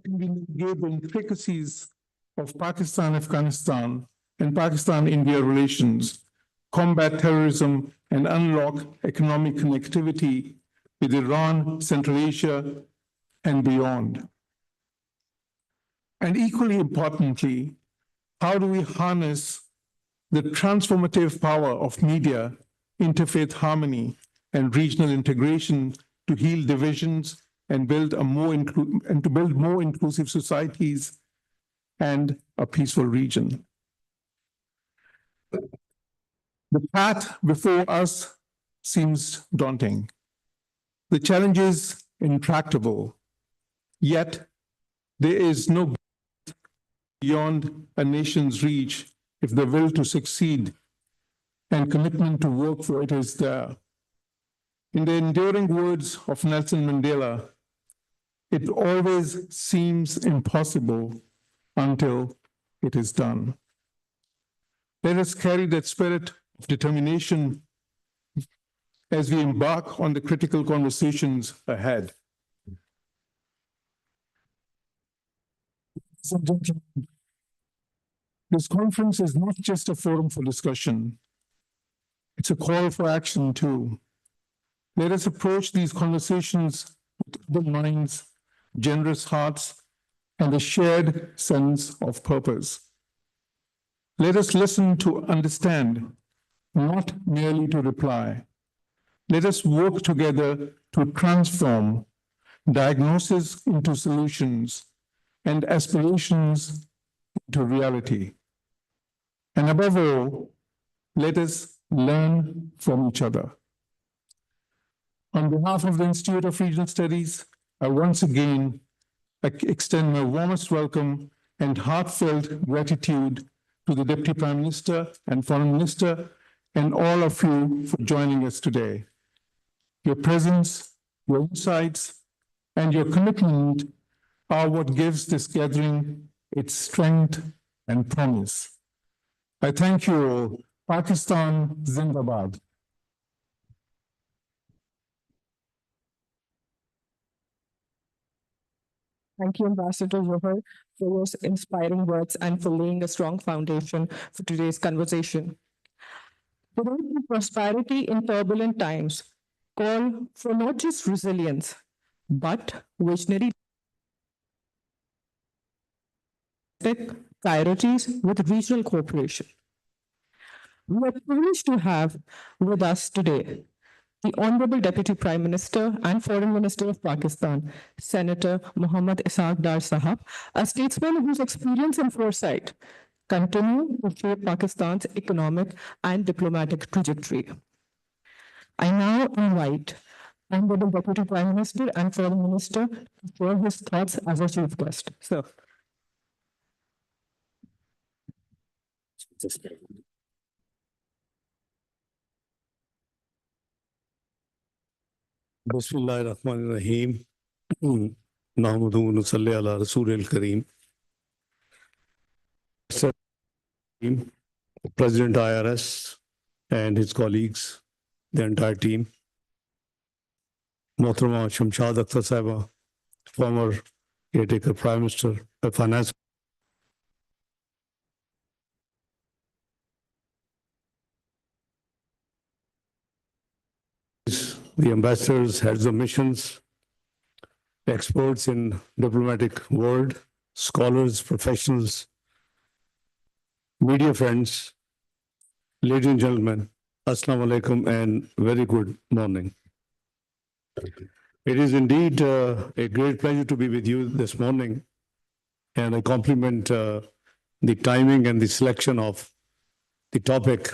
we navigate the intricacies of Pakistan-Afghanistan and Pakistan-India relations, combat terrorism, and unlock economic connectivity with Iran, Central Asia, and beyond. And equally importantly, how do we harness the transformative power of media, interfaith harmony, and regional integration to heal divisions and build more inclusive societies and a peaceful region? The path before us seems daunting. The challenge is intractable, yet there is no beyond a nation's reach if the will to succeed and commitment to work for it is there. In the enduring words of Nelson Mandela, it always seems impossible until it is done. Let us carry that spirit of determination as we embark on the critical conversations ahead. Ladies and gentlemen, this conference is not just a forum for discussion, it's a call for action too. Let us approach these conversations with open minds, generous hearts, and a shared sense of purpose. Let us listen to understand, not merely to reply. Let us work together to transform diagnosis into solutions and aspirations into reality. And above all, let us learn from each other. On behalf of the Institute of Regional Studies, I once again extend my warmest welcome and heartfelt gratitude to the Deputy Prime Minister and Foreign Minister and all of you for joining us today. Your presence, your insights, and your commitment are what gives this gathering its strength and promise. I thank you all. Pakistan Zindabad. Thank you, Ambassador Johar, for your inspiring words and for laying a strong foundation for today's conversation. The road to prosperity in turbulent times call for not just resilience, but visionary priorities with regional cooperation. We are privileged to have with us today the Honorable Deputy Prime Minister and Foreign Minister of Pakistan, Senator Muhammad Ishaq Dar Sahab, a statesman whose experience and foresight continue to shape Pakistan's economic and diplomatic trajectory. I now invite Honorable Deputy Prime Minister and Foreign Minister to share his thoughts as a chief guest. Sir. Bismillahirrahmanirrahim. Nahmaduhu wa nusalli ala Rasoolil Kareem. President IRS and his colleagues, the entire team. Mohtharama Shamshad Akhtar Sahiba, former caretaker Prime Minister of Finance. The ambassadors, heads of missions, experts in diplomatic world, scholars, professionals, media friends, ladies and gentlemen, Assalamu alaikum and very good morning. It is indeed a great pleasure to be with you this morning, and I compliment the timing and the selection of the topic,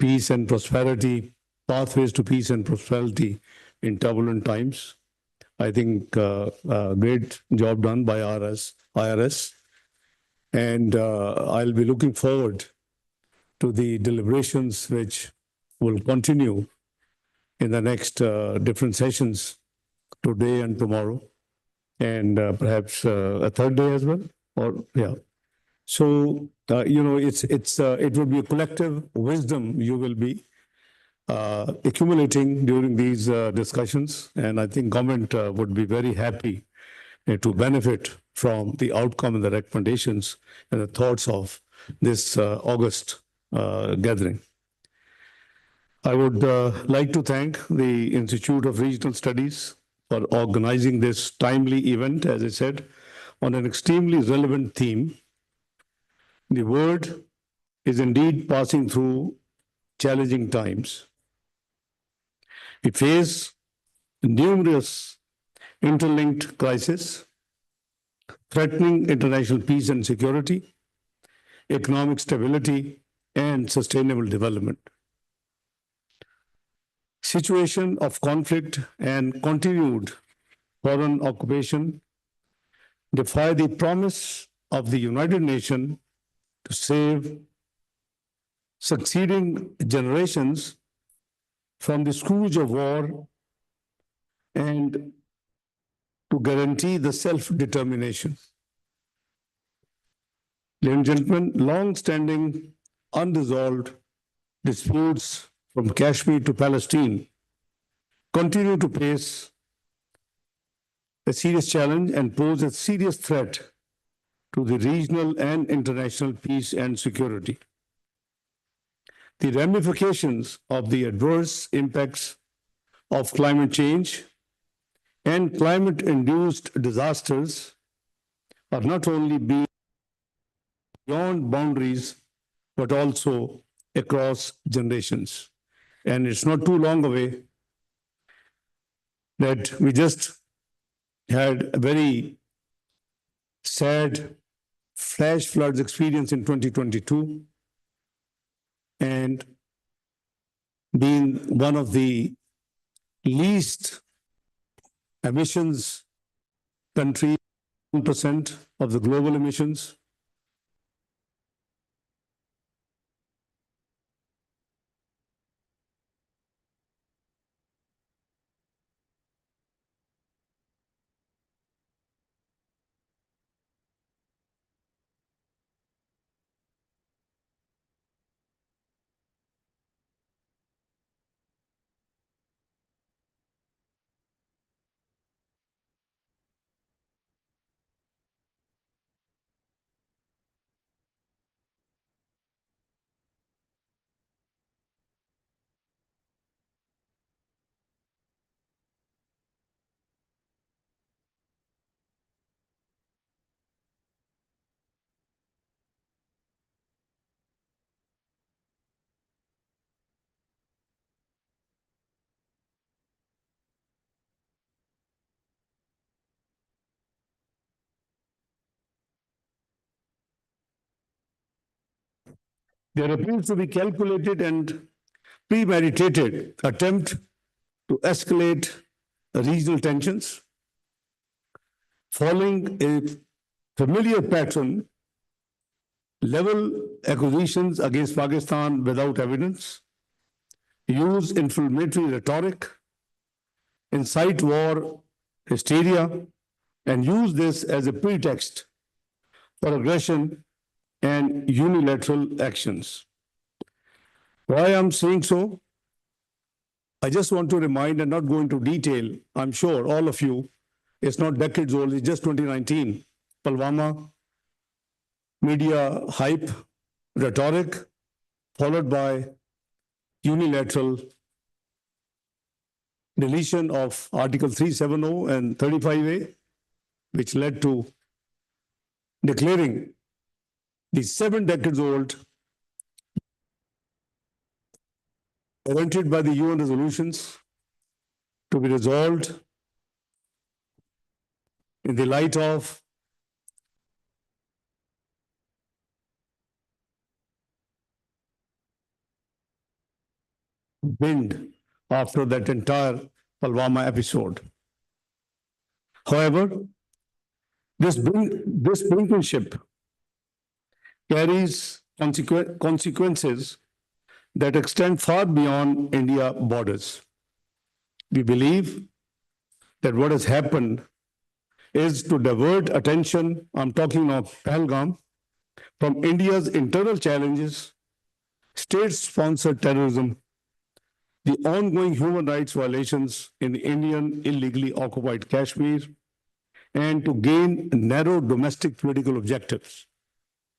peace and prosperity, pathways to peace and prosperity in turbulent times. I think great job done by IRS. And I'll be looking forward to the deliberations which will continue in the next different sessions today and tomorrow, and perhaps a third day as well. Or yeah. So it will be a collective wisdom you will be accumulating during these discussions, and I think government would be very happy to benefit from the outcome and the recommendations and the thoughts of this August gathering. I would like to thank the Institute of Regional Studies for organizing this timely event, as I said, on an extremely relevant theme. The world is indeed passing through challenging times. We face numerous interlinked crises, threatening international peace and security, economic stability, and sustainable development. Situation of conflict and continued foreign occupation defy the promise of the United Nations to save succeeding generations from the scourge of war and to guarantee the self-determination. Ladies and gentlemen, long-standing unresolved disputes from Kashmir to Palestine continue to face a serious challenge and pose a serious threat to the regional and international peace and security. The ramifications of the adverse impacts of climate change and climate-induced disasters are not only beyond boundaries, but also across generations. And it's not too long away that we just had a very sad flash floods experience in 2022, and being one of the least emissions country, 1% of the global emissions. There appears to be calculated and premeditated attempt to escalate regional tensions, following a familiar pattern, level accusations against Pakistan without evidence, use inflammatory rhetoric, incite war hysteria, and use this as a pretext for aggression and unilateral actions. Why I'm saying so? I just want to remind and not go into detail. I'm sure all of you, it's not decades old, it's just 2019. Pulwama, media hype, rhetoric, followed by unilateral deletion of Article 370 and 35A, which led to declaring the 7 decades old, guaranteed by the UN resolutions, to be resolved in the light of wind after that entire Pulwama episode. However, this brinkmanship carries consequences that extend far beyond India borders. We believe that what has happened is to divert attention, I'm talking of Pahalgam, from India's internal challenges, state-sponsored terrorism, the ongoing human rights violations in the Indian illegally occupied Kashmir, and to gain narrow domestic political objectives.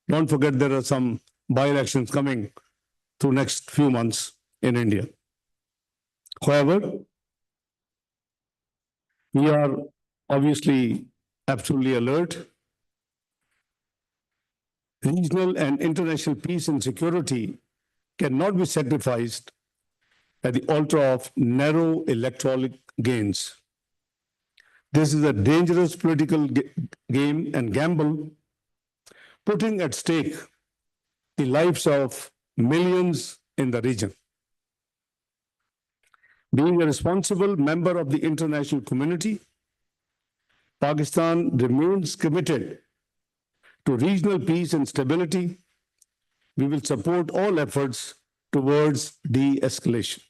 Don't forget there are some by-elections coming through next few months in India. However, we are obviously absolutely alert. Regional and international peace and security cannot be sacrificed at the altar of narrow electoral gains. This is a dangerous political game and gamble, putting at stake the lives of millions in the region. Being a responsible member of the international community, Pakistan remains committed to regional peace and stability. We will support all efforts towards de-escalation.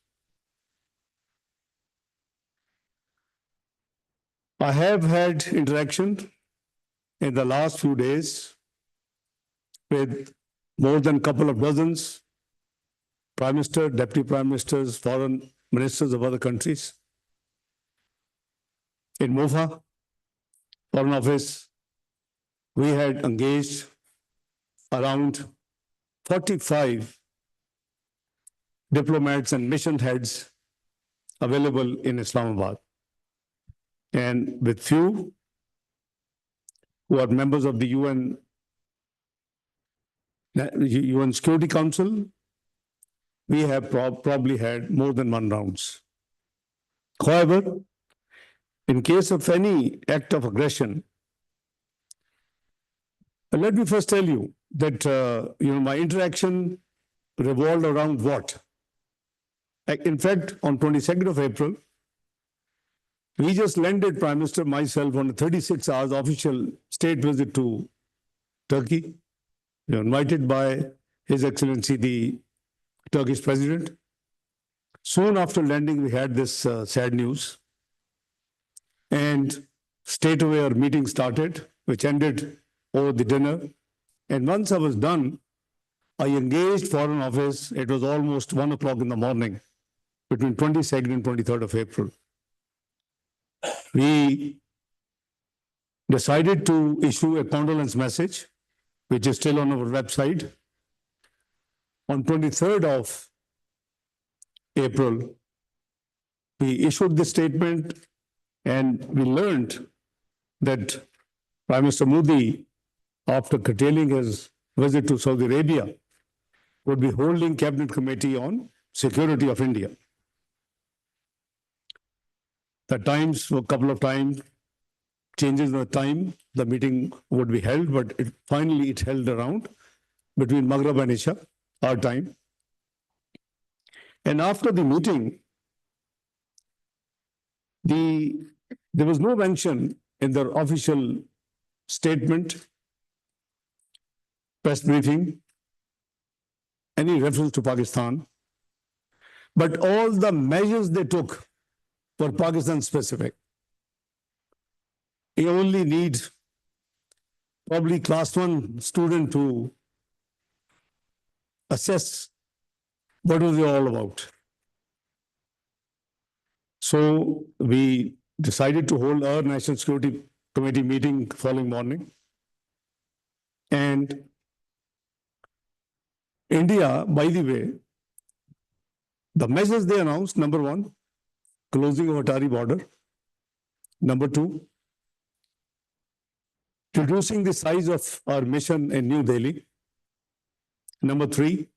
I have had interaction in the last few days with more than a couple of dozens, Prime Minister, Deputy Prime Ministers, foreign ministers of other countries. In MOFA, Foreign Office, we had engaged around 45 diplomats and mission heads available in Islamabad. And with few who are members of the UN Security Council, we have probably had more than one rounds. However, in case of any act of aggression, let me first tell you that my interaction revolved around what? In fact, on 22nd of April, we just landed, Prime Minister, myself, on a 36 hours official state visit to Turkey. We were invited by His Excellency, the Turkish President. Soon after landing, we had this sad news. And straight away our meeting started, which ended over the dinner. And once I was done, I engaged Foreign Office. It was almost 1 o'clock in the morning, between 22nd and 23rd of April. We decided to issue a condolence message, which is still on our website. On 23rd of April, we issued this statement, and we learned that Prime Minister Modi, after curtailing his visit to Saudi Arabia, would be holding Cabinet Committee on Security of India. The times, a couple of times, changes in the time, the meeting would be held, but finally it held around between Maghrib and Isha, our time. And after the meeting, there was no mention in their official statement, press briefing, any reference to Pakistan, but all the measures they took were Pakistan specific. You only need probably class 1 student to assess what was it all about. So we decided to hold our National Security Committee meeting following morning. And India, by the way, the measures they announced, number 1, closing of Atari border. Number 2, reducing the size of our mission in New Delhi. Number 3,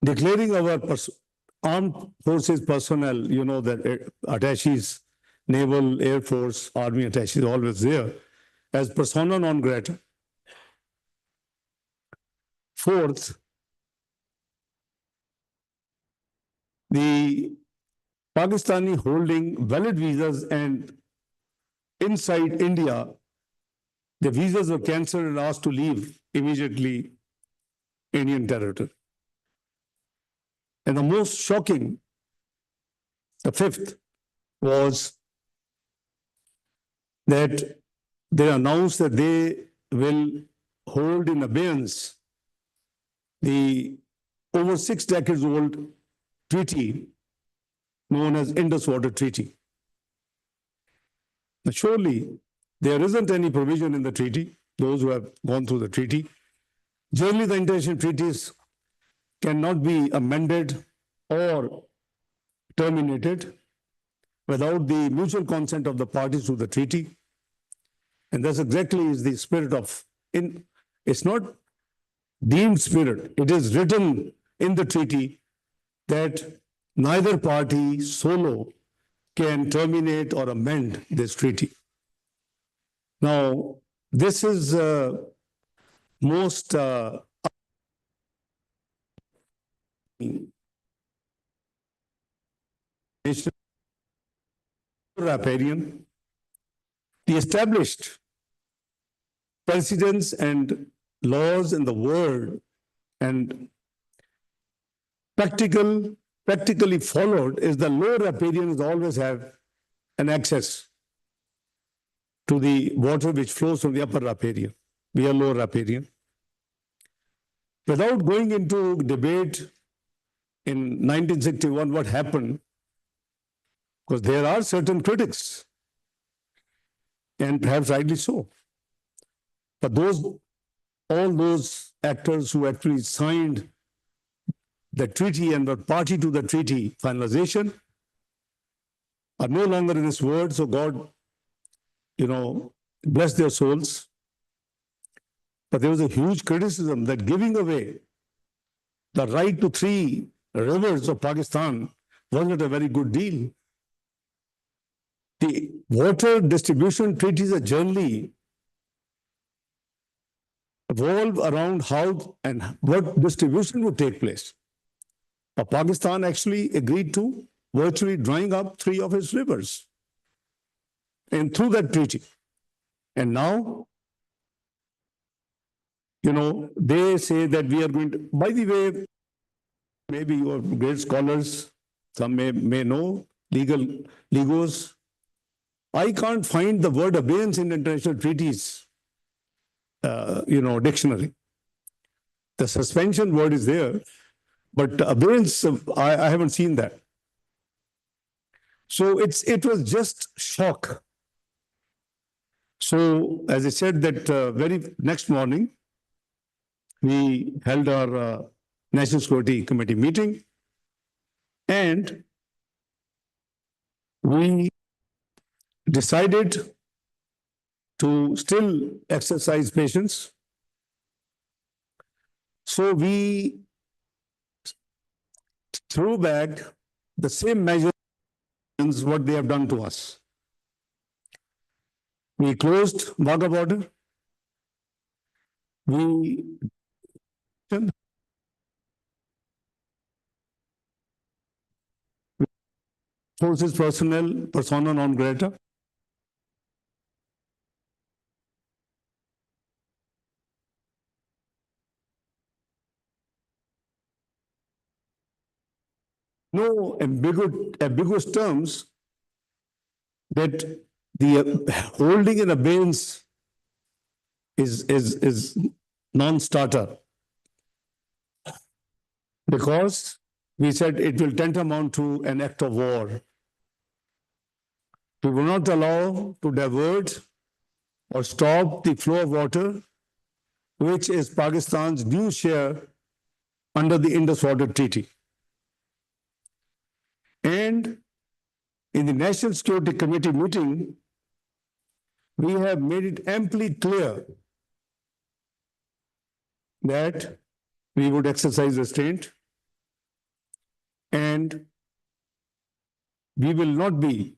declaring our armed forces personnel, that attaches, naval, air force, army attaches, always there, as persona non grata. 4th, the Pakistani holding valid visas, and inside India, the visas were cancelled and asked to leave immediately Indian territory. And the most shocking, the 5th, was that they announced that they will hold in abeyance the over 6 decades old treaty known as Indus Water Treaty. Surely, there isn't any provision in the treaty, those who have gone through the treaty. Generally, the international treaties cannot be amended or terminated without the mutual consent of the parties to the treaty. And that's exactly is the spirit of, it's not deemed spirit, it is written in the treaty that neither party solo can terminate or amend this treaty. Now, this is most riparian, the established precedents and laws in the world and practically followed is the lower riparians always have an access to the water which flows from the upper riparian. We are lower riparian. Without going into debate in 1961 what happened, because there are certain critics, and perhaps rightly so. But all those actors who actually signed the treaty and were party to the treaty finalization are no longer in this world, so God, bless their souls. But there was a huge criticism that giving away the right to 3 rivers of Pakistan wasn't a very good deal. The water distribution treaties are generally evolve around how and what distribution would take place. But Pakistan actually agreed to virtually drying up 3 of its rivers. And through that treaty. And now, they say that we are going to, by the way, maybe you are great scholars, some may know, legos. I can't find the word abeyance in international treaties, dictionary. The suspension word is there, but abeyance, I haven't seen that. So it was just shock. So as I said that very next morning, we held our National Security Committee meeting, and we decided to still exercise patience. So we threw back the same measures what they have done to us. We closed Wagah border. We forces personnel, persona non grata. No ambiguous terms that the holding in abeyance is non-starter. Because we said it will tantamount to an act of war. We will not allow to divert or stop the flow of water, which is Pakistan's due share under the Indus Water Treaty. And in the National Security Committee meeting, we have made it amply clear that we would exercise restraint and we will not be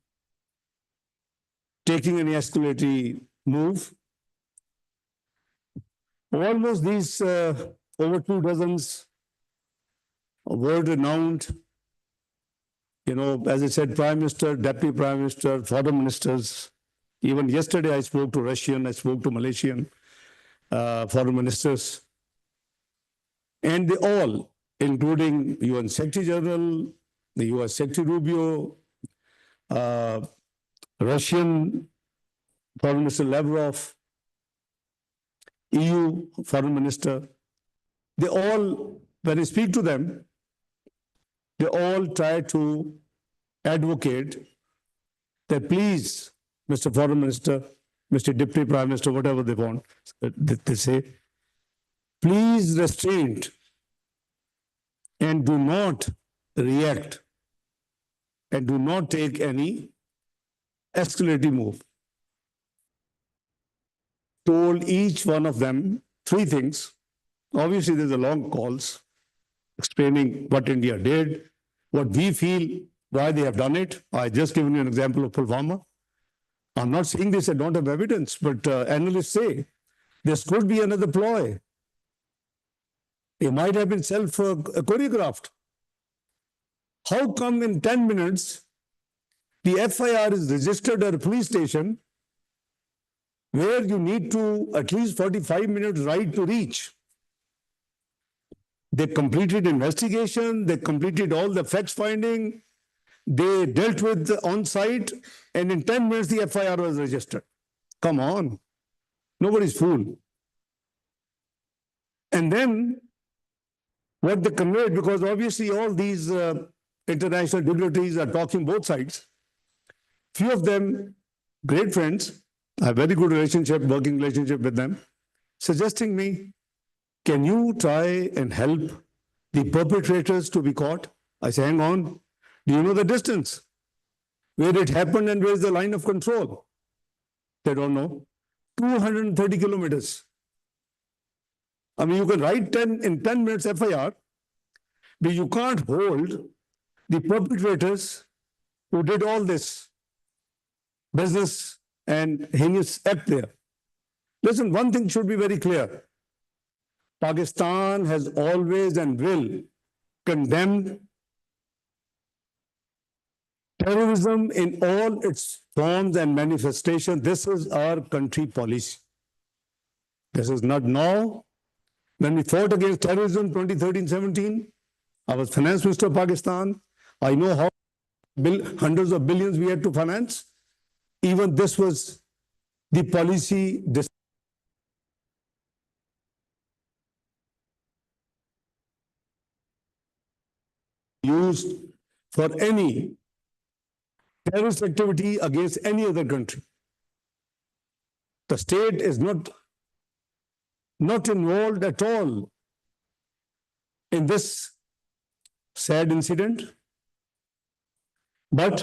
taking any escalatory move. Almost these over 2 dozens world-renowned, as I said, Prime Minister, Deputy Prime Minister, foreign ministers. Even yesterday I spoke to Russian, I spoke to Malaysian foreign ministers. And they all, including UN Secretary General, the US Secretary Rubio, Russian Foreign Minister Lavrov, EU Foreign Minister, they all, when I speak to them, they all try to advocate that please Mr. Foreign Minister, Mr. Deputy Prime Minister, whatever they want, they say, please restrain and do not react and do not take any escalating move. Told each one of them three things. Obviously, there's a long calls explaining what India did, what we feel, why they have done it. I just given you an example of Pulwama. I'm not saying this, I don't have evidence, but analysts say this could be another ploy. It might have been self-choreographed. How come in 10 minutes, the FIR is registered at a police station where you need to at least 45 minutes ride to reach? They completed investigation, they completed all the facts finding, they dealt with the on-site, and in 10 minutes the FIR was registered. Come on, nobody's fool. And then what they conveyed, because obviously all these international dignitaries are talking both sides. Few of them, great friends, I have very good relationship, working relationship with them, suggesting me, can you try and help the perpetrators to be caught? I say, hang on. Do you know the distance? Where it happened and where is the line of control? They don't know. 230 kilometers. I mean, you can write in 10 minutes FIR, but you can't hold the perpetrators who did all this business and heinous act there. Listen, one thing should be very clear. Pakistan has always and will condemn terrorism in all its forms and manifestations. This is our country policy. This is not now. When we fought against terrorism 2013-17, I was finance minister of Pakistan. I know how hundreds of billions we had to finance. Even this was the policy used for any terrorist activity against any other country. The state is not involved at all in this sad incident. But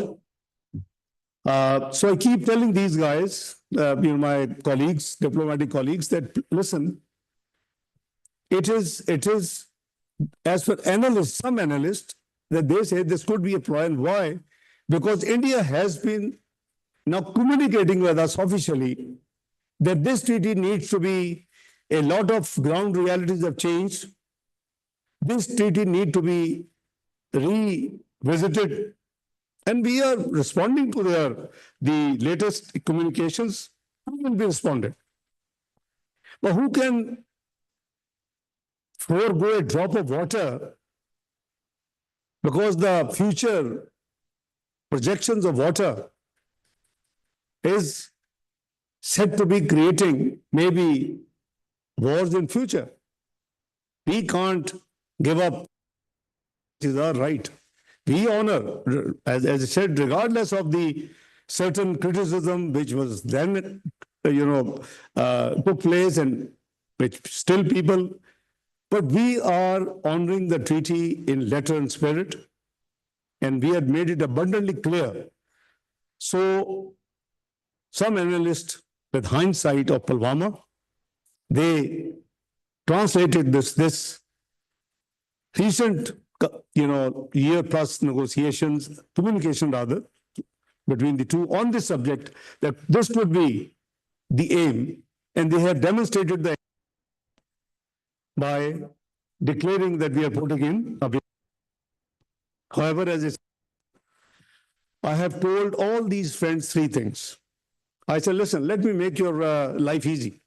so I keep telling these guys, my colleagues, diplomatic colleagues, that listen, it is as per analysts, some analysts, that they say this could be a ploy. And why? Because India has been now communicating with us officially that this treaty needs to be, a lot of ground realities have changed. This treaty needs to be revisited. And we are responding to the latest communications. Who will be responded? But who can forego a drop of water because the future projections of water is said to be creating maybe wars in future? We can't give up. It is our right. We honor, as I said, regardless of the certain criticism which was then, took place and which still people, but we are honoring the treaty in letter and spirit, and we had made it abundantly clear. So some analysts, with hindsight of Pulwama, they translated this recent year plus negotiations, communication rather, between the two on this subject, that this would be the aim. And they have demonstrated that by declaring that we are putting in. However, as I have told all these friends three things. I said, listen, let me make your life easy.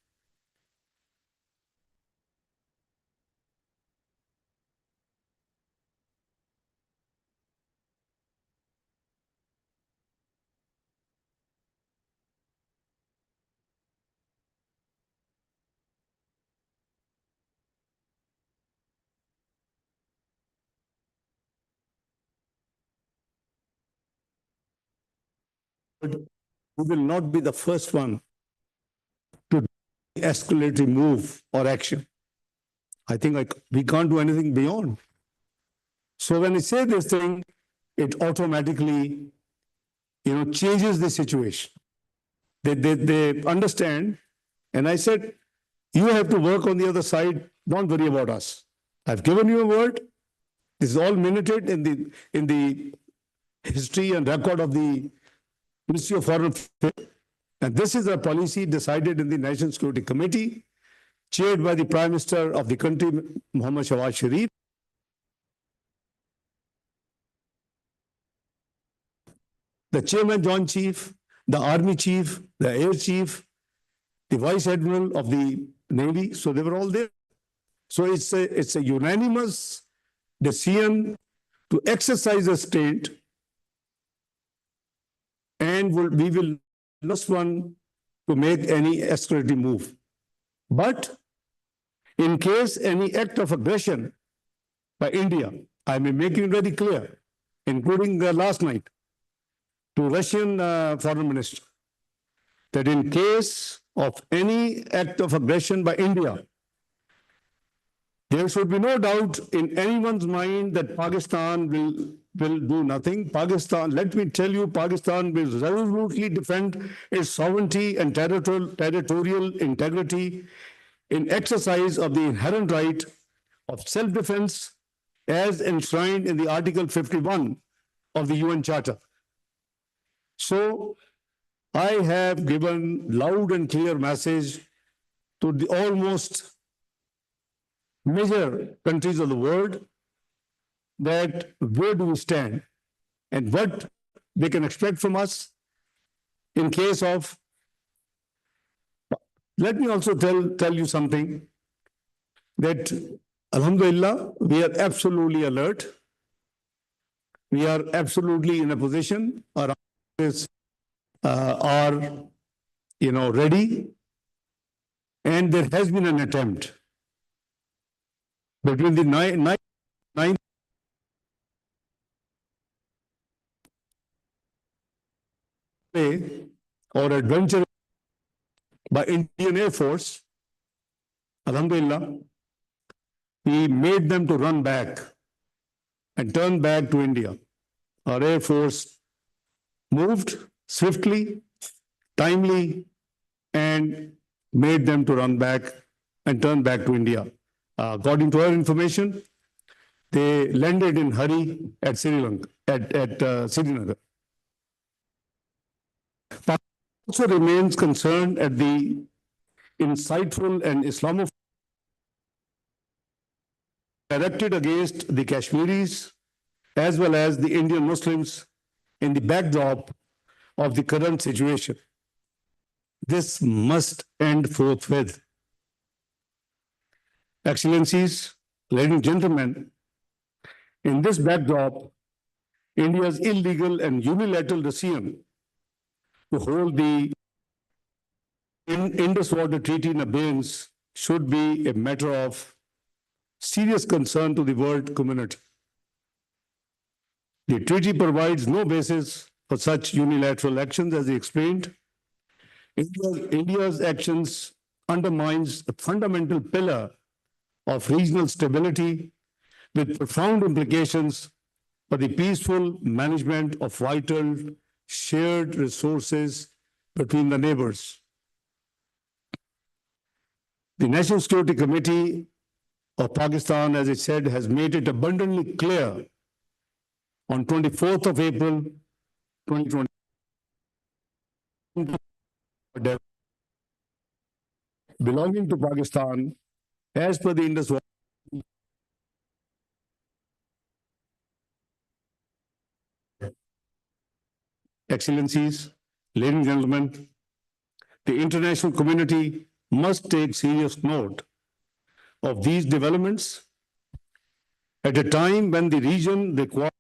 we will not be the first one to escalatory move or action. I think we can't do anything beyond. So when I say this thing, it automatically, changes the situation. They understand. And I said, you have to work on the other side. Don't worry about us. I've given you a word. This is all minuted in the history and record of the Ministry of Foreign Affairs. And this is a policy decided in the National Security Committee, chaired by the Prime Minister of the country, Mohammad Shahbaz Sharif. The Chairman, Joint Chief, the Army Chief, the Air Chief, the Vice Admiral of the Navy, so they were all there. So it's a unanimous decision to exercise restraint, and we will not one to make any escalating move. But in case any act of aggression by India, I mean making it very clear, including last night to Russian Foreign Minister, that in case of any act of aggression by India, there should be no doubt in anyone's mind that Pakistan will do nothing. Pakistan, let me tell you, Pakistan will resolutely defend its sovereignty and territorial integrity in exercise of the inherent right of self-defense as enshrined in the Article 51 of the UN Charter. So I have given loud and clear message to the almost major countries of the world that where do we stand and what they can expect from us in case of. Let me also tell you something that Alhamdulillah, we are absolutely alert. We are absolutely in a position. Our armies are, ready. And there has been an attempt between the nine or adventure by Indian Air Force. Alhamdulillah, we made them to run back and turn back to India. Our Air Force moved swiftly, timely, and made them to run back and turn back to India. According to our information, they landed in hurry at Sri Lanka, at Srinagar. Pakistan also remains concerned at the insightful and Islamophobic directed against the Kashmiris as well as the Indian Muslims in the backdrop of the current situation. This must end forthwith. Excellencies, ladies and gentlemen, in this backdrop, India's illegal and unilateral decision to hold the Indus Water Treaty in abeyance should be a matter of serious concern to the world community. The treaty provides no basis for such unilateral actions, as he explained. India's actions undermines a fundamental pillar of regional stability with profound implications for the peaceful management of vital shared resources between the neighbors. The National Security Committee of Pakistan, as I said, has made it abundantly clear on 24th of April, 2020, belonging to Pakistan as per the Indus Water. Excellencies, ladies and gentlemen, the international community must take serious note of these developments at a time when the region requires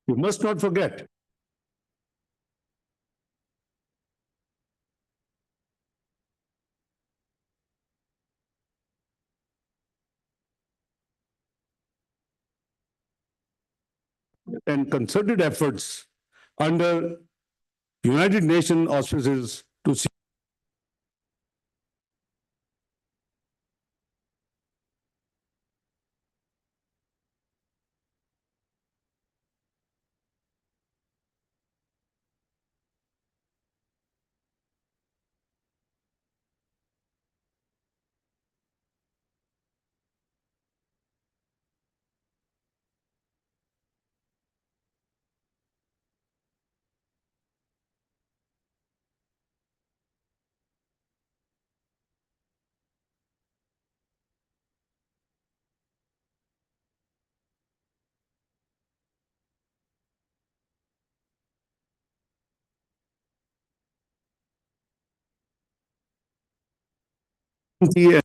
we must not forget and concerted efforts under United Nations auspices to see the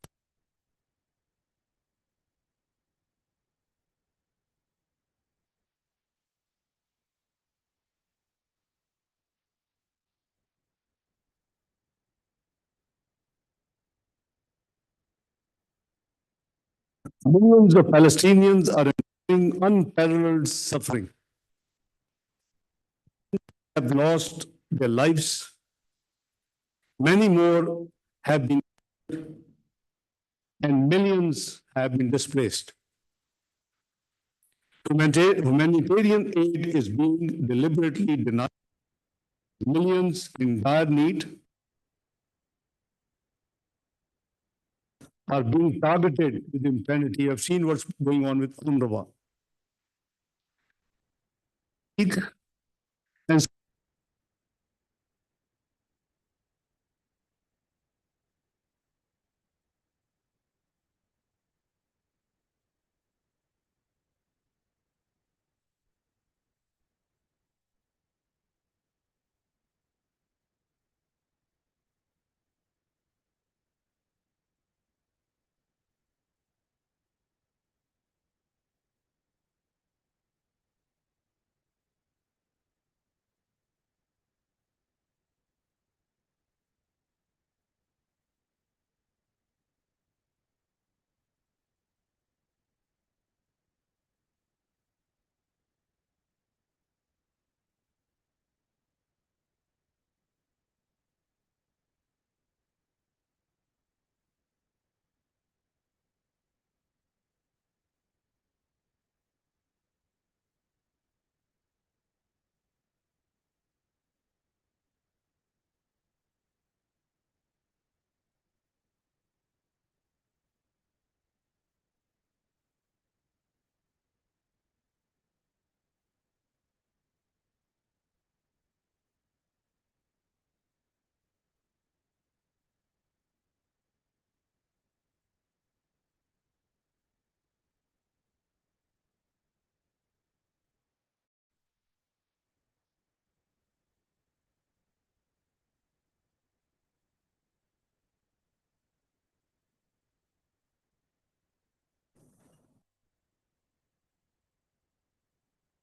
millions of Palestinians are enduring unparalleled suffering, have lost their lives. Many more have been, and millions have been displaced. Humanitarian aid is being deliberately denied. Millions in dire need are being targeted with impunity. I've seen what's going on with UNRWA.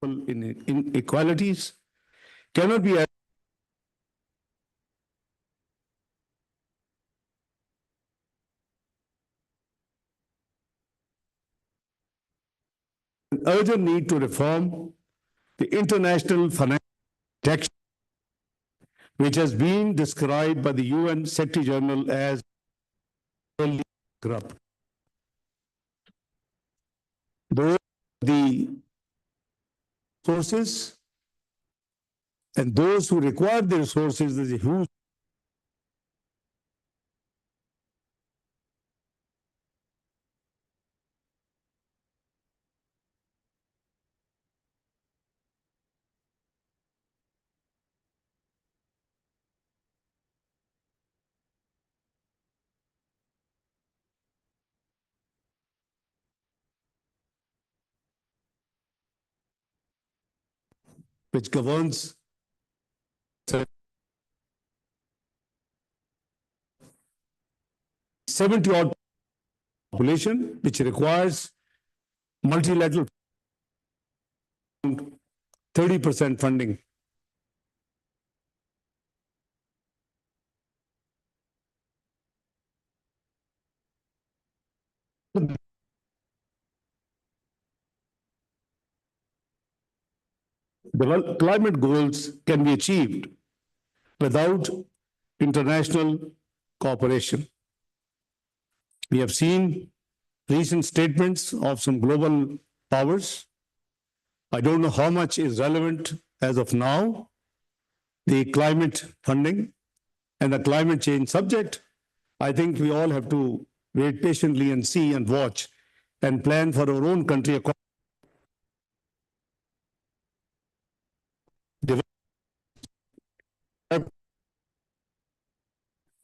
And inequalities cannot be an urgent need to reform the international financial protection, which has been described by the UN Secretary General as corrupt. Those the sources and those who require the resources, there's a huge which governs 70-odd population, which requires multilateral 30% funding. climate goals can be achieved without international cooperation. We have seen recent statements of some global powers. I don't know how much is relevant as of now, the climate funding and the climate change subject. I think we all have to wait patiently and see and watch and plan for our own country.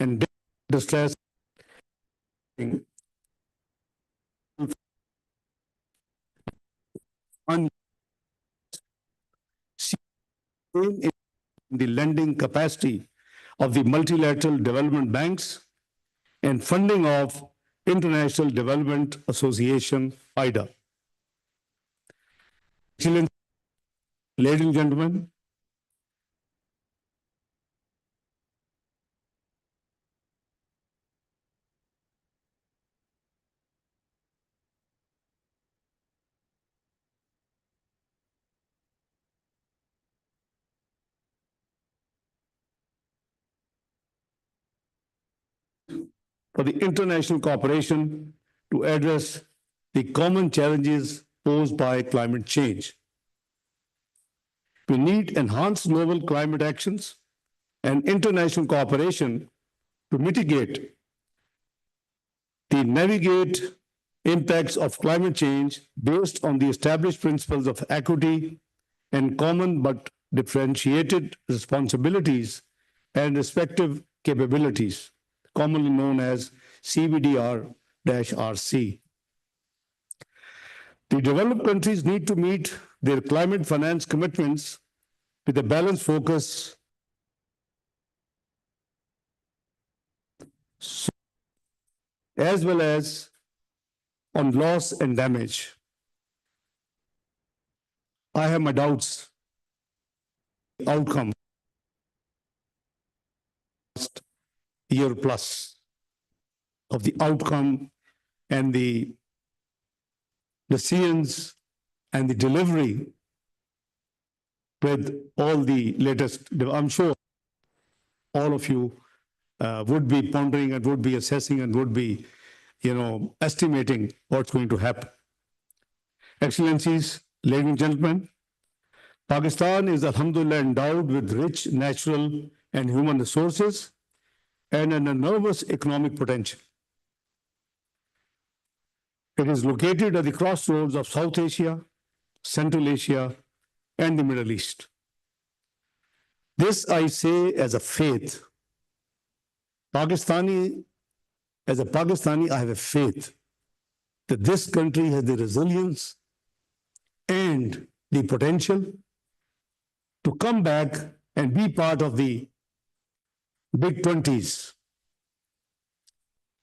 And distress in the lending capacity of the multilateral development banks and funding of International Development Association, IDA. Excellent, ladies and gentlemen, for the international cooperation to address the common challenges posed by climate change. We need enhanced global climate actions and international cooperation to mitigate the navigate impacts of climate change based on the established principles of equity and common but differentiated responsibilities and respective capabilities, commonly known as CBDR-RC. The developed countries need to meet their climate finance commitments with a balanced focus as well as on loss and damage. I have my doubts. Outcome year plus of the outcome and the science and the delivery with all the latest. I'm sure all of you would be pondering and would be assessing and would be, estimating what's going to happen. Excellencies, ladies and gentlemen, Pakistan is alhamdulillah endowed with rich natural and human resources and an enormous economic potential. It is located at the crossroads of South Asia, Central Asia, and the Middle East. This I say as a faith. As a Pakistani, I have a faith that this country has the resilience and the potential to come back and be part of the big 20s.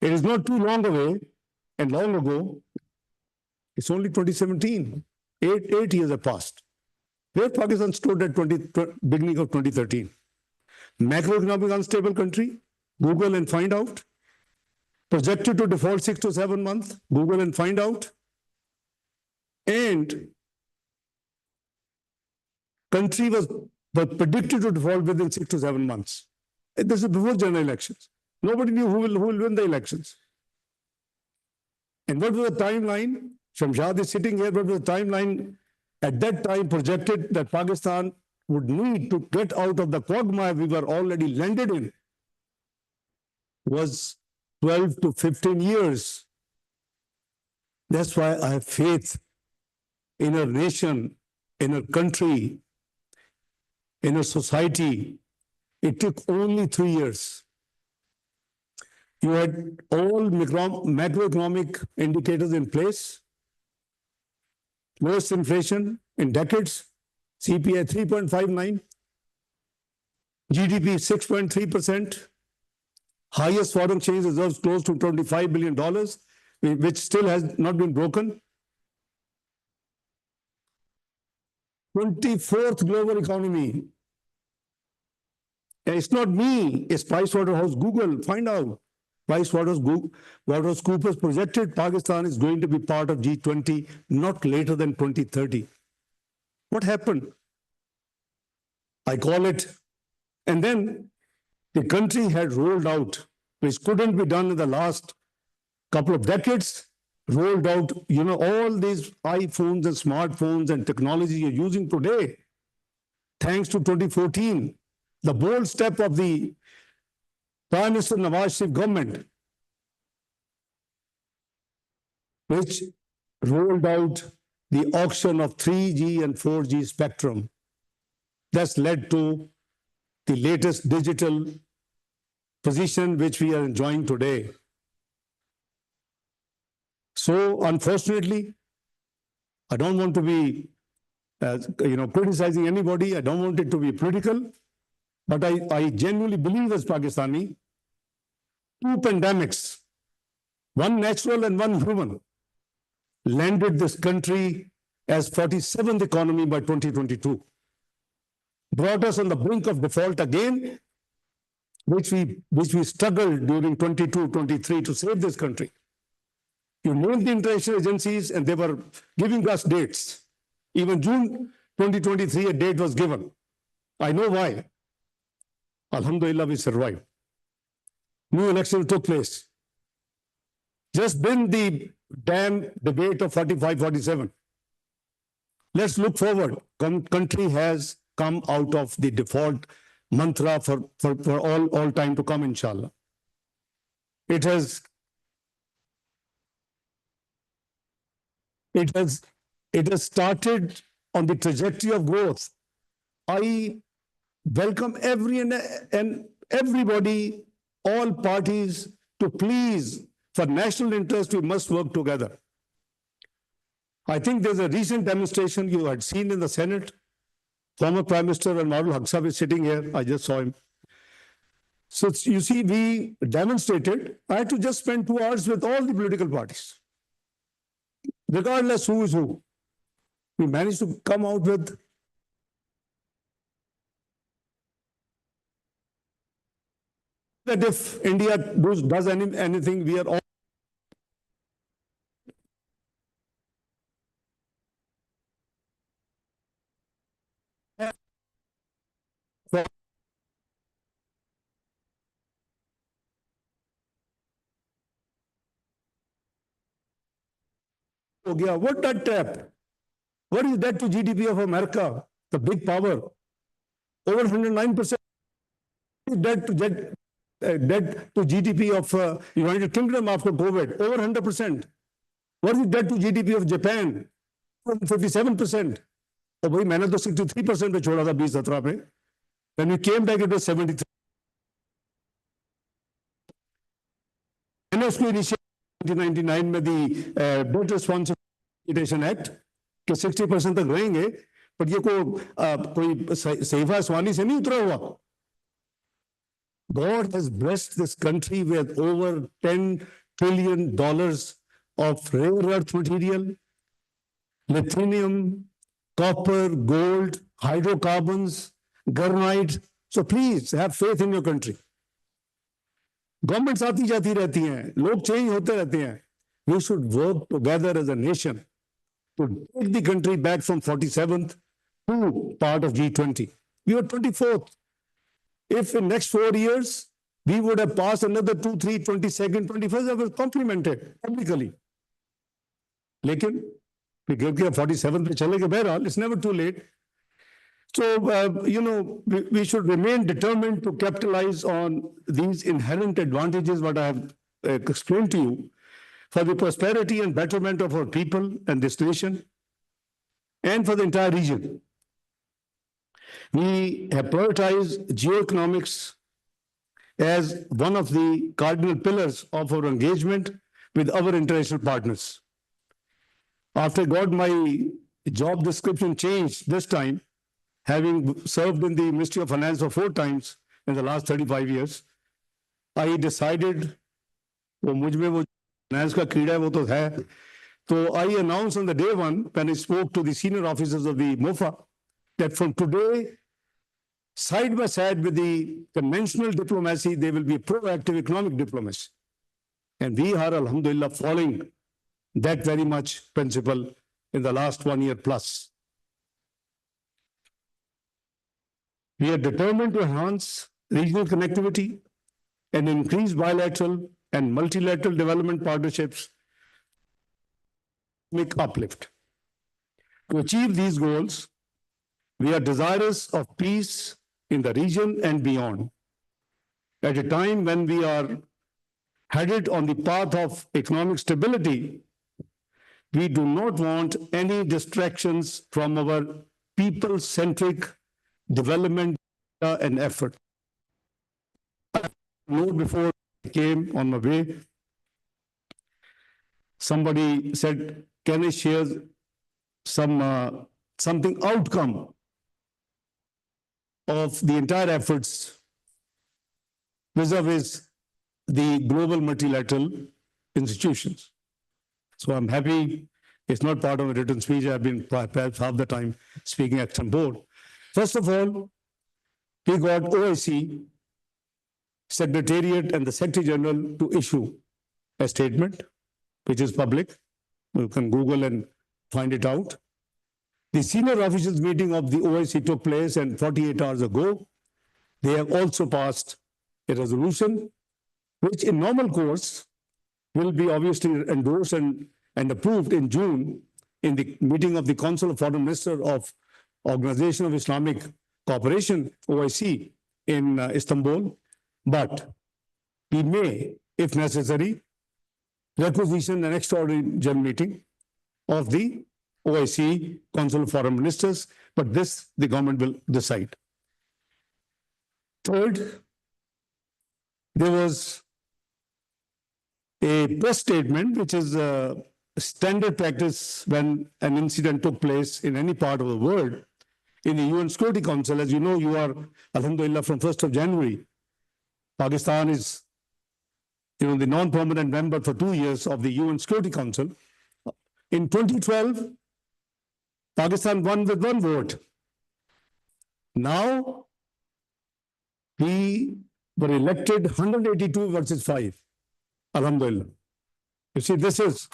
It is not too long away and long ago. It's only 2017. Eight years have passed. Where Pakistan stood at beginning of 2013. Macroeconomic unstable country, Google and find out. Projected to default 6 to 7 months, Google and find out. And country was predicted to default within 6 to 7 months. This is before general elections. Nobody knew who will win the elections. And what was the timeline? Shamshad is sitting here. What was the timeline at that time projected that Pakistan would need to get out of the quagmire we were already landed in? Was 12 to 15 years. That's why I have faith in our nation, in our country, in our society. It took only 3 years. You had all macroeconomic indicators in place, lowest inflation in decades, CPI 3.59, GDP 6.3%, highest foreign exchange reserves close to $25 billion, which still has not been broken. 24th global economy. And it's not me, it's Pricewaterhouse Google. Find out. PricewaterhouseCoopers projected Pakistan is going to be part of G20 not later than 2030. What happened? I call it. And then the country had rolled out, which couldn't be done in the last couple of decades, rolled out, all these iPhones and smartphones and technology you're using today, thanks to 2014, the bold step of the Prime Minister Nawaz Sharif government, which rolled out the auction of 3G and 4G spectrum. That's led to the latest digital position which we are enjoying today. So unfortunately, I don't want to be criticizing anybody. I don't want it to be political, but I genuinely believe as Pakistani, two pandemics, one natural and one human, landed this country as 47th economy by 2022, brought us on the brink of default again, which we struggled during 22-23 to save this country. You named the international agencies and they were giving us dates. Even June 2023, a date was given. I know why. Alhamdulillah, we survived. New election took place. Just been the damn debate of 45-47. Let's look forward. Country has come out of the default mantra for all time to come, inshallah. It has started on the trajectory of growth. I welcome everybody, all parties, to please, for national interest, we must work together. I think there's a recent demonstration you had seen in the Senate. Former Prime Minister Anwarul Haq Sahib is sitting here. I just saw him. So you see, we demonstrated. I had to just spend 2 hours with all the political parties, regardless who is who. We managed to come out with that if India does anything, we are all what that tap? What is debt to GDP of America? The big power. Over 109%. Debt to GDP of United Kingdom after COVID. Over 100%. What is debt to GDP of Japan? 57%. Oh, boy, मैंने तो 63% पे छोड़ा था 2017 पे. When we came back, it was 73. मैंने उसको initiate 1999 में the Debt Responsibility Act कि 60% तक रहेंगे, पर ये कोई सहीफा आसमानी से नहीं उतरा हुआ. God has blessed this country with over $10 trillion of rare earth material, lithium, copper, gold, hydrocarbons, granite. So please have faith in your country. Governments आती जाती रहती हैं, लोग change होते रहते हैं. We should work together as a nation to take the country back from 47th to part of G20. We were 24th. If in next 4 years, we would have passed another 2, 3, 22nd, 21st, I was complimented publicly. Lekin, we gave 47th पे चले गए, बहरहाल, it's never too late. So, we should remain determined to capitalize on these inherent advantages, what I have explained to you, for the prosperity and betterment of our people and this nation, and for the entire region. We have prioritized geoeconomics as one of the cardinal pillars of our engagement with our international partners. After I got my job description changed this time, having served in the Ministry of Finance for 4 times in the last 35 years, I decided, finance ka keeda hai, wo to hai. So I announced on the day one, when I spoke to the senior officers of the MOFA, that from today, side by side with the conventional diplomacy, there will be proactive economic diplomacy. And we are, alhamdulillah, following that very much principle in the last 1 year plus. We are determined to enhance regional connectivity and increase bilateral and multilateral development partnerships. Make uplift. To achieve these goals, we are desirous of peace in the region and beyond. At a time when we are headed on the path of economic stability, we do not want any distractions from our people-centric development and effort. Note before I came on my way, somebody said, can I share something outcome of the entire efforts vis-a-vis the global multilateral institutions? So I'm happy it's not part of a written speech. I've been perhaps half the time speaking at some board. First of all, we got OIC Secretariat and the Secretary General to issue a statement, which is public. You can Google and find it out. The senior officials meeting of the OIC took place, and 48 hours ago, they have also passed a resolution, which in normal course will be obviously endorsed and approved in June in the meeting of the Council of Foreign Ministers of Organization of Islamic Cooperation, OIC, in Istanbul. But we may, if necessary, requisition an extraordinary general meeting of the OIC, Council of Foreign Ministers, but this the government will decide. Third, there was a press statement, which is a standard practice when an incident took place in any part of the world. In the UN Security Council, as you know, you are, alhamdulillah, from 1st of January, Pakistan is, the non-permanent member for 2 years of the UN Security Council. In 2012, Pakistan won with 1 vote. Now, we were elected 182 versus 5. Alhamdulillah. You see, this is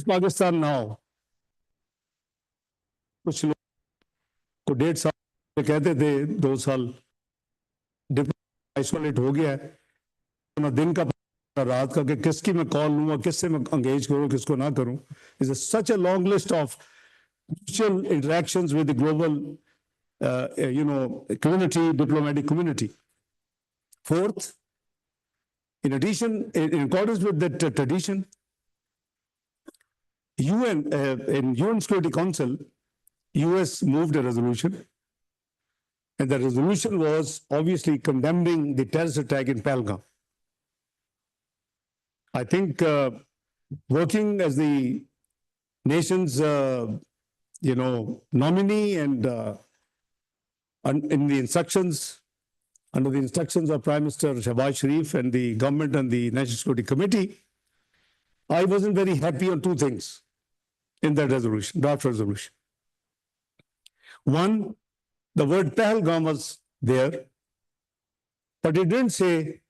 Pakistan now. कुछ लोग को 1.5 साल कहते थे, 2 साल isolate हो गया है, ना दिन का रात का कि किसकी मैं कॉल लूंगा, किससे मैं engage करूं, किसको ना करूं. Is such a long list of mutual interactions with the global, community, diplomatic community. Fourth, in addition, in accordance with that tradition, in UN Security Council, US moved a resolution, and the resolution was obviously condemning the terrorist attack in Pahalgam. I think working as the nation's, nominee and in the instructions, under the instructions of Prime Minister Shehbaz Sharif and the government and the National Security Committee, I wasn't very happy on 2 things in that resolution, draft resolution. One, the word Pahalgam was there, but it didn't say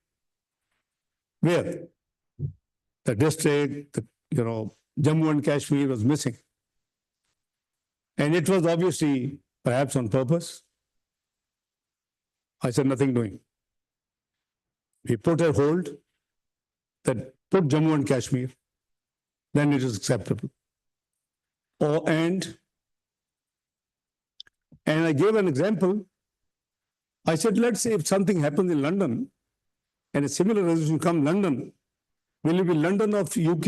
where. The district, Jammu and Kashmir was missing. And it was obviously perhaps on purpose. I said nothing doing. We put a hold that put Jammu and Kashmir, then it is acceptable. And I gave an example. I said, let's say if something happens in London and a similar resolution comes London, will it be London of UK?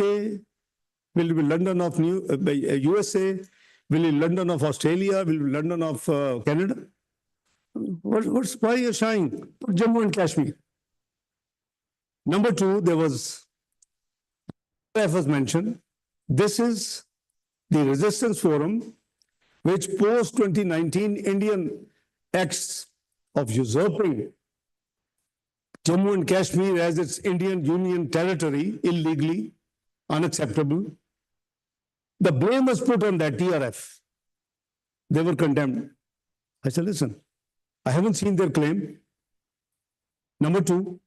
Will it be London of USA? Will it be London of Australia? Will it be London of Canada? Why are you shying? Put Jammu and Kashmir. Number 2, there was mentioned. This is the resistance forum, which post-2019 Indian acts of usurping Jammu and Kashmir as its Indian Union territory illegally, unacceptable. The blame was put on that TRF. They were condemned. I said, listen, I haven't seen their claim. Number 2,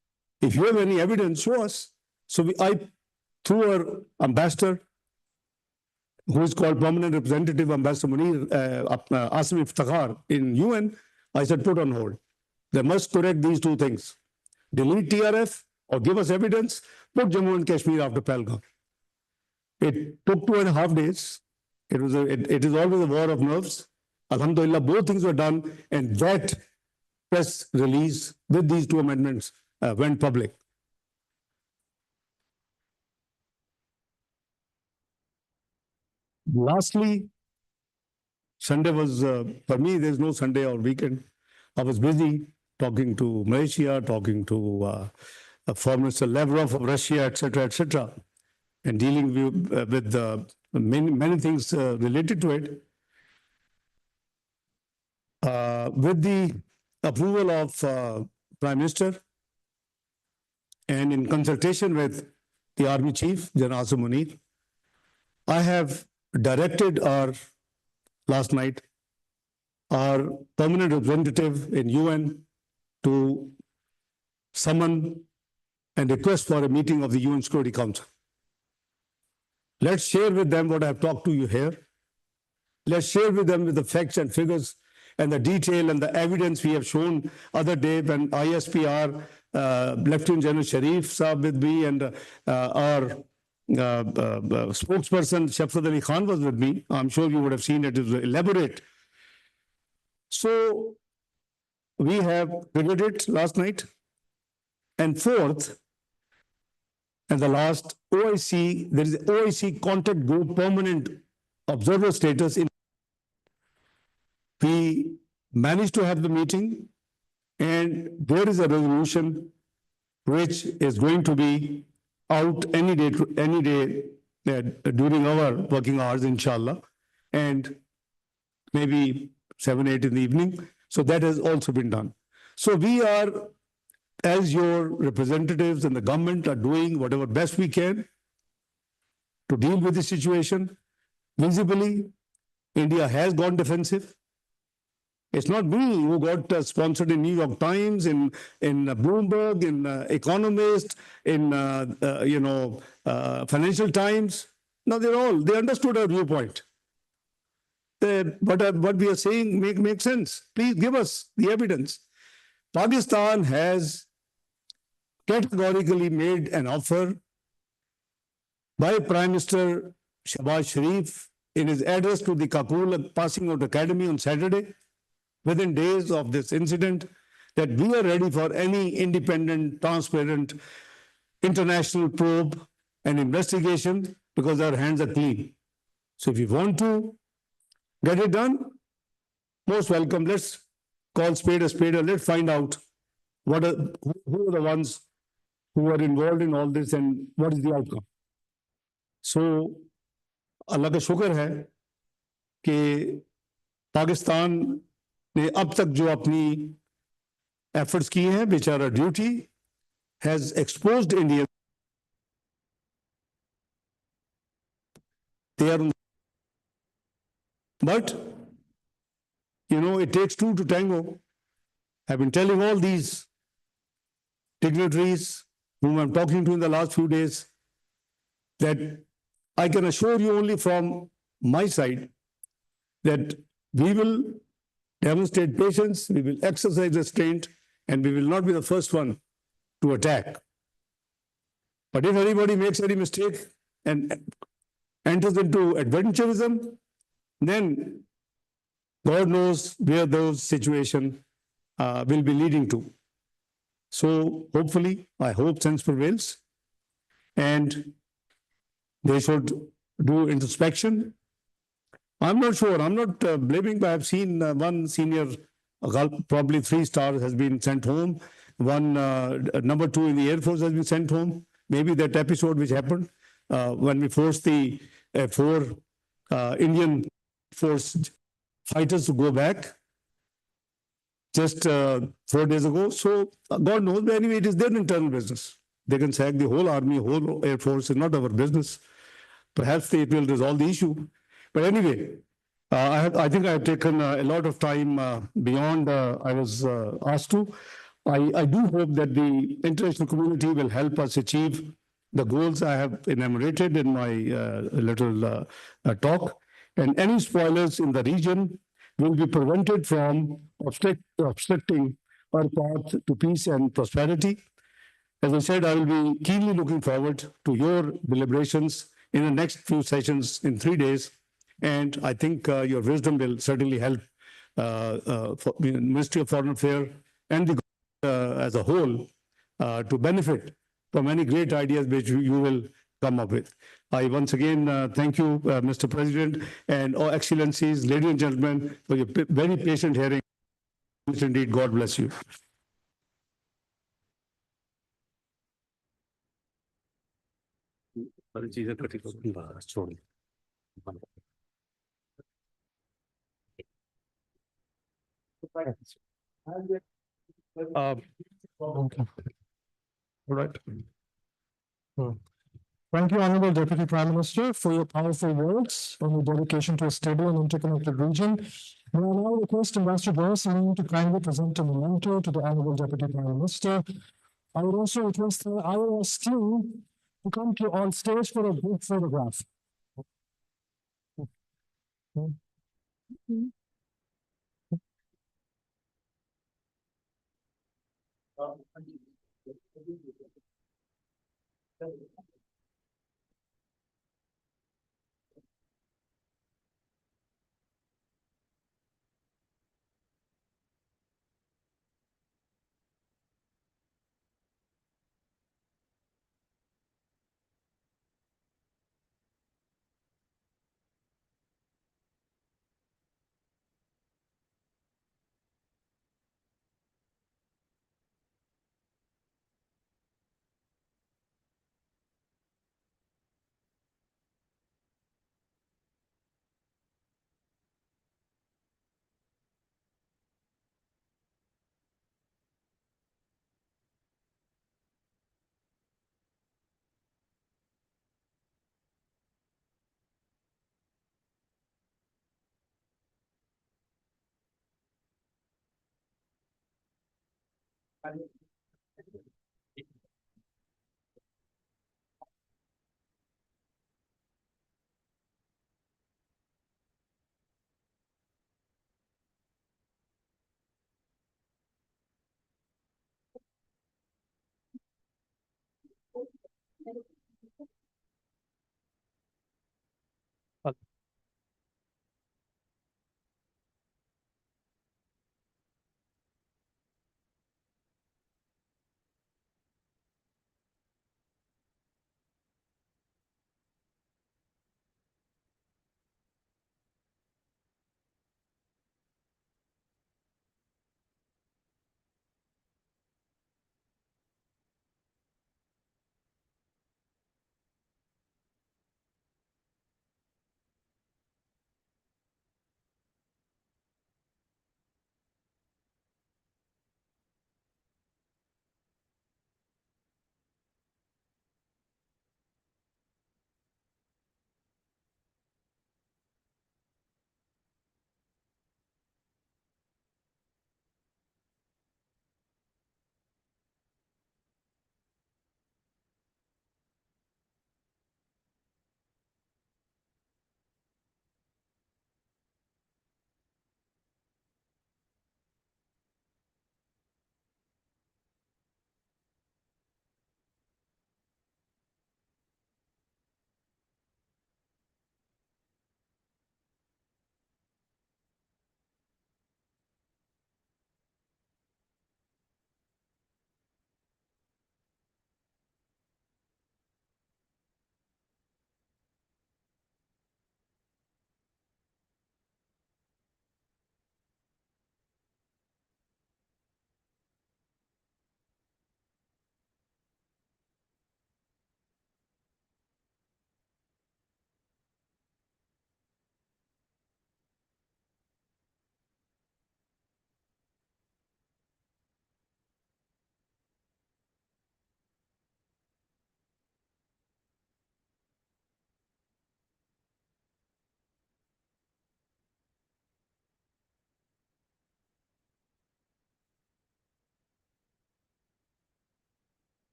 if you have any evidence, show us. So I, through our ambassador, who is called Permanent Representative Ambassador Munir Asim Iftikhar in UN, I said, put on hold. They must correct these two things. Delete TRF or give us evidence, put Jammu and Kashmir after Pahalgam. It took 2.5 days. It is always a war of nerves. Alhamdulillah, both things were done, and that press release with these two amendments went public. Lastly, Sunday was, for me, there's no Sunday or weekend. I was busy talking to Malaysia, talking to Foreign Minister Lavrov of Russia, etc., and dealing with many things related to it. With the approval of Prime Minister and in consultation with the Army Chief, General Asim Munir, I have directed last night our permanent representative in UN to summon and request for a meeting of the UN Security Council. Let's share with them what I've talked to you here. Let's share with them with the facts and figures and the detail and the evidence we have shown other day when ISPR, Lieutenant General Sharif Saab with me, and our spokesperson Shafqat Ali Khan was with me. I'm sure you would have seen it. It was elaborate. So we have triggered it last night. And fourth, and the last, OIC, there is OIC contact group permanent observer status. We managed to have the meeting, and there is a resolution which is going to be out any day during our working hours, inshallah, and maybe 7, 8 in the evening. So that has also been done. So we are, as your representatives and the government, are doing whatever best we can to deal with the situation. Visibly, India has gone defensive. It's not me who got sponsored in New York Times, in Bloomberg, in Economist, in Financial Times. No, they understood our viewpoint. What we are saying makes sense. Please give us the evidence. Pakistan has categorically made an offer by Prime Minister Shehbaz Sharif in his address to the Kakul Passing Out Academy on Saturday, within days of this incident, that we are ready for any independent, transparent, international probe and investigation because our hands are clean. So if you want to get it done, most welcome. Let's call spade a spade, and let's find out who are the ones who are involved in all this and what is the outcome. So Allah ka shukr hai कि पाकिस्तान ने अब तक जो अपनी efforts किए हैं, which are a duty, has exposed India. They are, but it takes two to tango. I've been telling all these dignitaries whom I'm talking to in the last few days that I can assure you only from my side that we will demonstrate patience, we will exercise restraint, and we will not be the first one to attack. But if anybody makes any mistake and enters into adventurism, then God knows where those situations will be leading to. So hopefully, I hope sense prevails, and they should do introspection. I'm not sure. I'm not blaming, but I've seen one senior, probably 3 stars, has been sent home. One number 2 in the Air Force has been sent home. Maybe that episode which happened when we forced the 4 Indian Force fighters to go back just 4 days ago. So God knows. But anyway, it is their internal business. They can sack the whole army, whole Air Force. It's not our business. Perhaps it will resolve the issue. But anyway, I think I have taken a lot of time beyond I was asked to. I do hope that the international community will help us achieve the goals I have enumerated in my little talk, and any spoilers in the region will be prevented from obstructing our path to peace and prosperity. As I said, I will be keenly looking forward to your deliberations in the next few sessions in 3 days. And I think your wisdom will certainly help for the Ministry of Foreign Affairs and the as a whole to benefit from any great ideas which you will come up with. I once again thank you, Mr. President, and all excellencies, ladies and gentlemen, for your very patient hearing. Indeed, God bless you. Okay. All right. Thank you, Honorable Deputy Prime Minister, for your powerful words and your dedication to a stable and interconnected region. May I now request Ambassador Boris to kindly present a memento to the Honorable Deputy Prime Minister. I would also request the IOS team to come to on stage for a group photograph.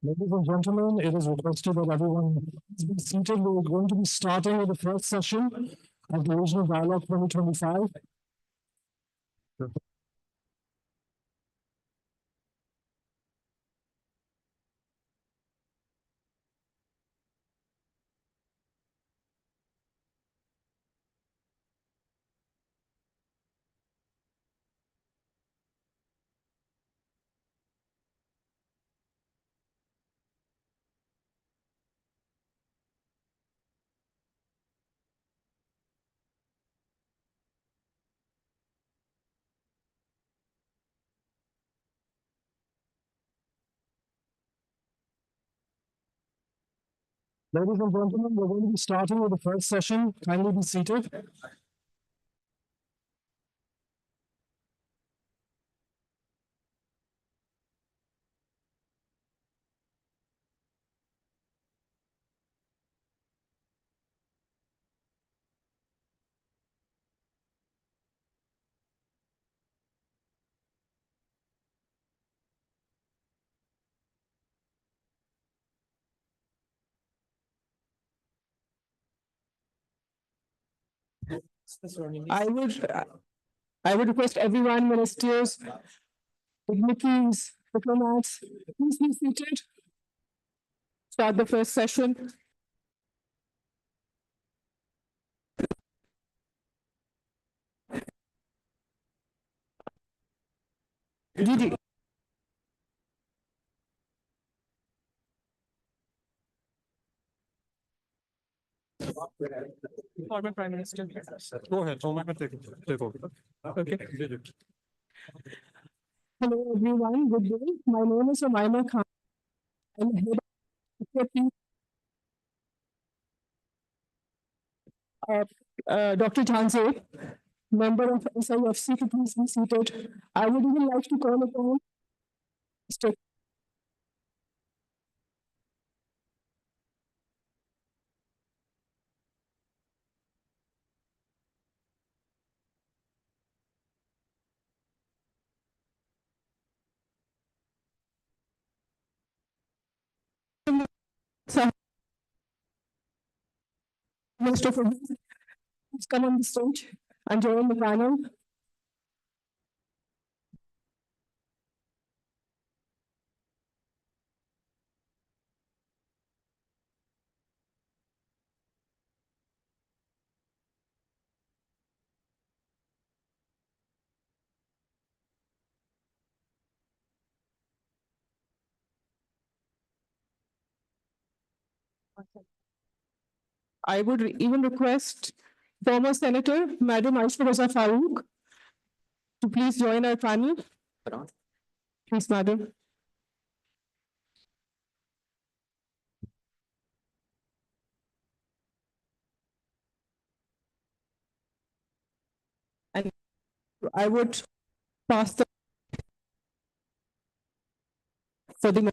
Ladies and gentlemen, it is requested that everyone be seated. We're going to be starting with the first session of the Regional Dialogue 2025. Ladies and gentlemen, we're going to be starting with the first session. Kindly be seated. I would, I would request everyone, ministers, dignitaries, diplomats, please be seated. Start the first session. Didi. Former Prime Minister. Go ahead, Omar, take over. Okay. Hello, everyone. Good day. My name is Umayma Khan. I'm head of Dr. Janse, member of SIFC, to please be seated. I would even like to call upon Mr. Sir, Mr. Fahim, please come on the stage and join the panel. I would even request former Senator, Madam Aisha Raza Farooq, to please join our panel. Please, Madam. And I would pass the for the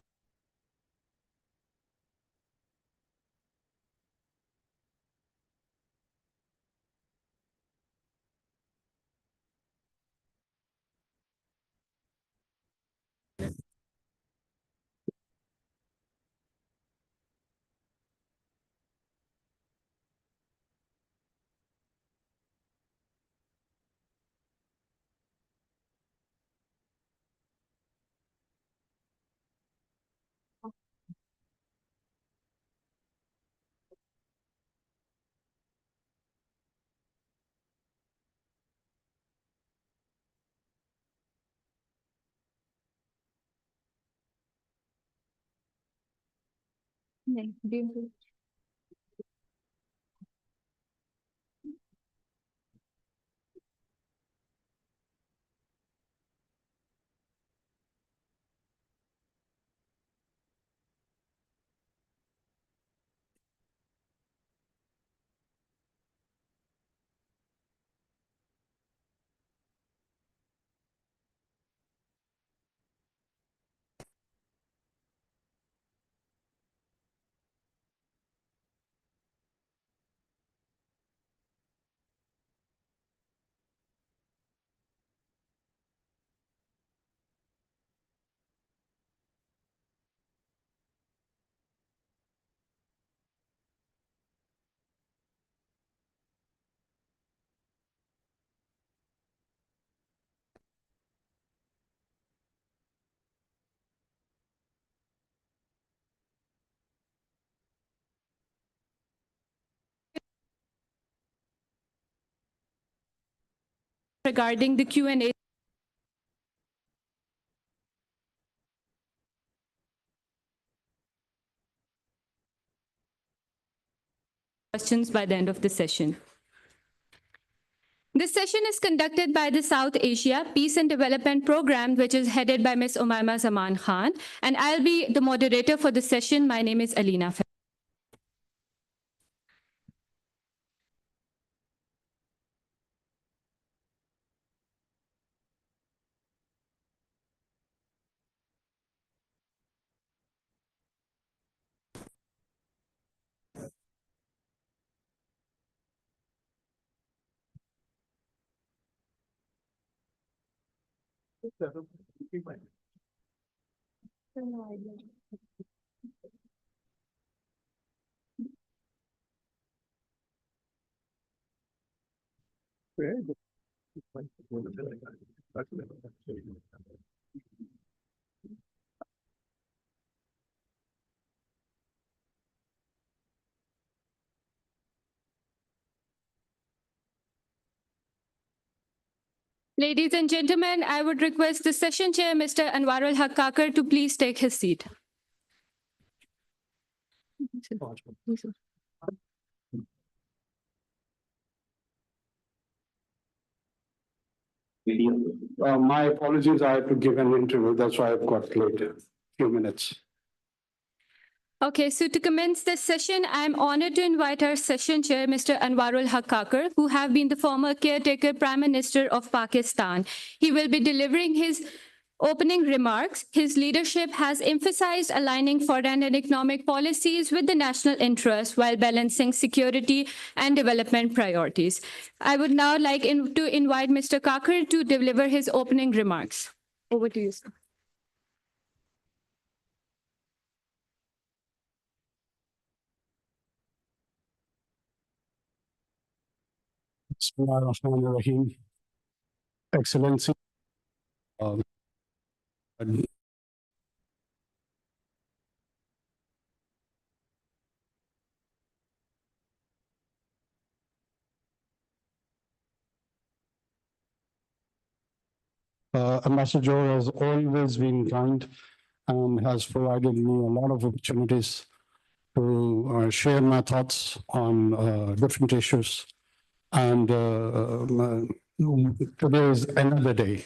regarding the Q&A questions by the end of the session. This session is conducted by the South Asia Peace and Development Program, which is headed by Ms. Umaima Zaman Khan, and I'll be the moderator for the session. My name is Alina. Ladies and gentlemen, I would request the session chair, Mr. Anwarul Haq Kakar, to please take his seat. My apologies, I had to give an interview. That's why I've got late a few minutes. Okay, so to commence this session, I'm honored to invite our session chair, Mr. Anwarul Haq Kakar, who have been the former caretaker Prime Minister of Pakistan. He will be delivering his opening remarks. His leadership has emphasized aligning foreign and economic policies with the national interest while balancing security and development priorities. I would now like to invite Mr. Kakar to deliver his opening remarks. Over to you, sir. Bismillahirrahmanirrahim. Excellency. Ambassador has always been kind and has provided me a lot of opportunities to share my thoughts on different issues. And today is another day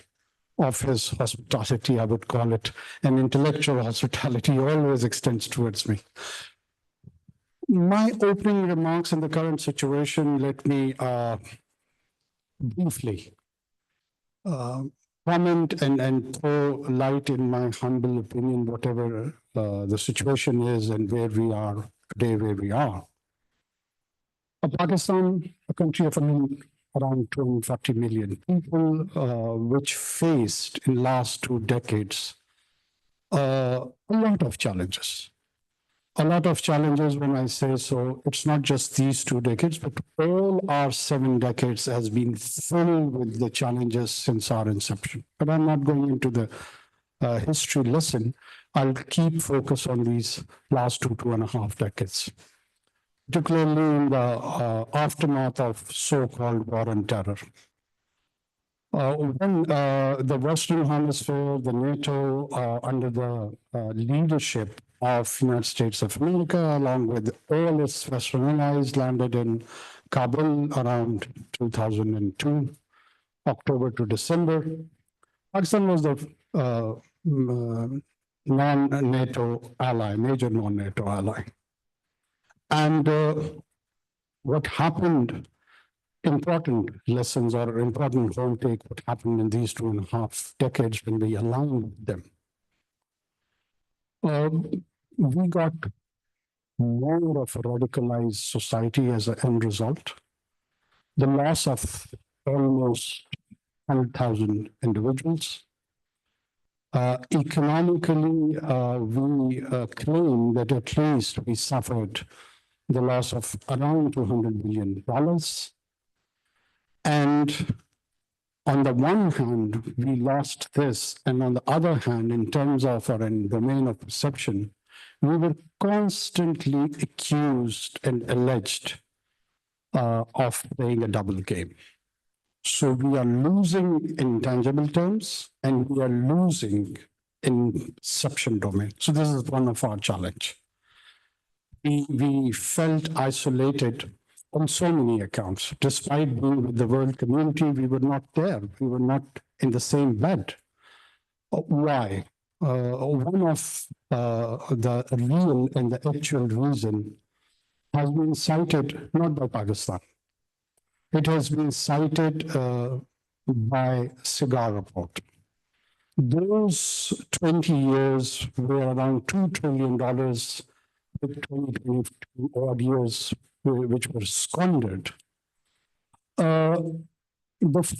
of his hospitality, I would call it. An intellectual hospitality always extends towards me. My opening remarks in the current situation, let me briefly comment and throw light in my humble opinion, whatever the situation is and where we are today, where we are. Pakistan, a country of around 240 million people, which faced in last 2 decades a lot of challenges. A lot of challenges, when I say so, it's not just these 2 decades, but all our 7 decades has been filled with the challenges since our inception. But I'm not going into the history lesson. I'll keep focus on these last 2.5 decades, particularly in the aftermath of so-called war on terror. When the Western Hemisphere, the NATO, under the leadership of United States of America, along with all its Western allies, landed in Kabul around 2002, October to December. Pakistan was the non-NATO ally, major non-NATO ally. And what happened, important lessons or important home take, what happened in these 2.5 decades when we aligned with them. We got more of a radicalized society as an end result. The loss of almost 100,000 individuals. Economically, we claim that at least we suffered the loss of around $200 billion. And on the one hand, we lost this, and on the other hand, in terms of our domain of perception, we were constantly accused and alleged of playing a double game. So we are losing in tangible terms and we are losing in perception domain. So this is one of our challenge. We felt isolated on so many accounts. Despite being with the world community, we were not there. We were not in the same bed. Why? One of the real and the actual reason has been cited not by Pakistan. It has been cited by Cigar Report. Those 20 years were around $2 trillion with 2022 odd years which were squandered. The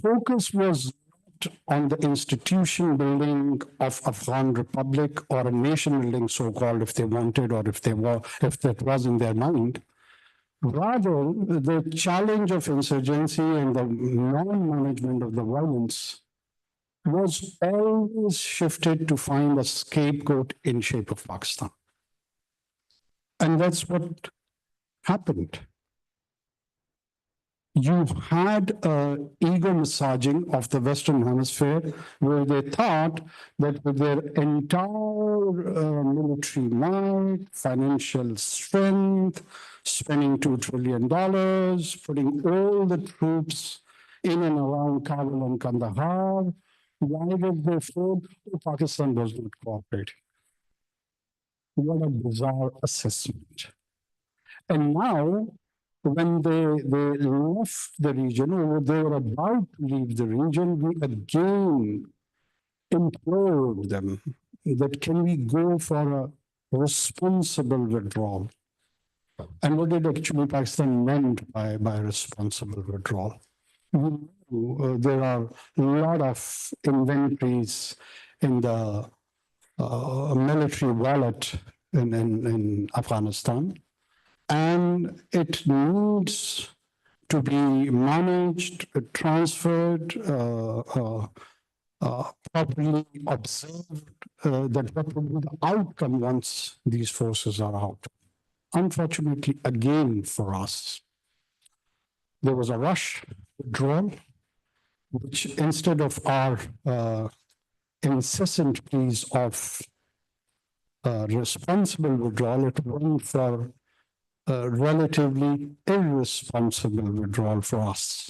focus was not on the institution building of Afghan Republic or a nation building, so-called, if they wanted or if that was in their mind. Rather, the challenge of insurgency and the non-management of the violence was always shifted to find a scapegoat in shape of Pakistan. And that's what happened. You had ego massaging of the Western Hemisphere where they thought that with their entire military might, financial strength, spending $2 trillion, putting all the troops in and around Kabul and Kandahar, why did they fail? Pakistan was not cooperating. What a bizarre assessment. And now, when they left the region, or they were about to leave the region, we again implored them that can we go for a responsible withdrawal? And what did actually Pakistan meant by responsible withdrawal? There are a lot of inventories in the military wallet in Afghanistan. And it needs to be managed, transferred, properly observed, that what will be the outcome once these forces are out. Unfortunately, again for us, there was a rush withdrawal, which instead of our incessant pleas of responsible withdrawal, it went for relatively irresponsible withdrawal for us,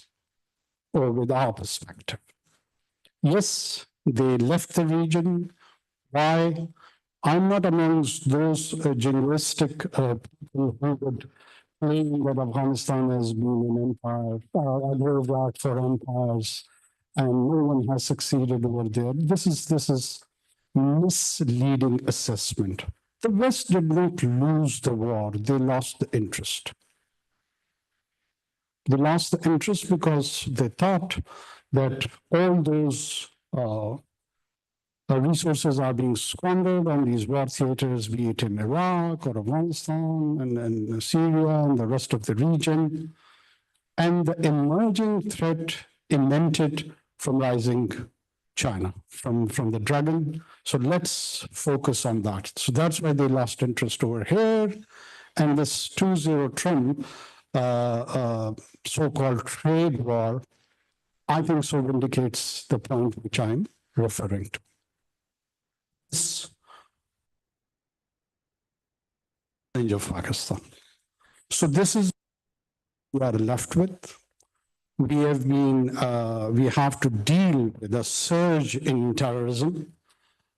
or with our perspective. Yes, they left the region. Why? I'm not amongst those jingoistic people who would claim that Afghanistan has been an empire, a graveyard for empires, and no one has succeeded over there. This is misleading assessment. The West did not lose the war, they lost the interest. They lost the interest because they thought that all those resources are being squandered on these war theaters, be it in Iraq or Afghanistan and Syria and the rest of the region. And the emerging threat emanated from rising China, from the dragon. So let's focus on that. So that's why they lost interest over here. And this 2-0 Trump so-called trade war, I think so indicates the point which I'm referring to. This range of Pakistan. So this is what we are left with. We have to deal with a surge in terrorism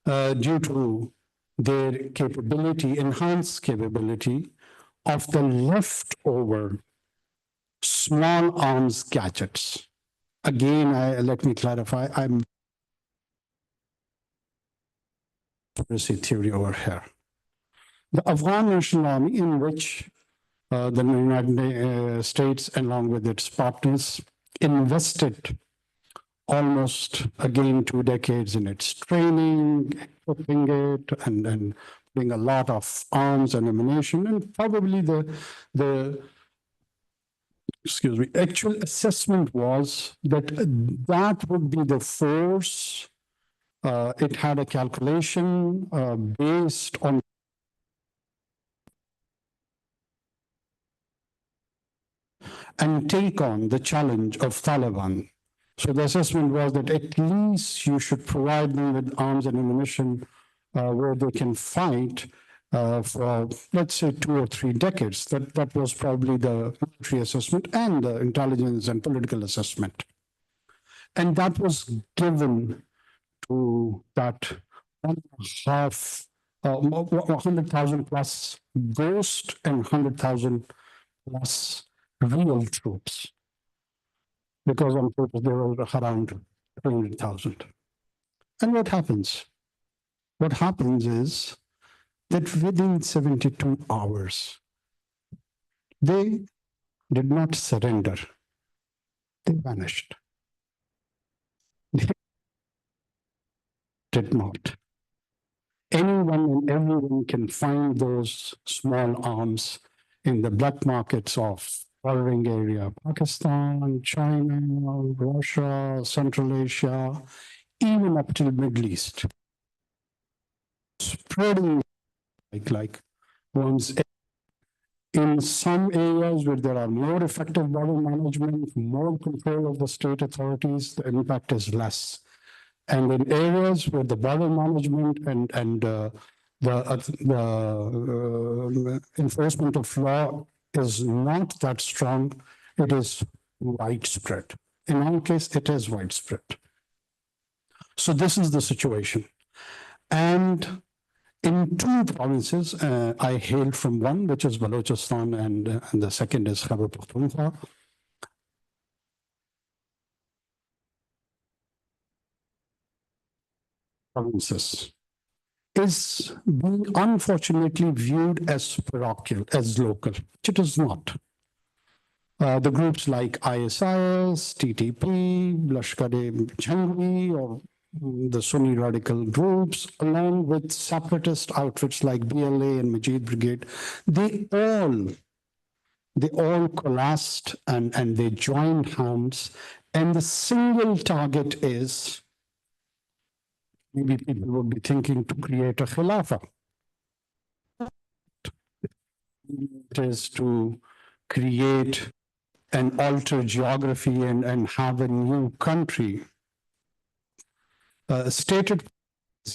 due to their capability, enhanced capability of the leftover small arms gadgets. Again, let me clarify, I'm conspiracy theory over here. The Afghan National Army, in which the United States, along with its partners, invested almost, again, 2 decades in its training, equipping it, and putting a lot of arms and ammunition, and probably the actual assessment was that that would be the force. It had a calculation based on and take on the challenge of Taliban So the assessment was that at least you should provide them with arms and ammunition where they can fight for, let's say, 2 or 3 decades. That was probably the military assessment and the intelligence and political assessment. And that was given to that 100,000 plus ghost and 100,000 plus real troops. Because on paper there were around 300,000. And what happens? What happens is that within 72 hours, they did not surrender. They vanished. They did not. Anyone and everyone can find those small arms in the black markets of bordering area, Pakistan, China, Russia, Central Asia, even up to the Middle East. Spreading like ones in some areas where there are more effective border management, more control of the state authorities, the impact is less. And in areas where the border management and the enforcement of law is not that strong, it is widespread. In our case, it is widespread. So this is the situation. And in 2 provinces, I hail from one, which is Balochistan, and the second is Khyber Pakhtunkhwa. Provinces is being unfortunately viewed as parochial, as local, which it is not. The groups like ISIS, TTP, Lashkar-e-Jhangvi, or the Sunni radical groups, along with separatist outfits like BLA and Majid Brigade, they all coalesced and they joined hands, and the single target is, maybe people would be thinking, to create a khilafah. It is to create an altered geography and have a new country. Stated,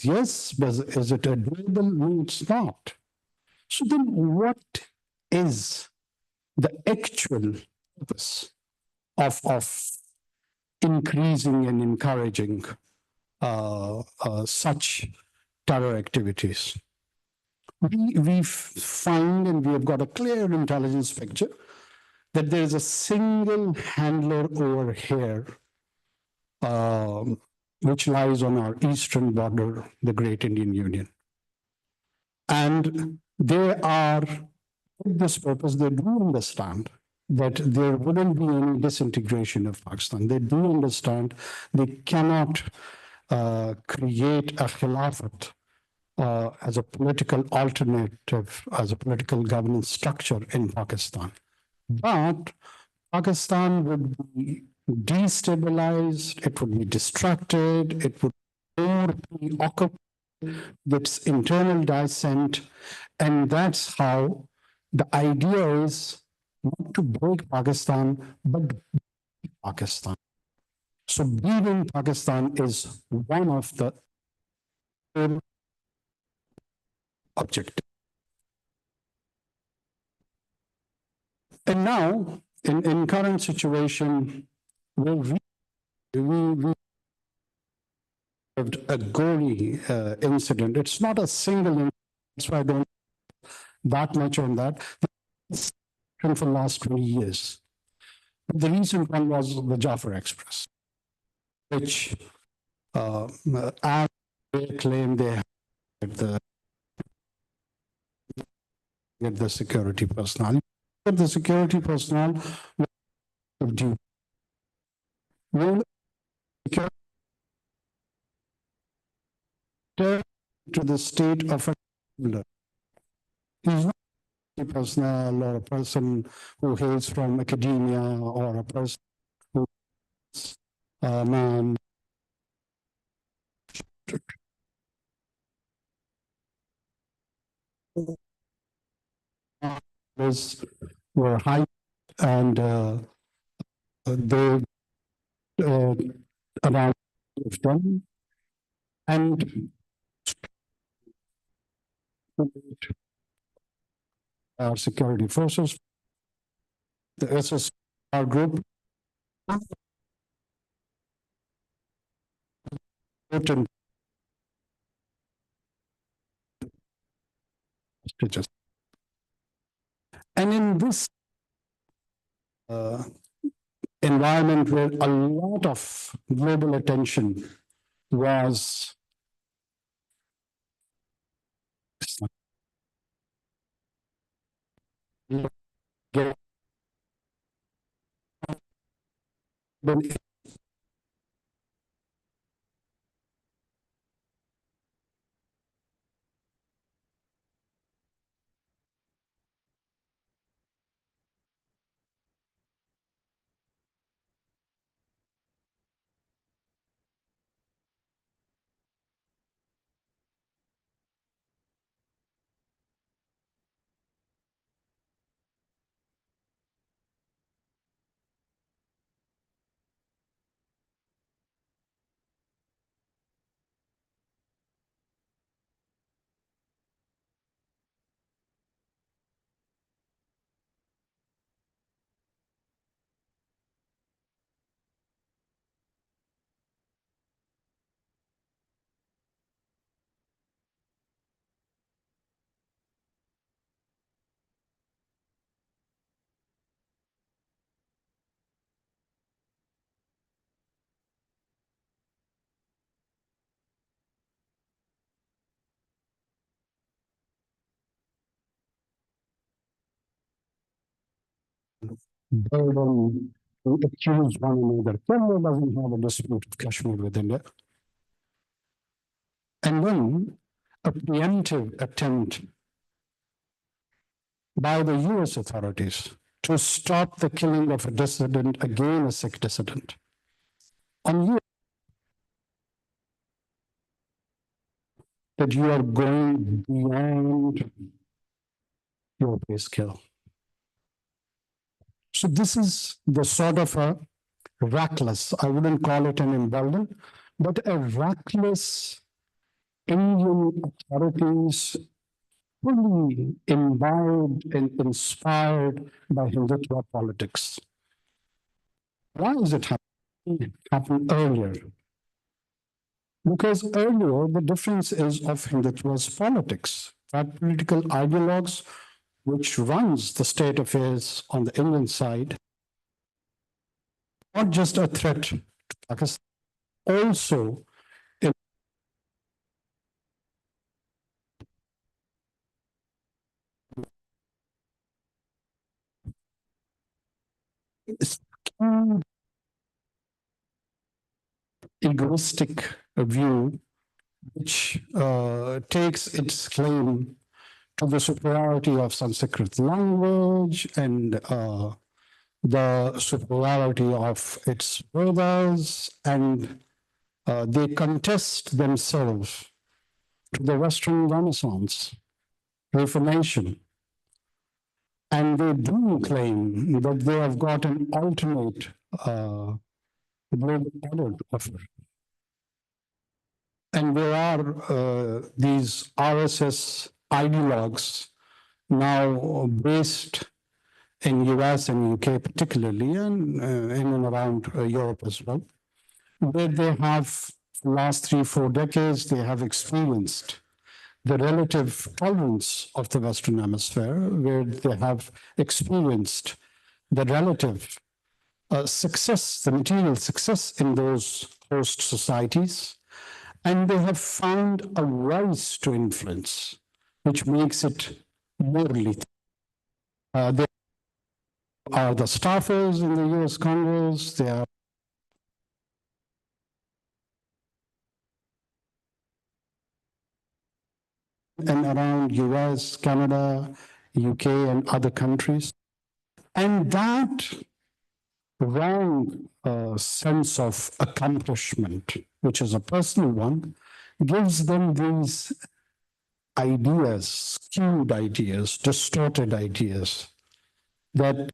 yes, but is it a doable? No, it's not. So then what is the actual purpose of increasing and encouraging such terror activities? We find, and we have got a clear intelligence picture, that there is a single handler over here, which lies on our eastern border, the Great Indian Union. And they are, for this purpose, they do understand that there wouldn't be any disintegration of Pakistan. They do understand they cannot create a khilafat as a political alternative, as a political governance structure in Pakistan. But Pakistan would be destabilized, it would be distracted, it would be occupied with its internal dissent. And that's how the idea is not to break Pakistan, but beat Pakistan. So beating Pakistan is one of the objectives. And now, in current situation, we had a gory incident. It's not a single incident, that's why I don't that much on that. It's for the last 20 years. The recent one was the Jaffa Express, which, as they claim, they had the security personnel. The security personnel due to the state of a he's not a personnel or a person who hails from academia or a person who is a man were high and they around of them and our security forces, the SSR group, and stages. And in this environment where a lot of global attention was given burden to accuse one another. Kerala doesn't have a dispute of Kashmir with India. And then a preemptive attempt by the US authorities to stop the killing of a dissident, again a Sikh dissident. On you that you are going beyond your pay scale. So this is the sort of a reckless, I wouldn't call it an emboldened, but a reckless Indian authorities fully imbibed and inspired by Hindutva politics. Why is it happened earlier? Because earlier the difference is of Hindutva's politics, that political ideologues which runs the state affairs on the Indian side, not just a threat to Pakistan, also egoistic view which takes its claim to the superiority of Sanskrit language and the superiority of its Vedas, and they contest themselves to the Western Renaissance, Reformation. And they do claim that they have got an alternate global order to offer. And there are these RSS ideologues now based in US and UK particularly, and in and around Europe as well, where they have, the last 3-4 decades, they have experienced the relative tolerance of the Western Hemisphere, where they have experienced the relative success, the material success in those host societies, and they have found a rise to influence, which makes it more lethal. They are the staffers in the US Congress, they are and around US, Canada, UK, and other countries. And that wrong sense of accomplishment, which is a personal one, gives them these ideas, skewed ideas, distorted ideas that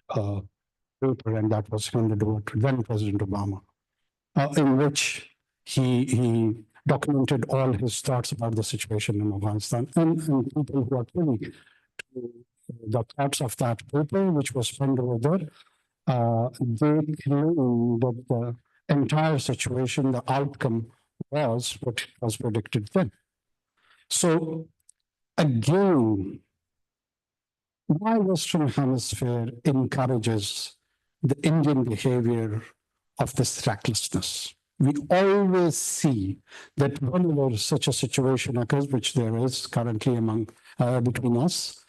uh, paper, and that was handed over to then President Obama, in which he documented all his thoughts about the situation in Afghanistan, and people who are privy to the thoughts of that paper, which was penned over there, they claim that the entire situation, the outcome was what was predicted then. So again, why Western Hemisphere encourages the Indian behavior of this recklessness? We always see that whenever such a situation occurs, which there is currently among between us,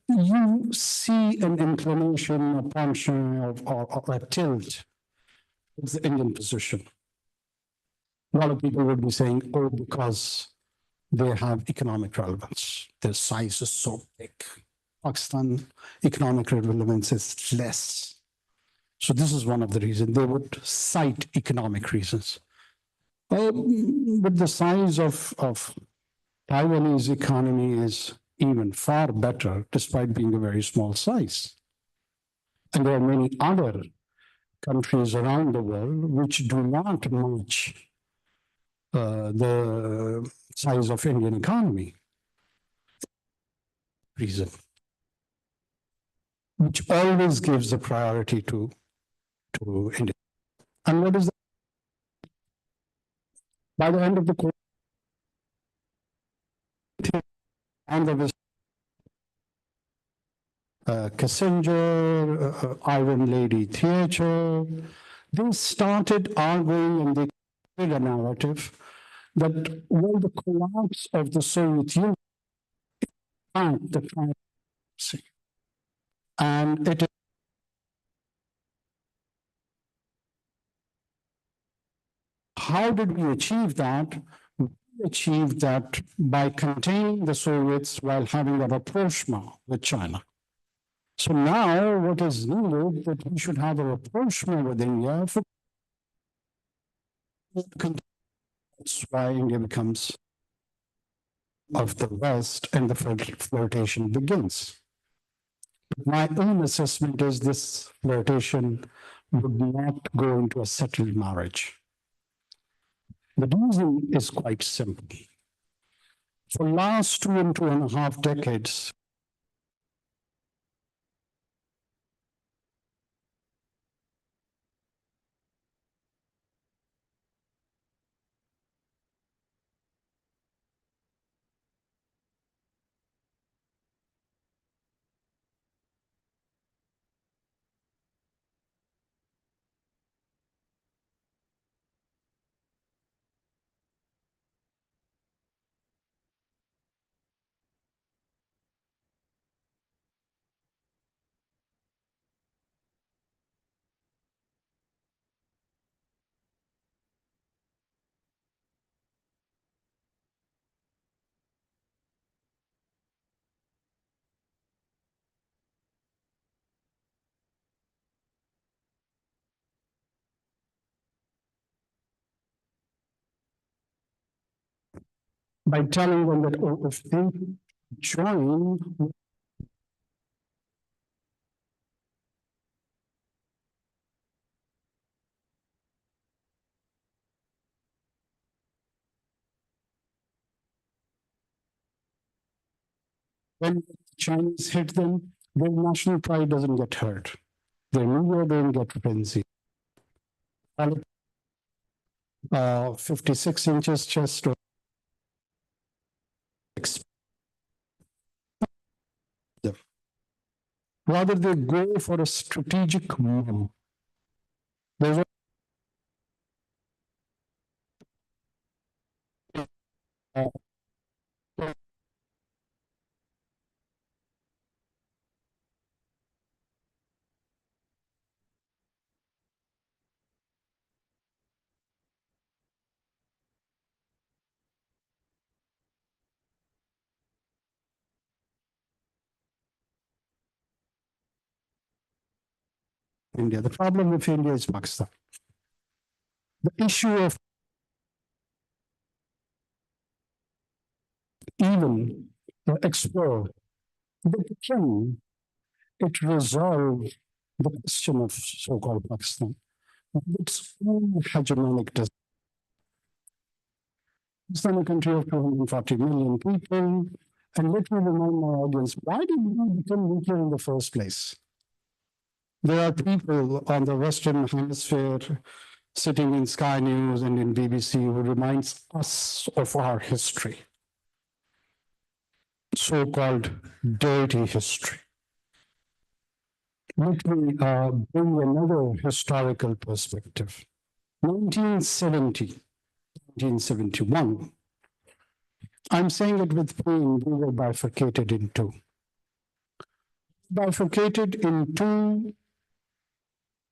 you see an inclination, a penchant, or a tilt towards the Indian position. A lot of people would be saying, "Oh, because they have economic relevance. Their size is so big. Pakistan economic relevance is less." So this is one of the reasons. They would cite economic reasons. But the size of Taiwanese economy is even far better, despite being a very small size. And there are many other countries around the world which do not match the size of Indian economy. Reason, which always gives the priority to India. And what is that? By the end of the course, and there was Kissinger, Iron Lady Theatre, they started arguing and they created a narrative that, well, the collapse of the Soviet Union and the currency, and it how did we achieve that? We achieved that by containing the Soviets while having a rapprochement with China. So now what is needed that we should have a rapprochement with India for that's why India becomes of the West and the flirtation begins. My own assessment is this flirtation would not go into a settled marriage. The reason is quite simple. For last 2.5 decades, by telling them that, oh, if they join, when the Chinese hit them, their national pride doesn't get hurt. Their ego don't get frenzied. 56 inches chest. Rather, they go for a strategic move. There's a India. The problem with India is Pakistan. The issue of even explore the king it resolved the question of so-called Pakistan. Its own hegemonic desire. Pakistan, a country of 240 million people. And let me remind my audience, why did we become nuclear in the first place? There are people on the Western Hemisphere sitting in Sky News and in BBC who reminds us of our history, so-called dirty history. Let me bring another historical perspective. 1970, 1971. I'm saying it with pain, we were bifurcated in two. Bifurcated in two,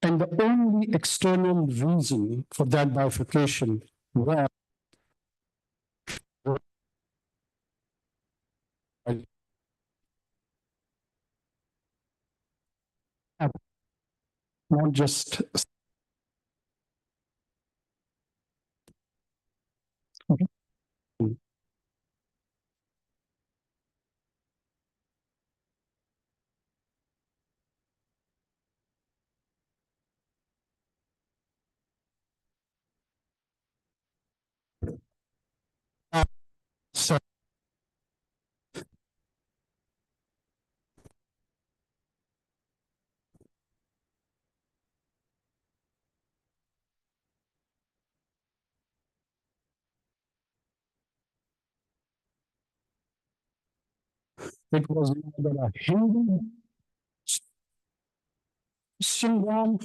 and the only external reason for that bifurcation was not just so it was either a Hindu Christian war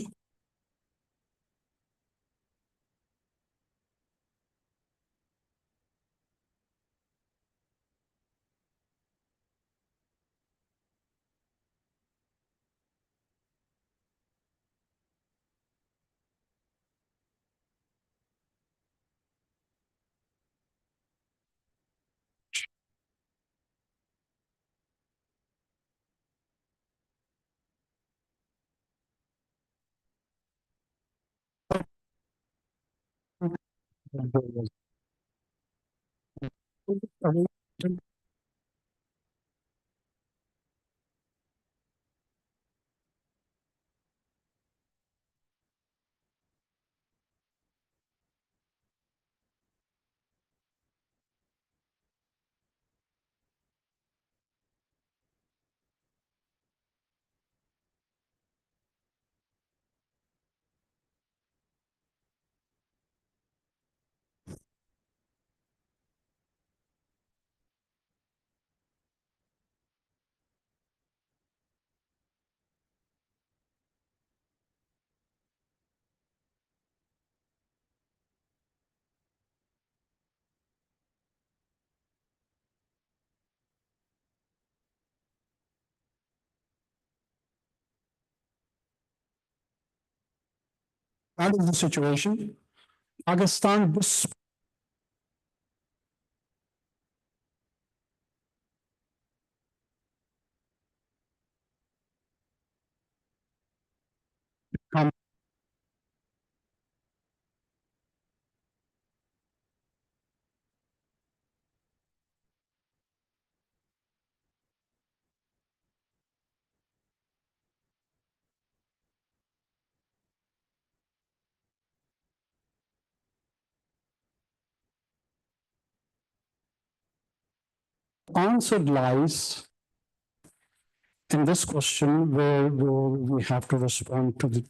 That is the situation. Pakistan, this answer lies in this question where we have to respond to the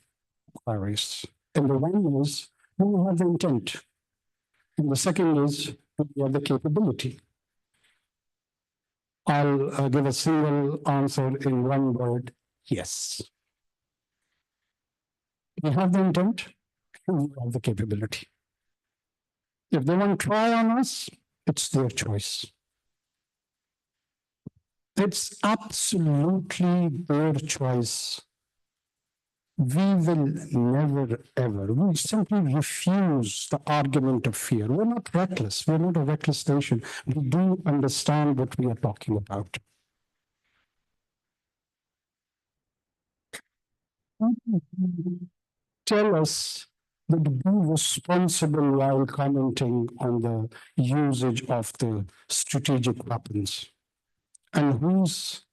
queries. And the one is, do we have the intent? And the second is, do we have the capability? I'll give a single answer in one word, yes. We have the intent, and we have the capability. If they want to try on us, it's their choice. It's absolutely their choice. We will never, ever, we simply refuse the argument of fear. We're not reckless. We're not a reckless nation. We do understand what we are talking about. Tell us that be responsible while commenting on the usage of the strategic weapons. And whose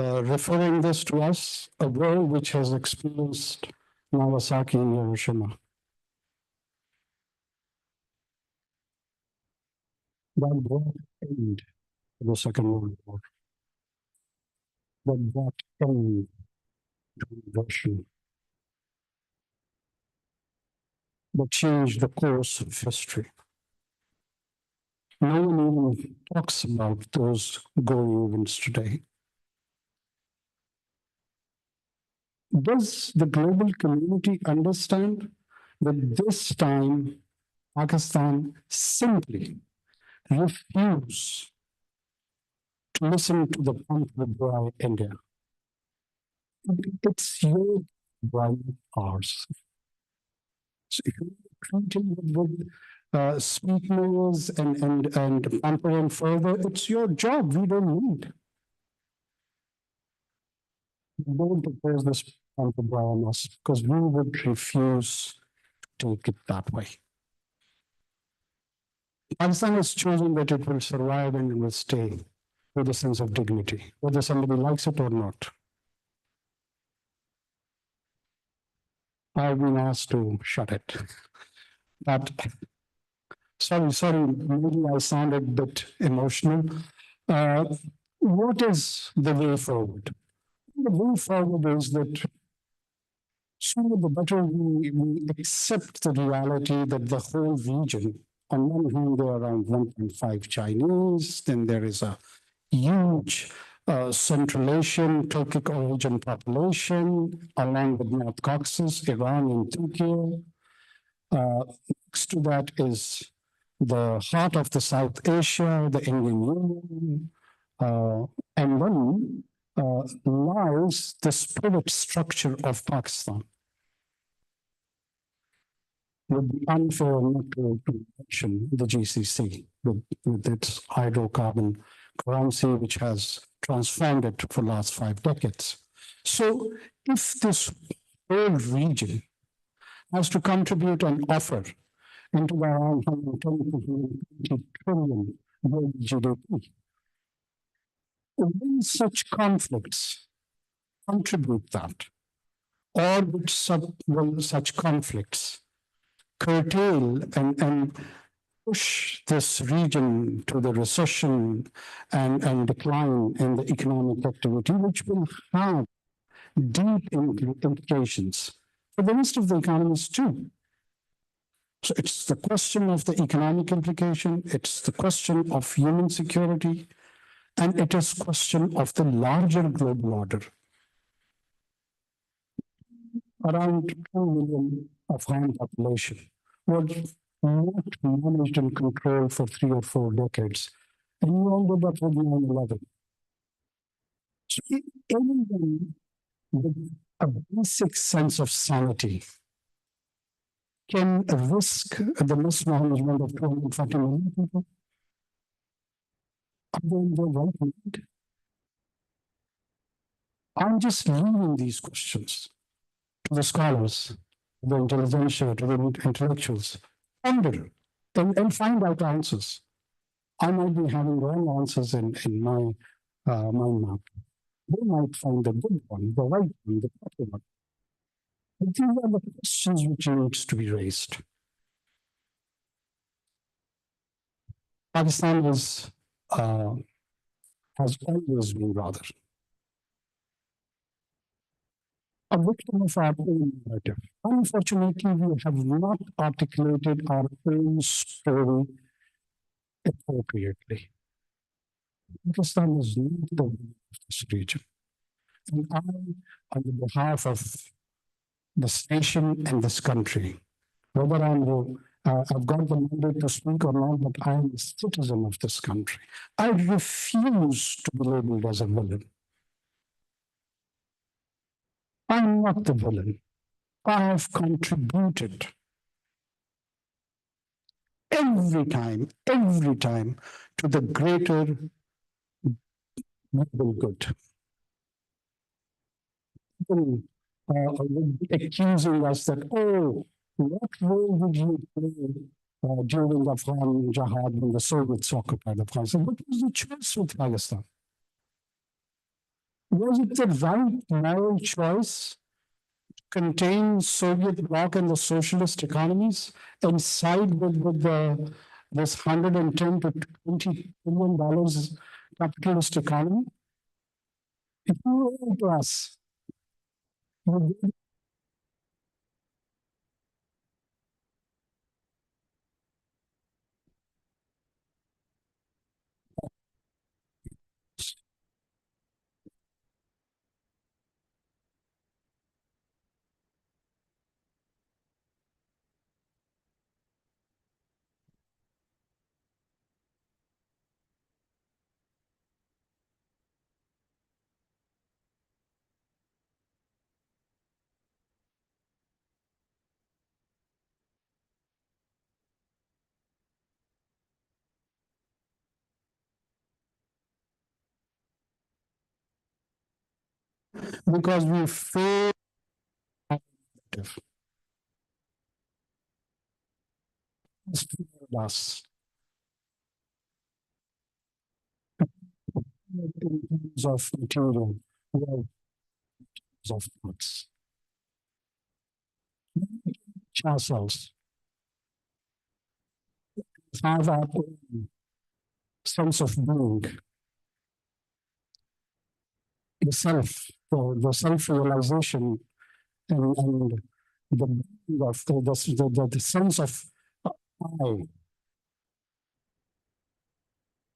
referring this to us, a world which has experienced Nagasaki and Hiroshima. That brought end to the Second World War. That brought end to invasion. That changed the course of history. No one even talks about those going events today. Does the global community understand that this time Pakistan simply refused to listen to the pump by India? It's your right, ours. So if you're treating it with sweeteners and pampering further, it's your job. We don't need. We don't propose this pamper on us because we would refuse to take it that way. Pakistan has chosen that it will survive and it will stay with a sense of dignity, whether somebody likes it or not. I've been asked to shut it. But sorry, maybe I sounded a bit emotional. What is the way forward? The way forward is that sooner the better we accept the reality that the whole region, on one hand, there are around 1.5 Chinese, then there is a huge Central Asian, Turkic origin population, along with North Caucasus, Iran, and Turkey. Next to that is the heart of the South Asia, the Indian Union, and then lies the spirit structure of Pakistan. It would be unfair not to mention the GCC with its hydrocarbon currency, which has transformed it for the last 5 decades. So if this whole region has to contribute and offer into around 110 to 120 trillion world GDP, will such conflicts contribute that? Or will such conflicts curtail and push this region to the recession and decline in the economic activity, which will have deep implications for the rest of the economies too? So it's the question of the economic implication, it's the question of human security, and it is question of the larger global order. Around 2 million Afghan population was not managed and controlled for 3 or 4 decades. And we all did that with 9/11. So anyone with a basic sense of sanity can risk the mismanagement of 240 million people? Are they in their right mind? I'm just leaving these questions to the scholars, to the intelligentsia, to the intellectuals. Ponder and find out answers. I might be having wrong answers in my mind map. They might find the good one, the right one, the proper one. But these are the questions which needs to be raised. Pakistan has always been rather a victim of our own narrative. Unfortunately, we have not articulated our own story appropriately. Pakistan is not the winner of this region. And I, on the behalf of this nation and this country, whether I've got the mandate to speak or not, but I am a citizen of this country. I refuse to be labeled as a villain. I'm not the villain. I have contributed every time to the greater global good. People would be accusing us that, oh, what role did you play during the Afghan Jihad when the Soviets occupied Afghanistan? What was the choice of Pakistan? Was it the right moral choice to contain Soviet bloc and the socialist economies and side with this 110 to $20 billion capitalist economy? If you were to us, you because we failed us in terms of material, well, of thoughts. Ourselves have our own sense of being, the self, the self-realization, and the being of the sense of I,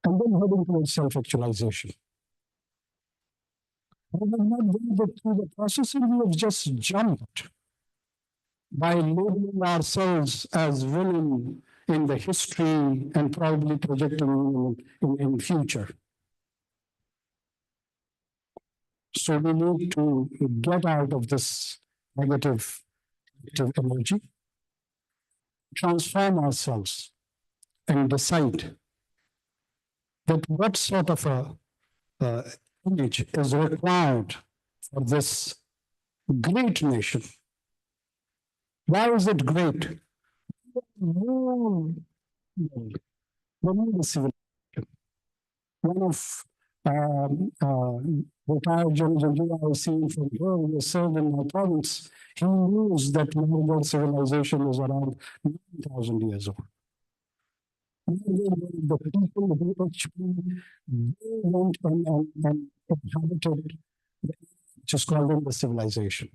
and then heading towards self-actualization. We have not gone through the process, and we have just jumped by labeling ourselves as villain in the history and probably projecting in future. So we need to get out of this negative energy, transform ourselves, and decide that what sort of a image is required for this great nation. Why is it great? The civilization. One of retired General I was seeing from here, who served in my province, he knows that Mughal civilization is around 9,000 years old. The people who actually went and inhabited, just called them the civilization.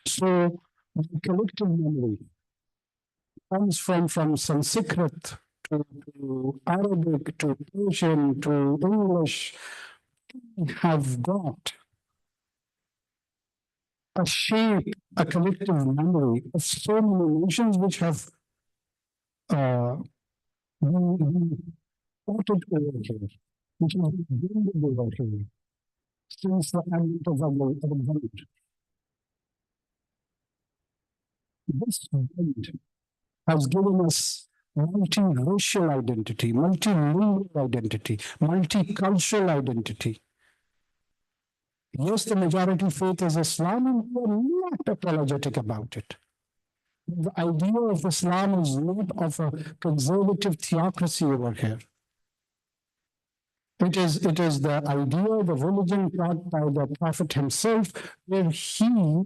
So the collective memory comes from Sanskrit to Arabic to Persian to English, have got a shape, a collective memory of so many nations which have been plotted over here, which have been builded over here since the advent of advent. This event has given us multi-racial identity, multilingual identity, multicultural identity. Yes, the majority faith is Islam, and we are not apologetic about it. The idea of Islam is not of a conservative theocracy over here. It is the idea, the religion taught by the Prophet himself, where he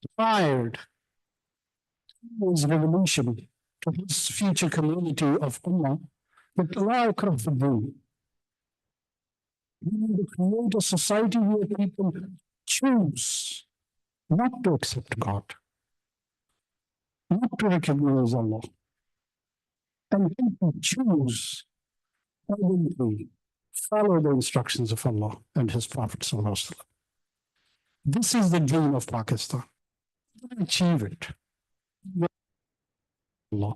inspired his revelation to his future community of Ummah, that Allah Akram fi Deen. We need to create a society where people choose not to accept God, not to recognize Allah, and people choose to follow the instructions of Allah and His Prophet Sallallahu Alaihi Wasallam. This is the dream of Pakistan. We achieve it. Allah.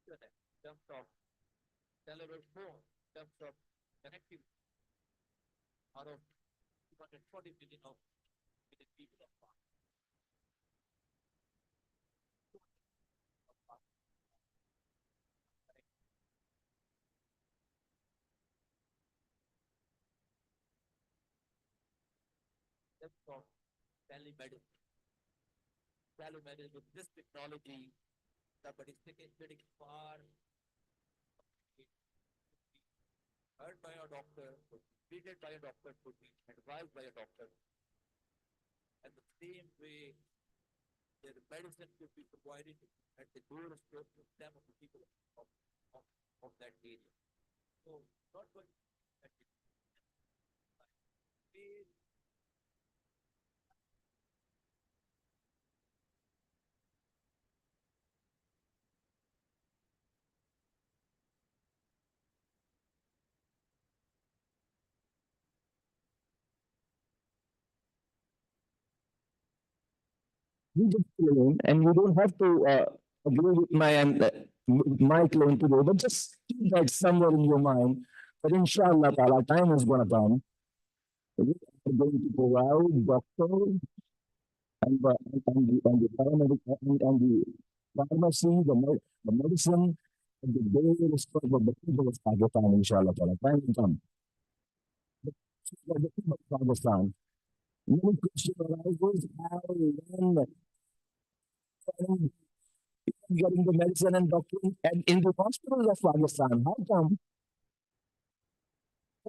internet, in terms of cellular phone, in terms of connectivity, out of 240 million people of terms of telemedicine. Telemedicine with this technology, somebody sitting far, heard by a doctor, could be treated by a doctor, could be advised by a doctor. And the same way, their medicine could be provided at the doorstep to them of the people of that area. So, not going at the You just claim, and you don't have to agree with my claim today, but just keep that somewhere in your mind. But inshallah, ta'ala, time is going to come. We are going to provide doctor and the paramedic and the pharmacy, the medicine, and the daily respect of the people of Pakistan, inshallah, ta'ala. Time will come. The people of Pakistan. Many question arises how, when, getting the medicine and doctor and in the hospitals of Pakistan. How come?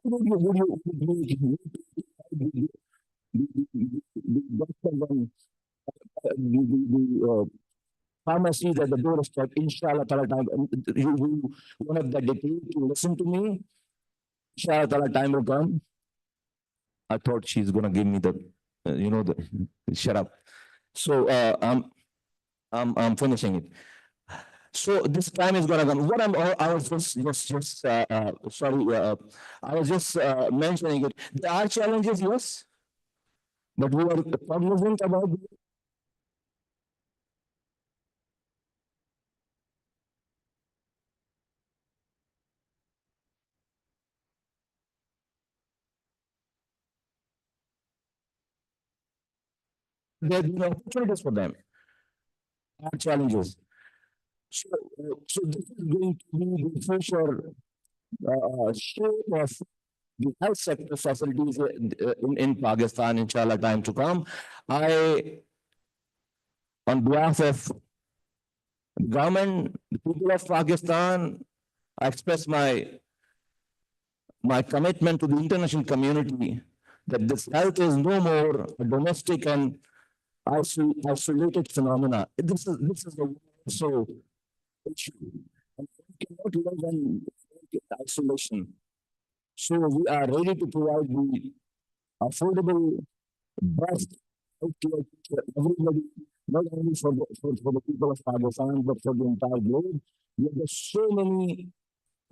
Would you the doctors and the pharmacies at the doorstep, inshallah, ta'ala, you one of the decade to listen to me. Inshallah, ta'ala, time will come. I thought she's gonna give me the, shut up. So I'm finishing it. So this time is gonna come. What I was just sorry, I was just mentioning it. There are challenges, yes, but we are cognizant about. There are opportunities for them. Are challenges. So this is going to be the future shape of the health sector facilities in Pakistan, inshallah, time to come. I, on behalf of the government, the people of Pakistan, I express my commitment to the international community that this health is no more a domestic and isolated phenomena. This is a so issue. And we cannot live in isolation. So we are ready to provide the affordable, best healthcare for everybody, not only for the people of Pakistan, but for the entire globe. We have so many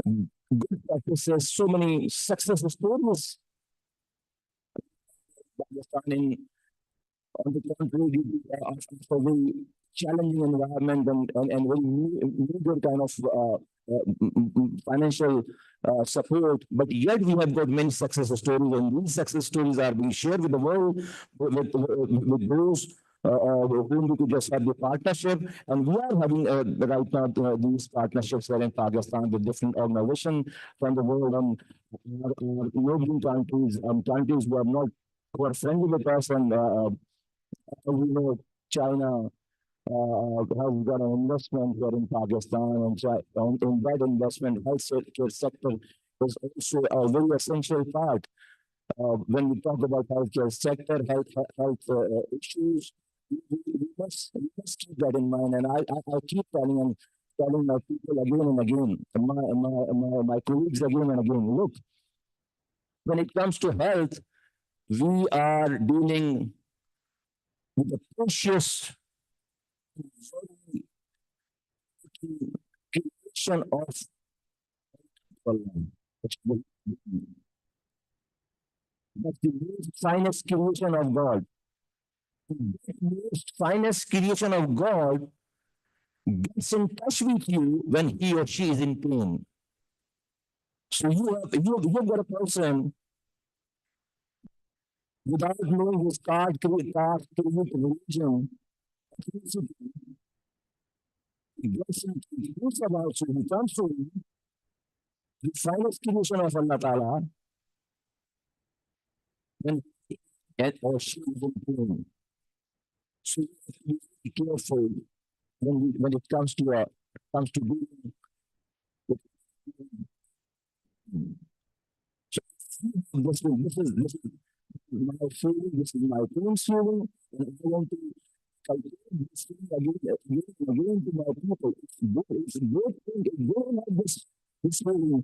good practices, so many success stories. Pakistan on the contrary, for the challenging environment and very needed kind of financial support, but yet we have got many success stories, and these success stories are being shared with the world, with those whom we could just have the partnership, and we are having right now these partnerships here in Pakistan with different organizations from the world and neighboring countries, countries who are friendly with us, and we know China has got an investment here in Pakistan, and in that investment, health sector is also a very essential part. When we talk about healthcare sector, health issues, we must keep that in mind. And I keep telling my people again and again, my colleagues again and again, look, when it comes to health, we are dealing with the precious creation of that's the most finest creation of God. The most finest creation of God gets in touch with you when he or she is in pain. So you've got a person without knowing his card, religion, he gets into thinks about you, he comes to you, the finest creation of Allah Ta'ala, when he or she is in pain. So you have to be careful when it comes to dealing with. So this is my feeling, this is my team's feeling, and I want to cultivate this feeling again to my people. It's a good thing, if they don't have this feeling,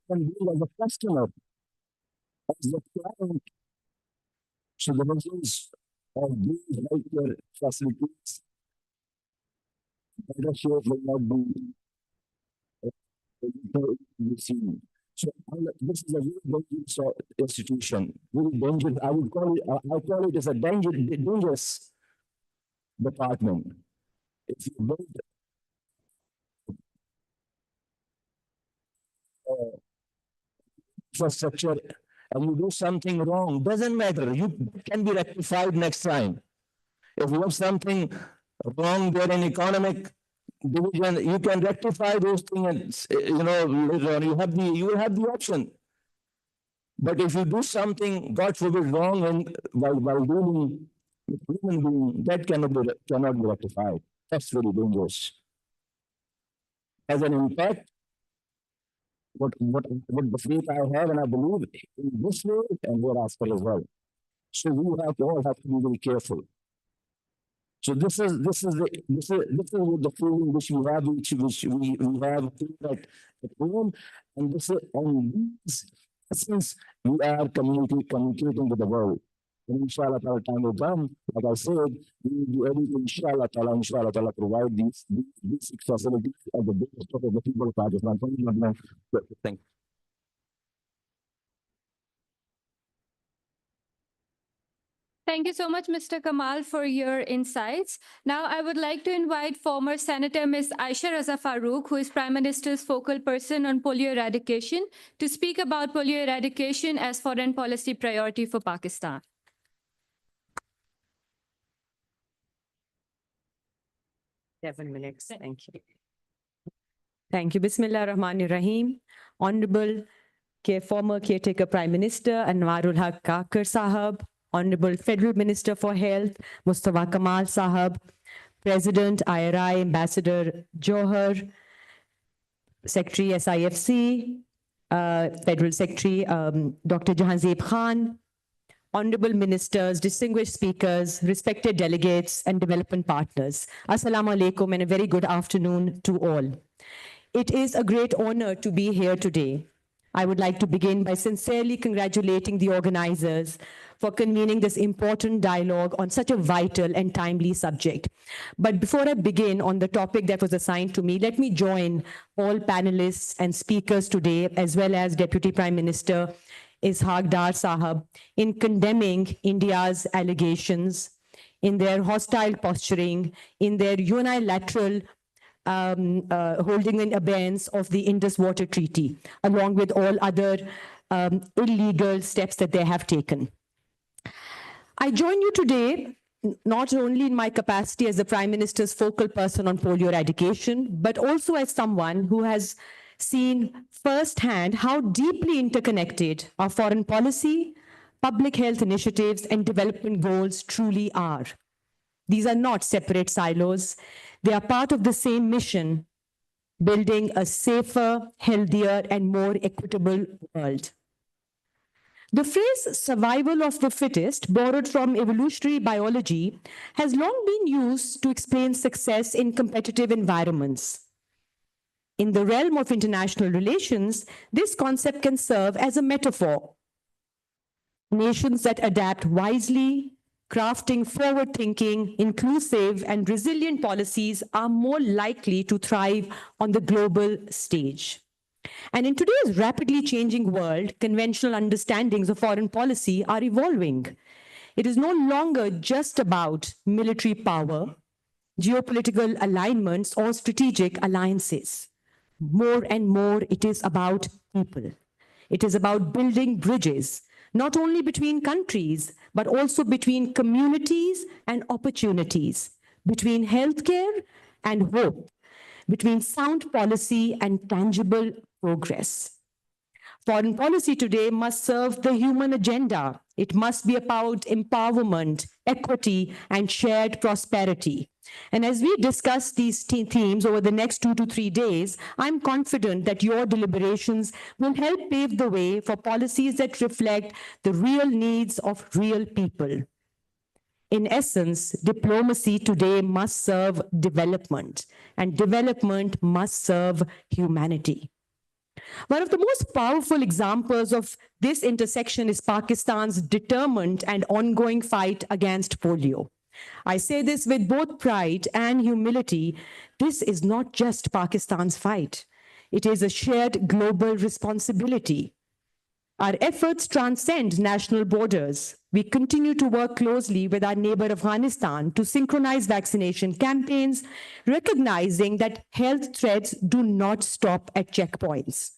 can be as a customer, as a client. So the results of these healthcare facilities, better shape will not be seen. So this is a very dangerous institution. Very dangerous. I call it as a dangerous department. If you build infrastructure and you do something wrong, doesn't matter. You can be rectified next time. If you have something wrong there in economic division, you can rectify those things, and later on you will have the option. But if you do something, God forbid, wrong, and while dealing with human being, that cannot be rectified. That's very dangerous. As an impact, what the faith I have, and I believe in this way and thereafter as well. So we all have to be very careful. So this is the feeling which we have, which we have at home, and this is on these essence we are communicating with the world. And inshallah ta'ala, time will come, like I said, we will be able to inshallah ta'ala provide these facilities at the biggest of the people of Pakistan. Thank you. Thank you so much, Mr. Kamal, for your insights. Now, I would like to invite former Senator Ms. Aisha Raza Farooq, who is Prime Minister's focal person on polio eradication, to speak about polio eradication as foreign policy priority for Pakistan. 7 minutes. Thank you. Thank you. Bismillah Rahman Rahim. Honorable former caretaker Prime Minister Anwarul Haq Kakar Sahab, Honorable Federal Minister for Health Mustafa Kamal Sahab, President IRI Ambassador Johar, Secretary SIFC, Federal Secretary Dr. Jahanzeb Khan, Honorable Ministers, distinguished speakers, respected delegates, and development partners. Assalamu alaikum and a very good afternoon to all. It is a great honor to be here today. I would like to begin by sincerely congratulating the organizers for convening this important dialogue on such a vital and timely subject. But before I begin on the topic that was assigned to me, let me join all panelists and speakers today, as well as Deputy Prime Minister Ishaq Dar Sahab, in condemning India's allegations, in their hostile posturing, in their unilateral holding in abeyance of the Indus Water Treaty, along with all other illegal steps that they have taken. I join you today not only in my capacity as the Prime Minister's focal person on polio eradication, but also as someone who has seen firsthand how deeply interconnected our foreign policy, public health initiatives, and development goals truly are. These are not separate silos. They are part of the same mission, building a safer, healthier, and more equitable world. The phrase survival of the fittest, borrowed from evolutionary biology, has long been used to explain success in competitive environments. In the realm of international relations, this concept can serve as a metaphor. Nations that adapt wisely, crafting forward-thinking, inclusive, and resilient policies are more likely to thrive on the global stage. And in today's rapidly changing world, conventional understandings of foreign policy are evolving. it is no longer just about military power, geopolitical alignments, or strategic alliances. More and more, it is about people. It is about building bridges, not only between countries, but also between communities and opportunities, between healthcare and hope, between sound policy and tangible progress. Foreign policy today must serve the human agenda. It must be about empowerment, equity, and shared prosperity. And as we discuss these themes over the next 2 to 3 days, I'm confident that your deliberations will help pave the way for policies that reflect the real needs of real people. In essence, diplomacy today must serve development, and development must serve humanity. One of the most powerful examples of this intersection is Pakistan's determined and ongoing fight against polio. I say this with both pride and humility. This is not just Pakistan's fight. It is a shared global responsibility. Our efforts transcend national borders. We continue to work closely with our neighbor Afghanistan to synchronize vaccination campaigns, recognizing that health threats do not stop at checkpoints.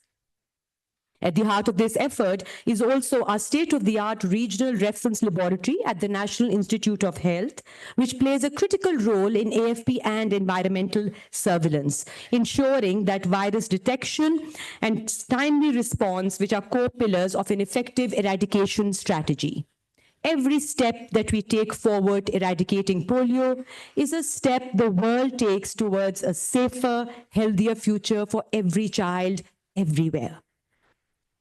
At the heart of this effort is also our state-of-the-art regional reference laboratory at the National Institute of Health, which plays a critical role in AFP and environmental surveillance, ensuring that virus detection and timely response, which are core pillars of an effective eradication strategy. Every step that we take forward eradicating polio is a step the world takes towards a safer, healthier future for every child everywhere.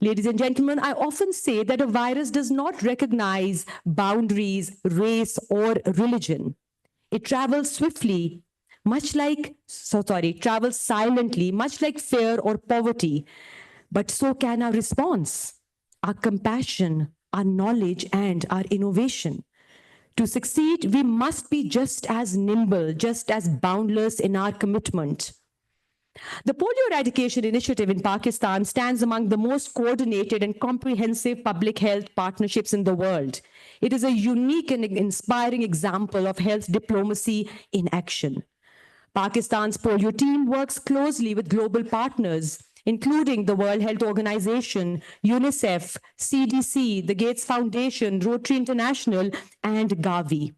Ladies and gentlemen, I often say that a virus does not recognize boundaries, race, or religion. It travels swiftly, travels silently, much like fear or poverty. But so can our response, our compassion, our knowledge, and our innovation. To succeed, we must be just as nimble, just as boundless in our commitment. The polio eradication initiative in Pakistan stands among the most coordinated and comprehensive public health partnerships in the world. It is a unique and inspiring example of health diplomacy in action. Pakistan's polio team works closely with global partners, including the World Health Organization, UNICEF, CDC, the Gates Foundation, Rotary International, and Gavi,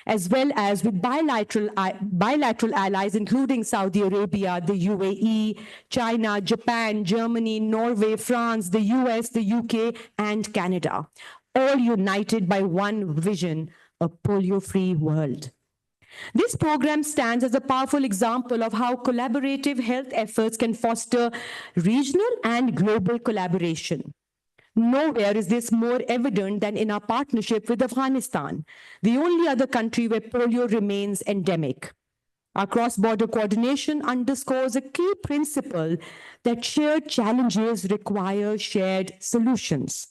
as well as with bilateral allies, including Saudi Arabia, the UAE, China, Japan, Germany, Norway, France, the US, the UK, and Canada, all united by one vision, a polio-free world. This program stands as a powerful example of how collaborative health efforts can foster regional and global collaboration. Nowhere is this more evident than in our partnership with Afghanistan, the only other country where polio remains endemic. Our cross-border coordination underscores a key principle that shared challenges require shared solutions.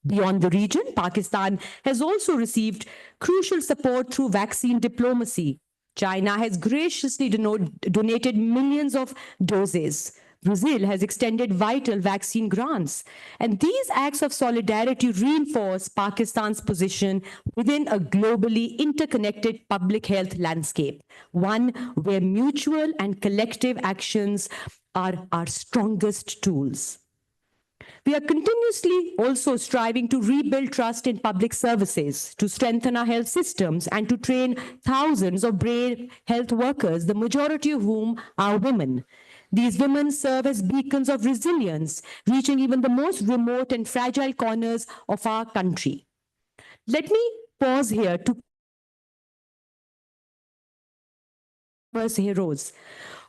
Beyond the region, Pakistan has also received crucial support through vaccine diplomacy. China has graciously donated millions of doses. Brazil has extended vital vaccine grants. And these acts of solidarity reinforce Pakistan's position within a globally interconnected public health landscape, one where mutual and collective actions are our strongest tools. We are continuously also striving to rebuild trust in public services, to strengthen our health systems, and to train thousands of brave health workers, the majority of whom are women. These women serve as beacons of resilience, reaching even the most remote and fragile corners of our country. Let me pause here to heroes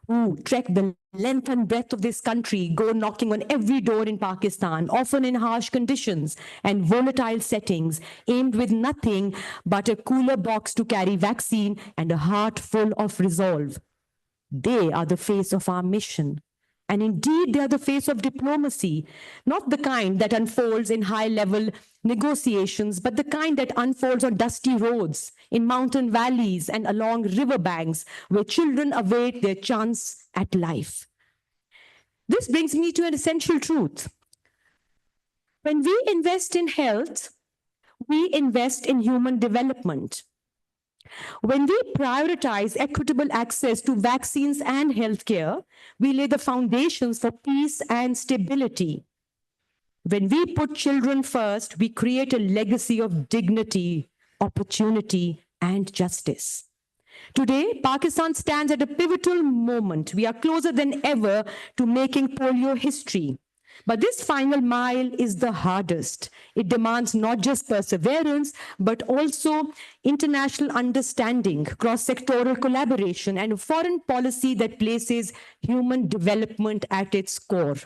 who trek the length and breadth of this country, go knocking on every door in Pakistan, often in harsh conditions and volatile settings, aimed with nothing but a cooler box to carry vaccine and a heart full of resolve. They are the face of our mission. And indeed, they are the face of diplomacy, not the kind that unfolds in high-level negotiations, but the kind that unfolds on dusty roads, in mountain valleys, and along riverbanks, where children await their chance at life. This brings me to an essential truth. When we invest in health, we invest in human development. When we prioritize equitable access to vaccines and healthcare, we lay the foundations for peace and stability. When we put children first, we create a legacy of dignity, opportunity, and justice. Today, Pakistan stands at a pivotal moment. We are closer than ever to making polio history. But this final mile is the hardest. It demands not just perseverance, but also international understanding, cross-sectoral collaboration, and a foreign policy that places human development at its core.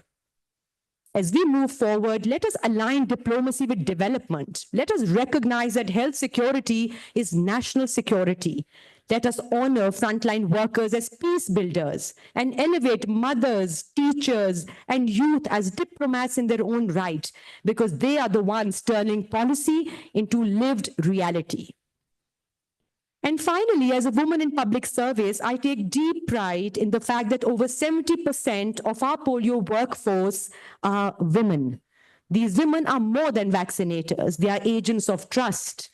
As we move forward, let us align diplomacy with development. Let us recognize that health security is national security. Let us honor frontline workers as peace builders and elevate mothers, teachers, and youth as diplomats in their own right, because they are the ones turning policy into lived reality. And finally, as a woman in public service, I take deep pride in the fact that over 70% of our polio workforce are women. These women are more than vaccinators. They are agents of trust.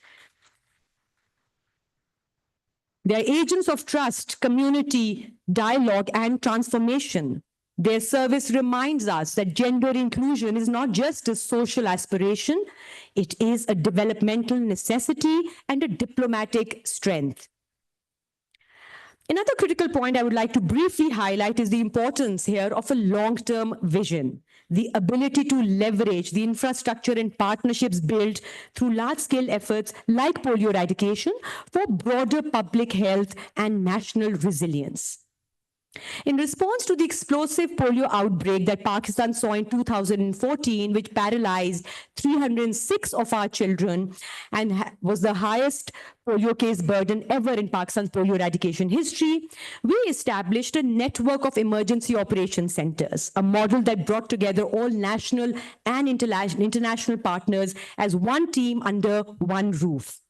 They are agents of trust, community, dialogue, and transformation. Their service reminds us that gender inclusion is not just a social aspiration, it is a developmental necessity and a diplomatic strength. Another critical point I would like to briefly highlight is the importance here of a long-term vision, the ability to leverage the infrastructure and partnerships built through large-scale efforts like polio eradication for broader public health and national resilience. In response to the explosive polio outbreak that Pakistan saw in 2014, which paralyzed 306 of our children and was the highest polio case burden ever in Pakistan's polio eradication history, we established a network of emergency operations centers, a model that brought together all national and international partners as one team under one roof.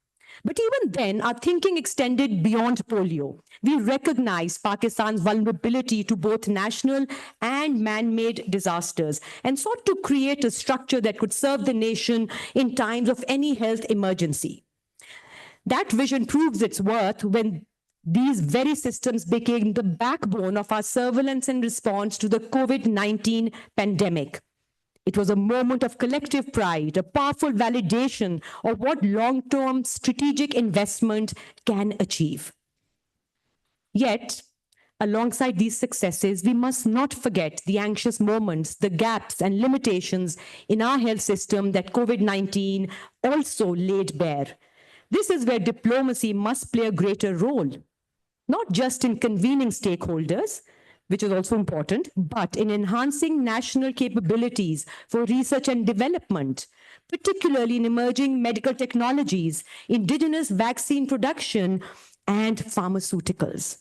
But even then, our thinking extended beyond polio. We recognized Pakistan's vulnerability to both national and man-made disasters and sought to create a structure that could serve the nation in times of any health emergency. That vision proves its worth when these very systems became the backbone of our surveillance and response to the COVID-19 pandemic. It was a moment of collective pride, a powerful validation of what long-term strategic investment can achieve. Yet, alongside these successes, we must not forget the anxious moments, the gaps and limitations in our health system that COVID-19 also laid bare. This is where diplomacy must play a greater role, not just in convening stakeholders, which is also important, but in enhancing national capabilities for research and development, particularly in emerging medical technologies, indigenous vaccine production, and pharmaceuticals.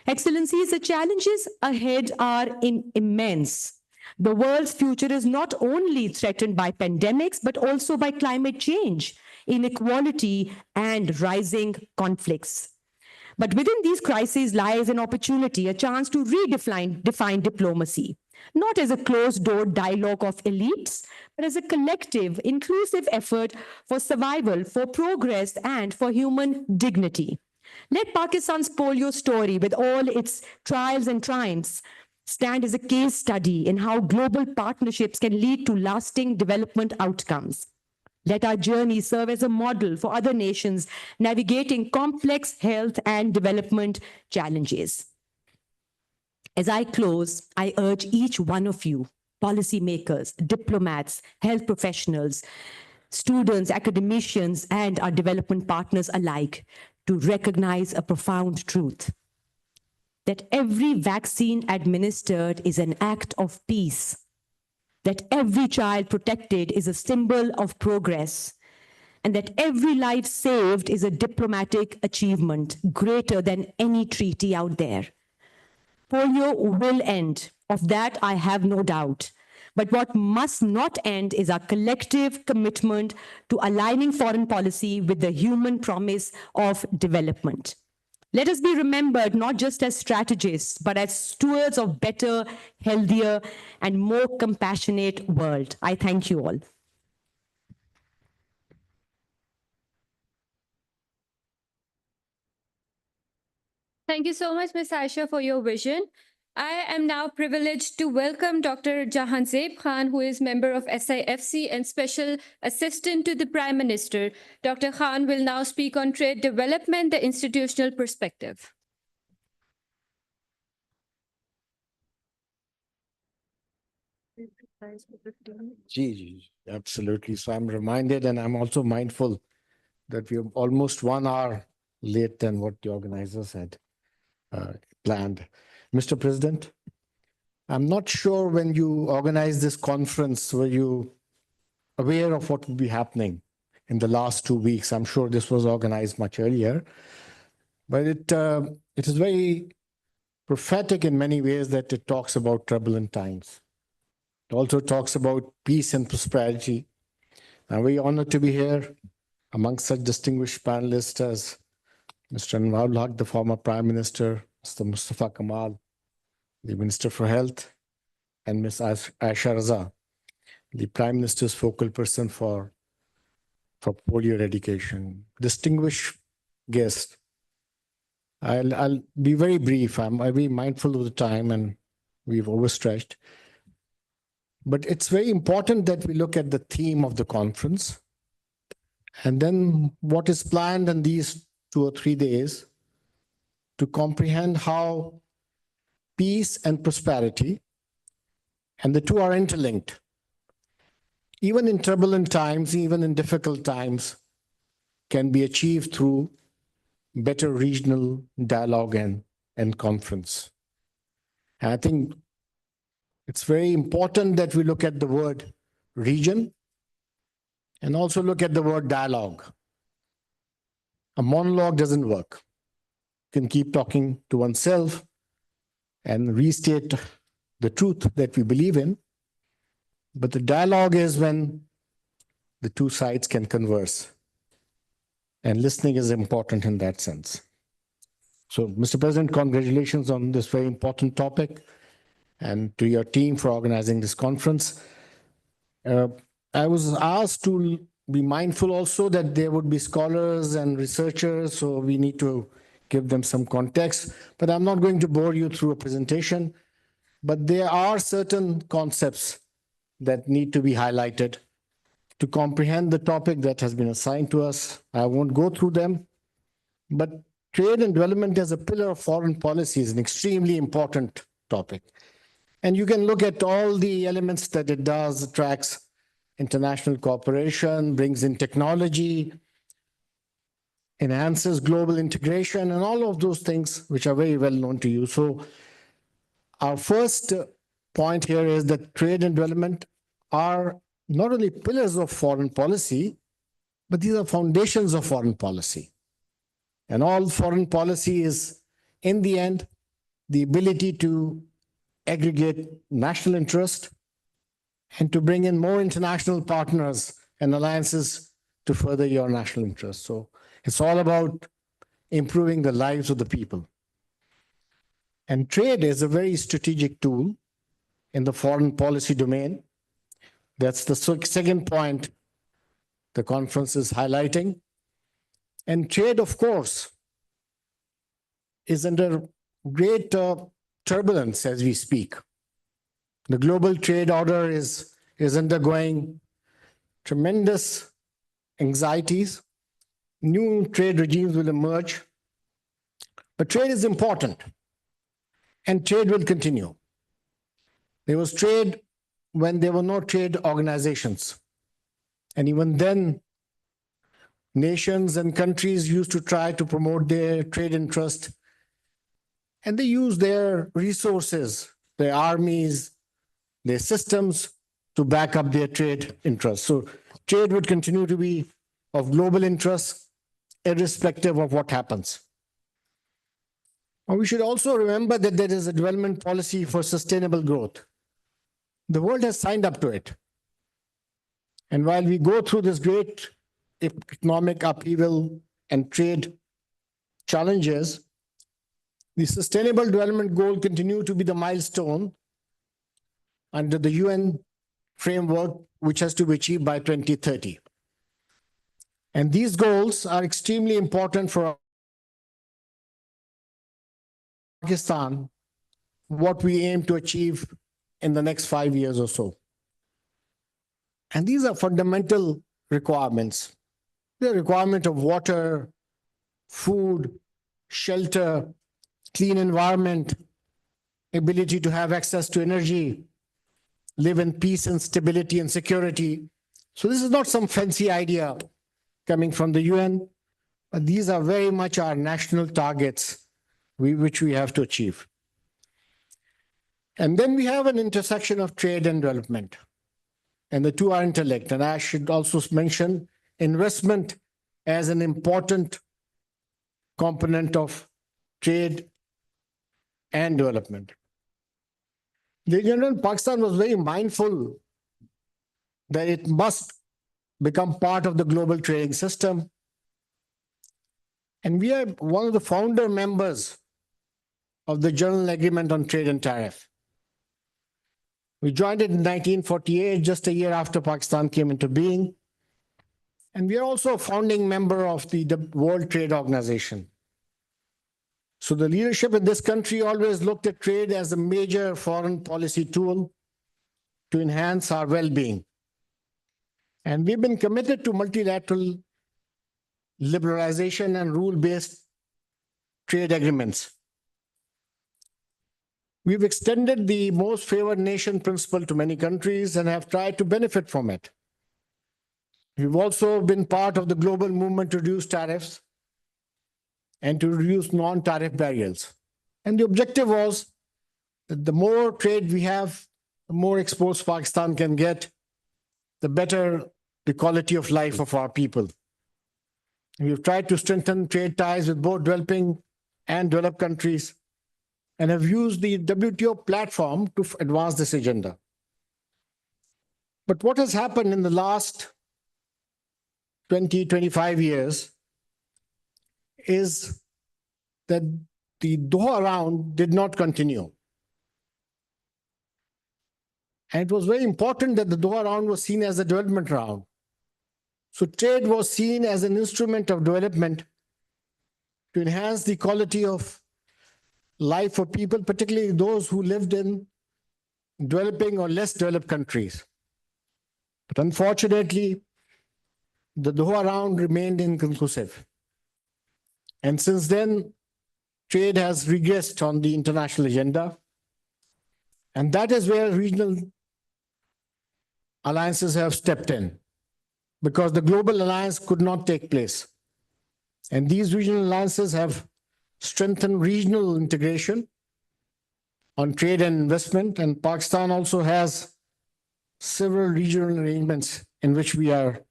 Excellencies, the challenges ahead are immense. The world's future is not only threatened by pandemics, but also by climate change, inequality, and rising conflicts. But within these crises lies an opportunity, a chance to redefine diplomacy, not as a closed-door dialogue of elites, but as a collective, inclusive effort for survival, for progress, and for human dignity. Let Pakistan's polio story, with all its trials and triumphs, stand as a case study in how global partnerships can lead to lasting development outcomes. Let our journey serve as a model for other nations navigating complex health and development challenges. As I close, I urge each one of you, policymakers, diplomats, health professionals, students, academicians, and our development partners alike, to recognize a profound truth: that every vaccine administered is an act of peace, that every child protected is a symbol of progress, and that every life saved is a diplomatic achievement greater than any treaty out there. Polio will end, of that I have no doubt. But what must not end is our collective commitment to aligning foreign policy with the human promise of development. Let us be remembered not just as strategists, but as stewards of better, healthier, and more compassionate world. I thank you all. Thank you so much, Ms. Aisha, for your vision. I am now privileged to welcome Dr. Jahanzeb Khan, who is member of SIFC and Special Assistant to the Prime Minister. Dr. Khan will now speak on trade development, the institutional perspective. Absolutely. So I'm reminded, and I'm also mindful that we're almost 1 hour late than what the organizers had planned. Mr. President, I'm not sure when you organized this conference, were you aware of what would be happening in the last 2 weeks? I'm sure this was organized much earlier, but it is very prophetic in many ways that it talks about turbulent times. It also talks about peace and prosperity. I'm very honored to be here amongst such distinguished panelists as Mr. Anwarul Haq, the former Prime Minister, Mr. Mustafa Kamal, the Minister for Health, and Ms. Aisha Raza, the Prime Minister's focal person for polio eradication. Distinguished guests, I'll be very brief. I'll be mindful of the time and we've overstretched. But it's very important that we look at the theme of the conference and then what is planned in these 2 or 3 days to comprehend how peace and prosperity, and the two are interlinked. Even in turbulent times, even in difficult times, can be achieved through better regional dialogue and conference. And I think it's very important that we look at the word region and also look at the word dialogue. A monologue doesn't work. You can keep talking to oneself and restate the truth that we believe in. But the dialogue is when the two sides can converse. And listening is important in that sense. So, Mr. President, congratulations on this very important topic and to your team for organizing this conference. I was asked to be mindful also that there would be scholars and researchers, so we need to give them some context. But I'm not going to bore you through a presentation, but there are certain concepts that need to be highlighted to comprehend the topic that has been assigned to us. I won't go through them, but trade and development as a pillar of foreign policy is an extremely important topic. And you can look at all the elements that it does, attracts international cooperation, brings in technology, enhances global integration, and all of those things which are very well known to you. So our first point here is that trade and development are not only pillars of foreign policy, but these are foundations of foreign policy. And all foreign policy is, in the end, the ability to aggregate national interest and to bring in more international partners and alliances to further your national interests. So it's all about improving the lives of the people. And trade is a very strategic tool in the foreign policy domain. That's the second point the conference is highlighting. And trade, of course, is under great turbulence as we speak. The global trade order is undergoing tremendous anxieties. New trade regimes will emerge. But trade is important, and trade will continue. There was trade when there were no trade organizations. And even then, nations and countries used to try to promote their trade interest. And they used their resources, their armies, their systems to back up their trade interests. So trade would continue to be of global interest, irrespective of what happens. And we should also remember that there is a development policy for sustainable growth. The world has signed up to it. And while we go through this great economic upheaval and trade challenges, the Sustainable Development Goal continue to be the milestone under the UN framework, which has to be achieved by 2030. And these goals are extremely important for Pakistan what we aim to achieve in the next 5 years or so. And these are fundamental requirements. The requirement of water, food, shelter, clean environment, ability to have access to energy, live in peace and stability and security. So this is not some fancy idea coming from the UN, but these are very much our national targets which we have to achieve. And then we have an intersection of trade and development, and the two are interlinked. And I should also mention investment as an important component of trade and development. The General Pakistan was very mindful that it must become part of the global trading system. And we are one of the founder members of the General Agreement on Trade and Tariff. We joined it in 1948, just a year after Pakistan came into being. And we are also a founding member of the World Trade Organization. So the leadership in this country always looked at trade as a major foreign policy tool to enhance our well-being. And we've been committed to multilateral liberalization and rule-based trade agreements. We've extended the most favored nation principle to many countries and have tried to benefit from it. We've also been part of the global movement to reduce tariffs and to reduce non-tariff barriers. And the objective was that the more trade we have, the more exports Pakistan can get, the better the quality of life of our people. And we've tried to strengthen trade ties with both developing and developed countries, and have used the WTO platform to advance this agenda. But what has happened in the last 20, 25 years is that the Doha round did not continue. And it was very important that the Doha round was seen as a development round. So trade was seen as an instrument of development to enhance the quality of life for people, particularly those who lived in developing or less developed countries. But unfortunately, the Doha round remained inconclusive. And since then, trade has regressed on the international agenda. And that is where regional alliances have stepped in, because the global alliance could not take place. And these regional alliances have strengthened regional integration on trade and investment. And Pakistan also has several regional arrangements in which we are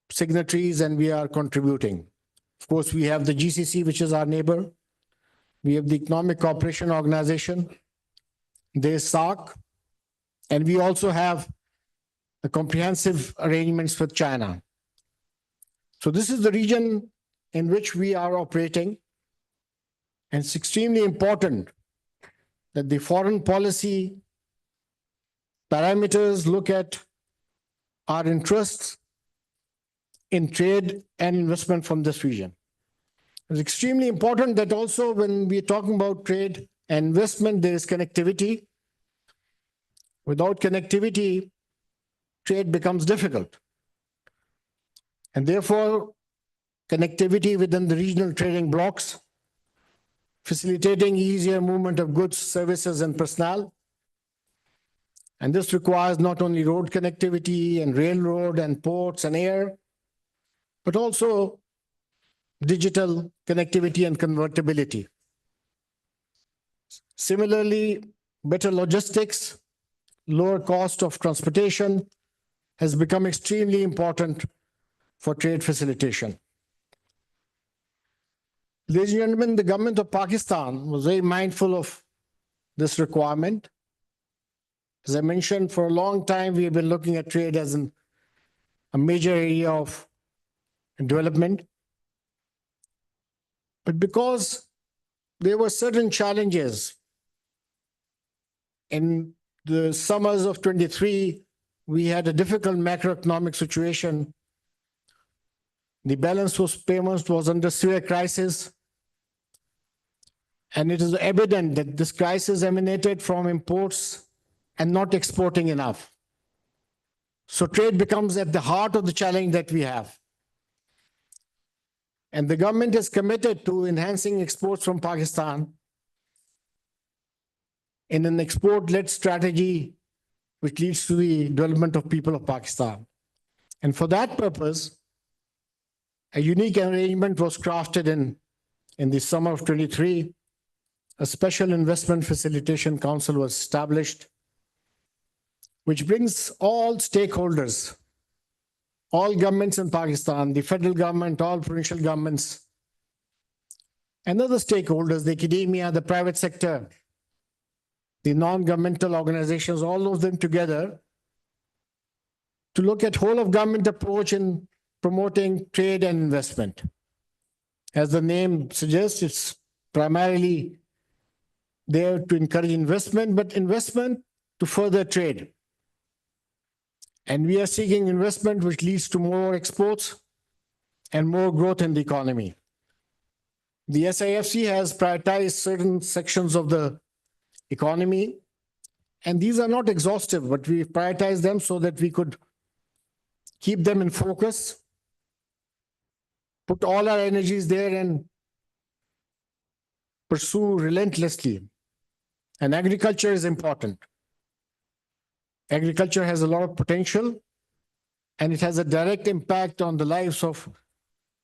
signatories and we are contributing. Of course, we have the GCC, which is our neighbor. We have the Economic Cooperation Organization. There's SAARC. And we also have the comprehensive arrangements with China. So this is the region in which we are operating. And it's extremely important that the foreign policy parameters look at our interests in trade and investment from this region. It's extremely important that also when we're talking about trade and investment, there is connectivity. Without connectivity, trade becomes difficult. And therefore, connectivity within the regional trading blocks, facilitating easier movement of goods, services, and personnel. And this requires not only road connectivity and railroad and ports and air, but also digital connectivity and convertibility. Similarly, better logistics, lower cost of transportation has become extremely important for trade facilitation. Ladies and gentlemen, the government of Pakistan was very mindful of this requirement. As I mentioned, for a long time, we have been looking at trade as a major area of development. But because there were certain challenges in the summers of 23, we had a difficult macroeconomic situation. The balance of payments was under severe crisis. And it is evident that this crisis emanated from imports and not exporting enough. So trade becomes at the heart of the challenge that we have. And the government is committed to enhancing exports from Pakistan in an export-led strategy which leads to the development of people of Pakistan. And for that purpose, a unique arrangement was crafted in the summer of 23. A special investment facilitation council was established, which brings all stakeholders, all governments in Pakistan, the federal government, all provincial governments, and other stakeholders, the academia, the private sector, the non-governmental organizations, all of them together to look at whole of government approach in promoting trade and investment. As the name suggests, it's primarily there to encourage investment, but investment to further trade. And we are seeking investment which leads to more exports and more growth in the economy. The SIFC has prioritized certain sections of the economy, and these are not exhaustive, but we prioritize them so that we could keep them in focus, put all our energies there and pursue relentlessly. And agriculture is important. Agriculture has a lot of potential, and it has a direct impact on the lives of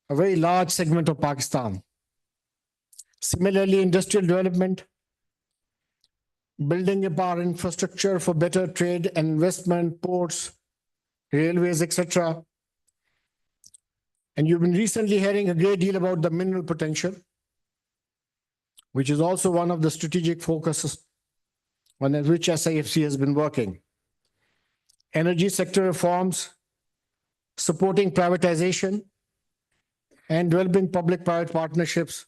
a very large segment of Pakistan. Similarly, industrial development, building up our infrastructure for better trade and investment, ports, railways, etc. And you've been recently hearing a great deal about the mineral potential, which is also one of the strategic focuses on which SIFC has been working. Energy sector reforms, supporting privatization, and developing public-private partnerships,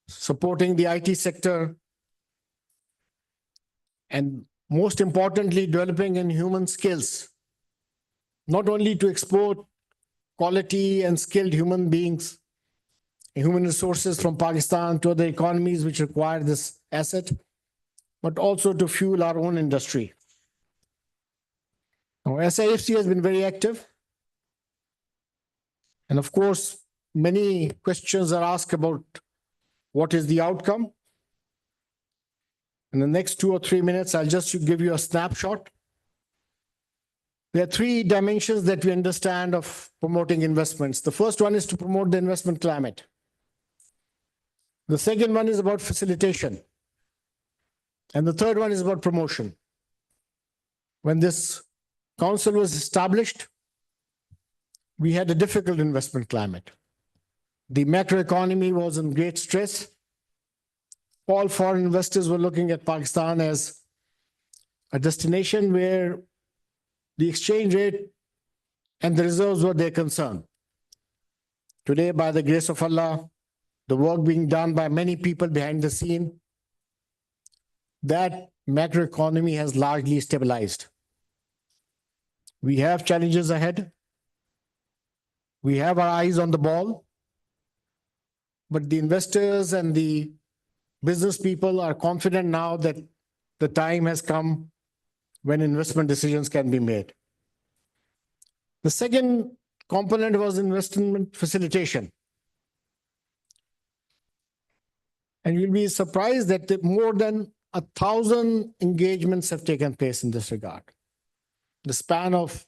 supporting the IT sector, and most importantly, developing in human skills, not only to export quality and skilled human beings, human resources from Pakistan to other economies which require this asset, but also to fuel our own industry. Now, SIFC has been very active. And of course, many questions are asked about what is the outcome. In the next 2 or 3 minutes, I'll just give you a snapshot. There are 3 dimensions that we understand of promoting investments. The first one is to promote the investment climate. The second one is about facilitation. And the third one is about promotion. When this council was established, we had a difficult investment climate. The macroeconomy was in great stress. All foreign investors were looking at Pakistan as a destination where the exchange rate and the reserves were their concern. Today, by the grace of Allah, the work being done by many people behind the scene, that macroeconomy has largely stabilized. We have challenges ahead. We have our eyes on the ball, but the investors and the business people are confident now that the time has come when investment decisions can be made. The second component was investment facilitation. And you'll be surprised that more than 1,000 engagements have taken place in this regard. The span of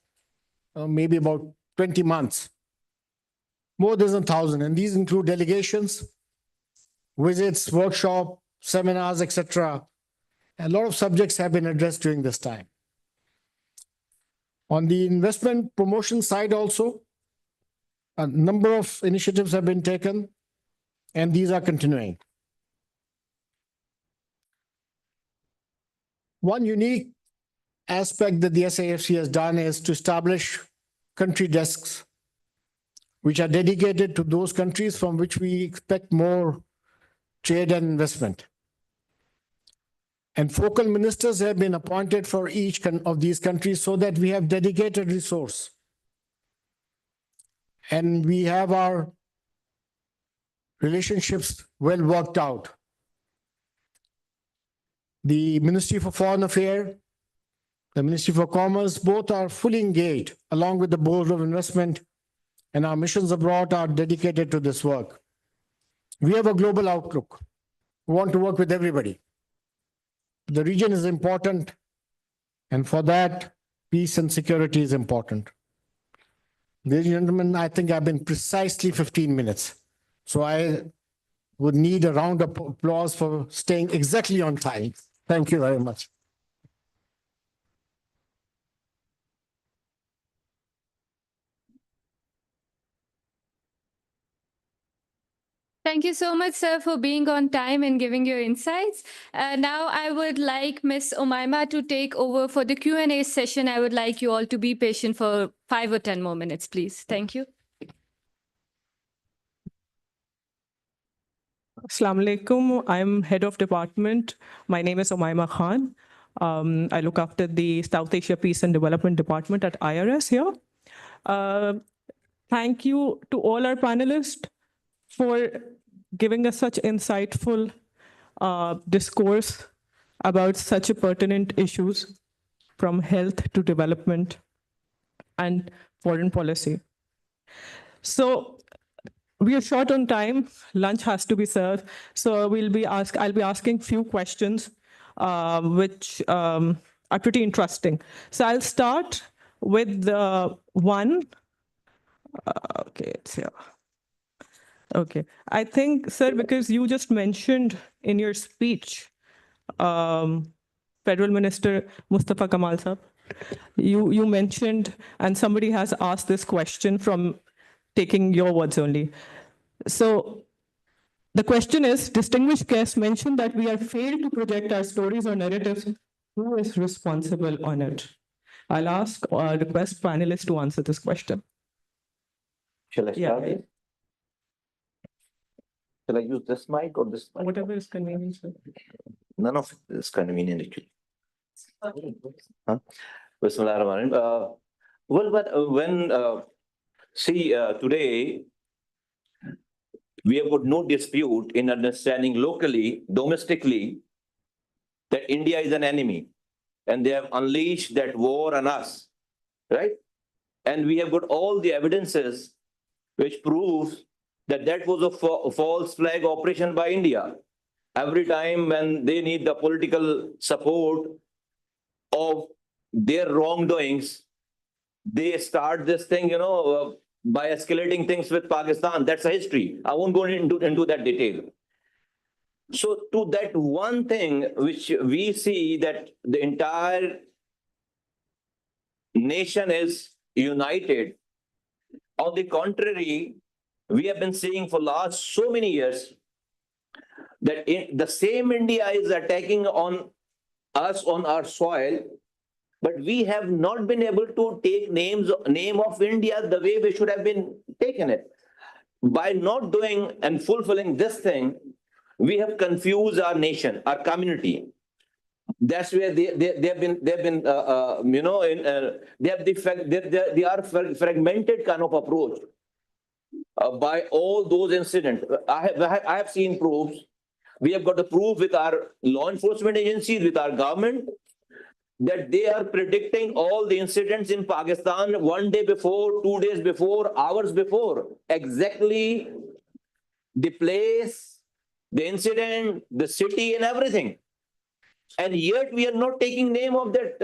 maybe about 20 months, more than 1,000. And these include delegations, visits, workshops, seminars, etc. A lot of subjects have been addressed during this time. On the investment promotion side also, a number of initiatives have been taken, and these are continuing. One unique aspect that the SIFC has done is to establish country desks, which are dedicated to those countries from which we expect more trade and investment. And focal ministers have been appointed for each of these countries so that we have dedicated resource. And we have our relationships well worked out. The Ministry for Foreign Affairs, the Ministry for Commerce, both are fully engaged along with the Board of Investment, and our missions abroad are dedicated to this work. We have a global outlook. We want to work with everybody. The region is important, and for that, peace and security is important. Ladies and gentlemen, I think I've been precisely 15 minutes. So I would need a round of applause for staying exactly on time. Thank you very much. Thank you so much, sir, for being on time and giving your insights. Now I would like Ms. Umaima to take over for the Q&A session. I would like you all to be patient for 5 or 10 more minutes, please. Thank you. Assalamu alaikum. I'm head of department. My name is Umaima Khan. I look after the South Asia Peace and Development Department at IRS here. Thank you to all our panelists for giving us such insightful discourse about such pertinent issues from health to development and foreign policy. So we are short on time. Lunch has to be served. So I'll be asking few questions which are pretty interesting. So I'll start with the one. Okay, it's here. Okay, I think, sir, because you just mentioned in your speech, Federal Minister Mustafa Kamal Saab, you mentioned, and somebody has asked this question from taking your words only. So the question is, distinguished guests mentioned that we have failed to project our stories or narratives. Who is responsible on it? I'll ask or request panelists to answer this question. Shall I Yeah, start? Shall I use this mic or this mic? whatever is convenient, sir. None of it is convenient actually. Huh? Bismillahirrahmanirrahim. Well, but when today we have got no dispute in understanding locally, domestically, that India is an enemy, and they have unleashed that war on us, right? And we have got all the evidences which proves that that was a false flag operation by India. Every time when they need the political support of their wrongdoings, they start this thing, by escalating things with Pakistan. That's a history. I won't go into that detail. So to that one thing which we see that the entire nation is united. On the contrary, we have been seeing for last so many years that the same India is attacking on us on our soil, but we have not been able to take name of India the way we should have been taken it. By not doing and fulfilling this thing, we have confused our nation, our community. That's where they are fragmented kind of approach by all those incidents. I have seen proofs. We have got the proof with our law enforcement agencies, with our government, that they are predicting all the incidents in Pakistan 1 day before, 2 days before, hours before, exactly the place, the incident, the city and everything. And yet we are not taking name of that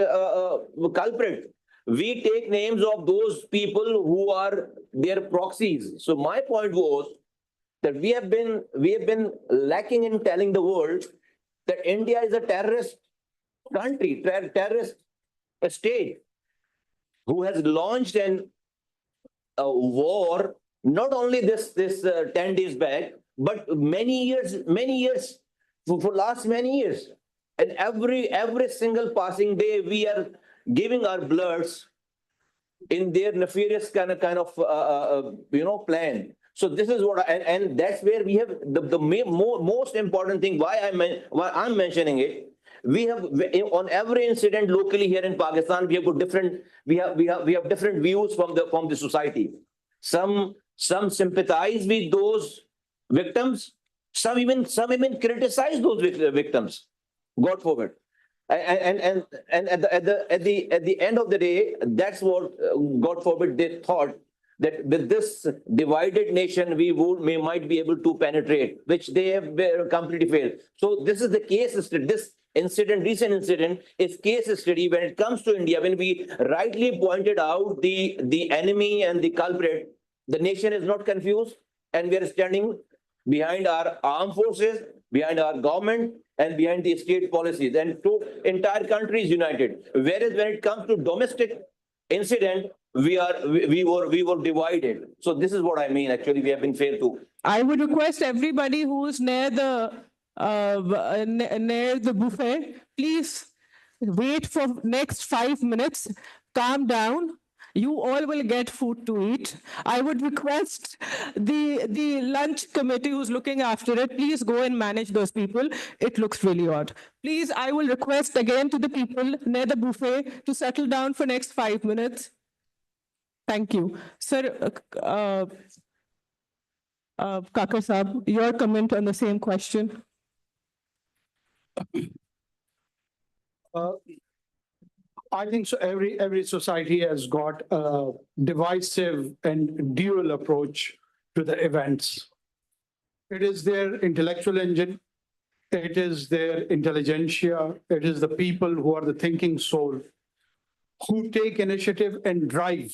culprit. We take names of those people who are their proxies. So my point was that we have been lacking in telling the world that India is a terrorist country, terrorist state, who has launched a war, not only this 10 days back, but many years, for last many years. And every single passing day, we are giving our bloods in their nefarious kind of plan. So this is what, and that's where we have the most important thing. Why I'm mentioning it. We have on every incident locally here in Pakistan, we have got different. We have different views from the society. Some sympathize with those victims. Some even criticize those victims. God forbid. And at the end of the day, that's what God forbid they thought, that with this divided nation we might be able to penetrate, which they have completely failed. So this is the case study. This recent incident is case study when it comes to India. When we rightly pointed out the enemy and the culprit, the nation is not confused, and we are standing behind our armed forces, behind our government, and behind the state policies, and to entire country is united. Whereas when it comes to domestic incident, we were divided. So this is what I mean. Actually, we have been failed to. I would request everybody who's near the buffet, please wait for next 5 minutes, calm down. You all will get food to eat. I would request the lunch committee who's looking after it, please go and manage those people. It looks really odd. Please, I will request again to the people near the buffet to settle down for next 5 minutes. Thank you. Sir, Kakar Saab, your comment on the same question? I think so. Every society has got a divisive and dual approach to the events. It is their intellectual engine. It is their intelligentsia. It is the people who are the thinking soul who take initiative and drive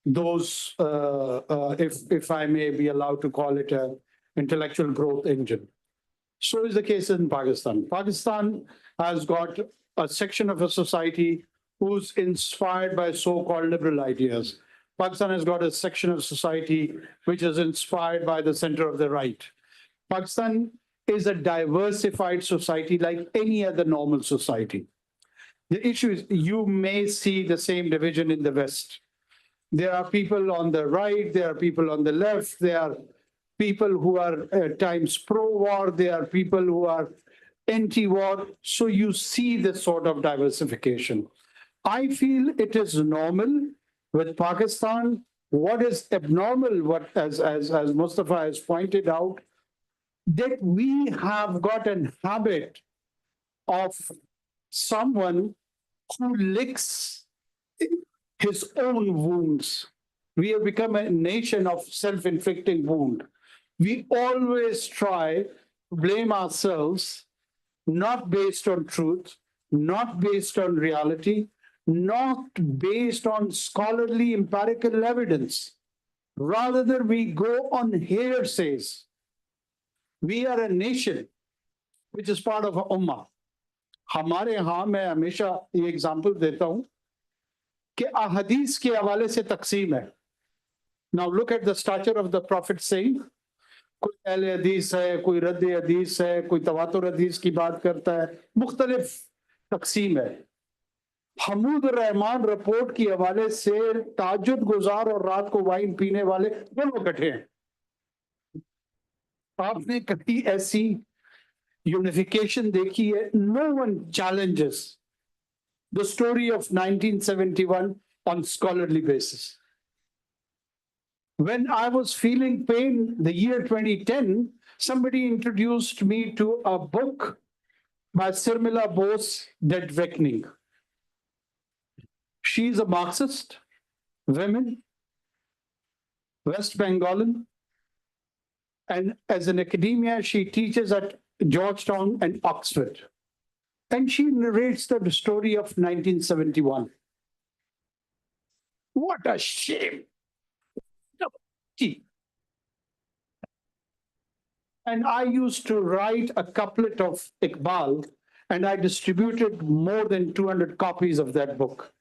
those, if I may be allowed to call it a intellectual growth engine. So is the case in Pakistan. Pakistan has got a section of a society who's inspired by so-called liberal ideas. Pakistan has got a section of society which is inspired by the center of the right. Pakistan is a diversified society like any other normal society. The issue is you may see the same division in the West. There are people on the right, there are people on the left, there are people who are at times pro-war, there are people who are anti-war. So you see this sort of diversification. I feel it is normal with Pakistan. What is abnormal, as Mustafa has pointed out, that we have got a habit of someone who licks his own wounds. We have become a nation of self-inflicting wound. We always try to blame ourselves, not based on truth, not based on reality, not based on scholarly empirical evidence. Rather than we go on hearsays. We are a nation which is part of a ummah. हमारे यहाँ मैं हमेशा ये example देता हूँ कि अहदीस के हवाले से तकसीम है. Now look at the stature of the Prophet saying, कोई अहले हदीस है, कोई रद्द हदीस है, कोई तवातुर हदीस की बात करता है, मुख्तलिफ तकसीम है. हमूद रहमान रिपोर्ट की हवाले से ताजुद गुजार और रात को वाइन पीने वाले दोनों इकट्ठे हैं. आपने कभी ऐसी यूनिफिकेशन देखी है? No one challenges the story of 1971 on scholarly basis. When I was feeling pain the year 2010, somebody introduced me to a book by Sirmila Bose, Dead Reckoning. She's a Marxist, women, West Bengalan, and as an academia, she teaches at Georgetown and Oxford. And she narrates the story of 1971. What a shame. And I used to write a couplet of Iqbal, and I distributed more than 200 copies of that book.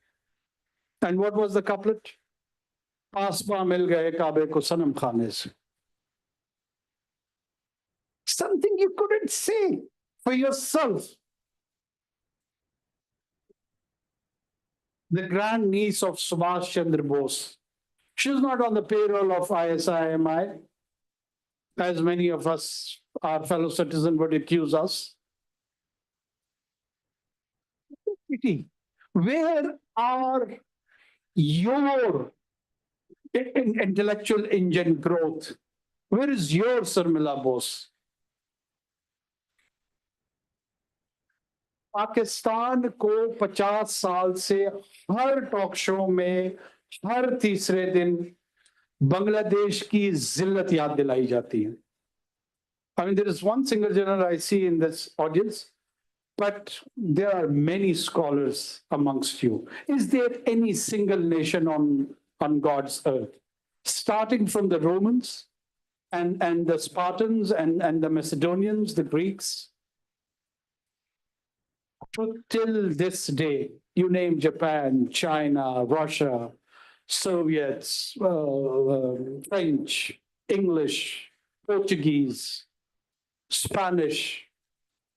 And what was the couplet? Asba mil gaye Kaabe ko sanam khane se. Something you couldn't say for yourself. The grandniece of Subhash Chandra Bose. She's not on the payroll of ISIMI, as many of us, our fellow citizens, would accuse us. Where are your intellectual engine growth? Where is your Sarmila Bose? Pakistan को 50 साल से हर talk show में हर तीसरे दिन बांग्लादेश की जिल्लत याद दिलाई जाती है. I mean, there is one single journal I see in this audience, but there are many scholars amongst you. Is there any single nation on God's earth, starting from the Romans and the Spartans and the Macedonians, the Greeks, till this day, you name Japan, China, Russia, Soviets, French, English, Portuguese, Spanish.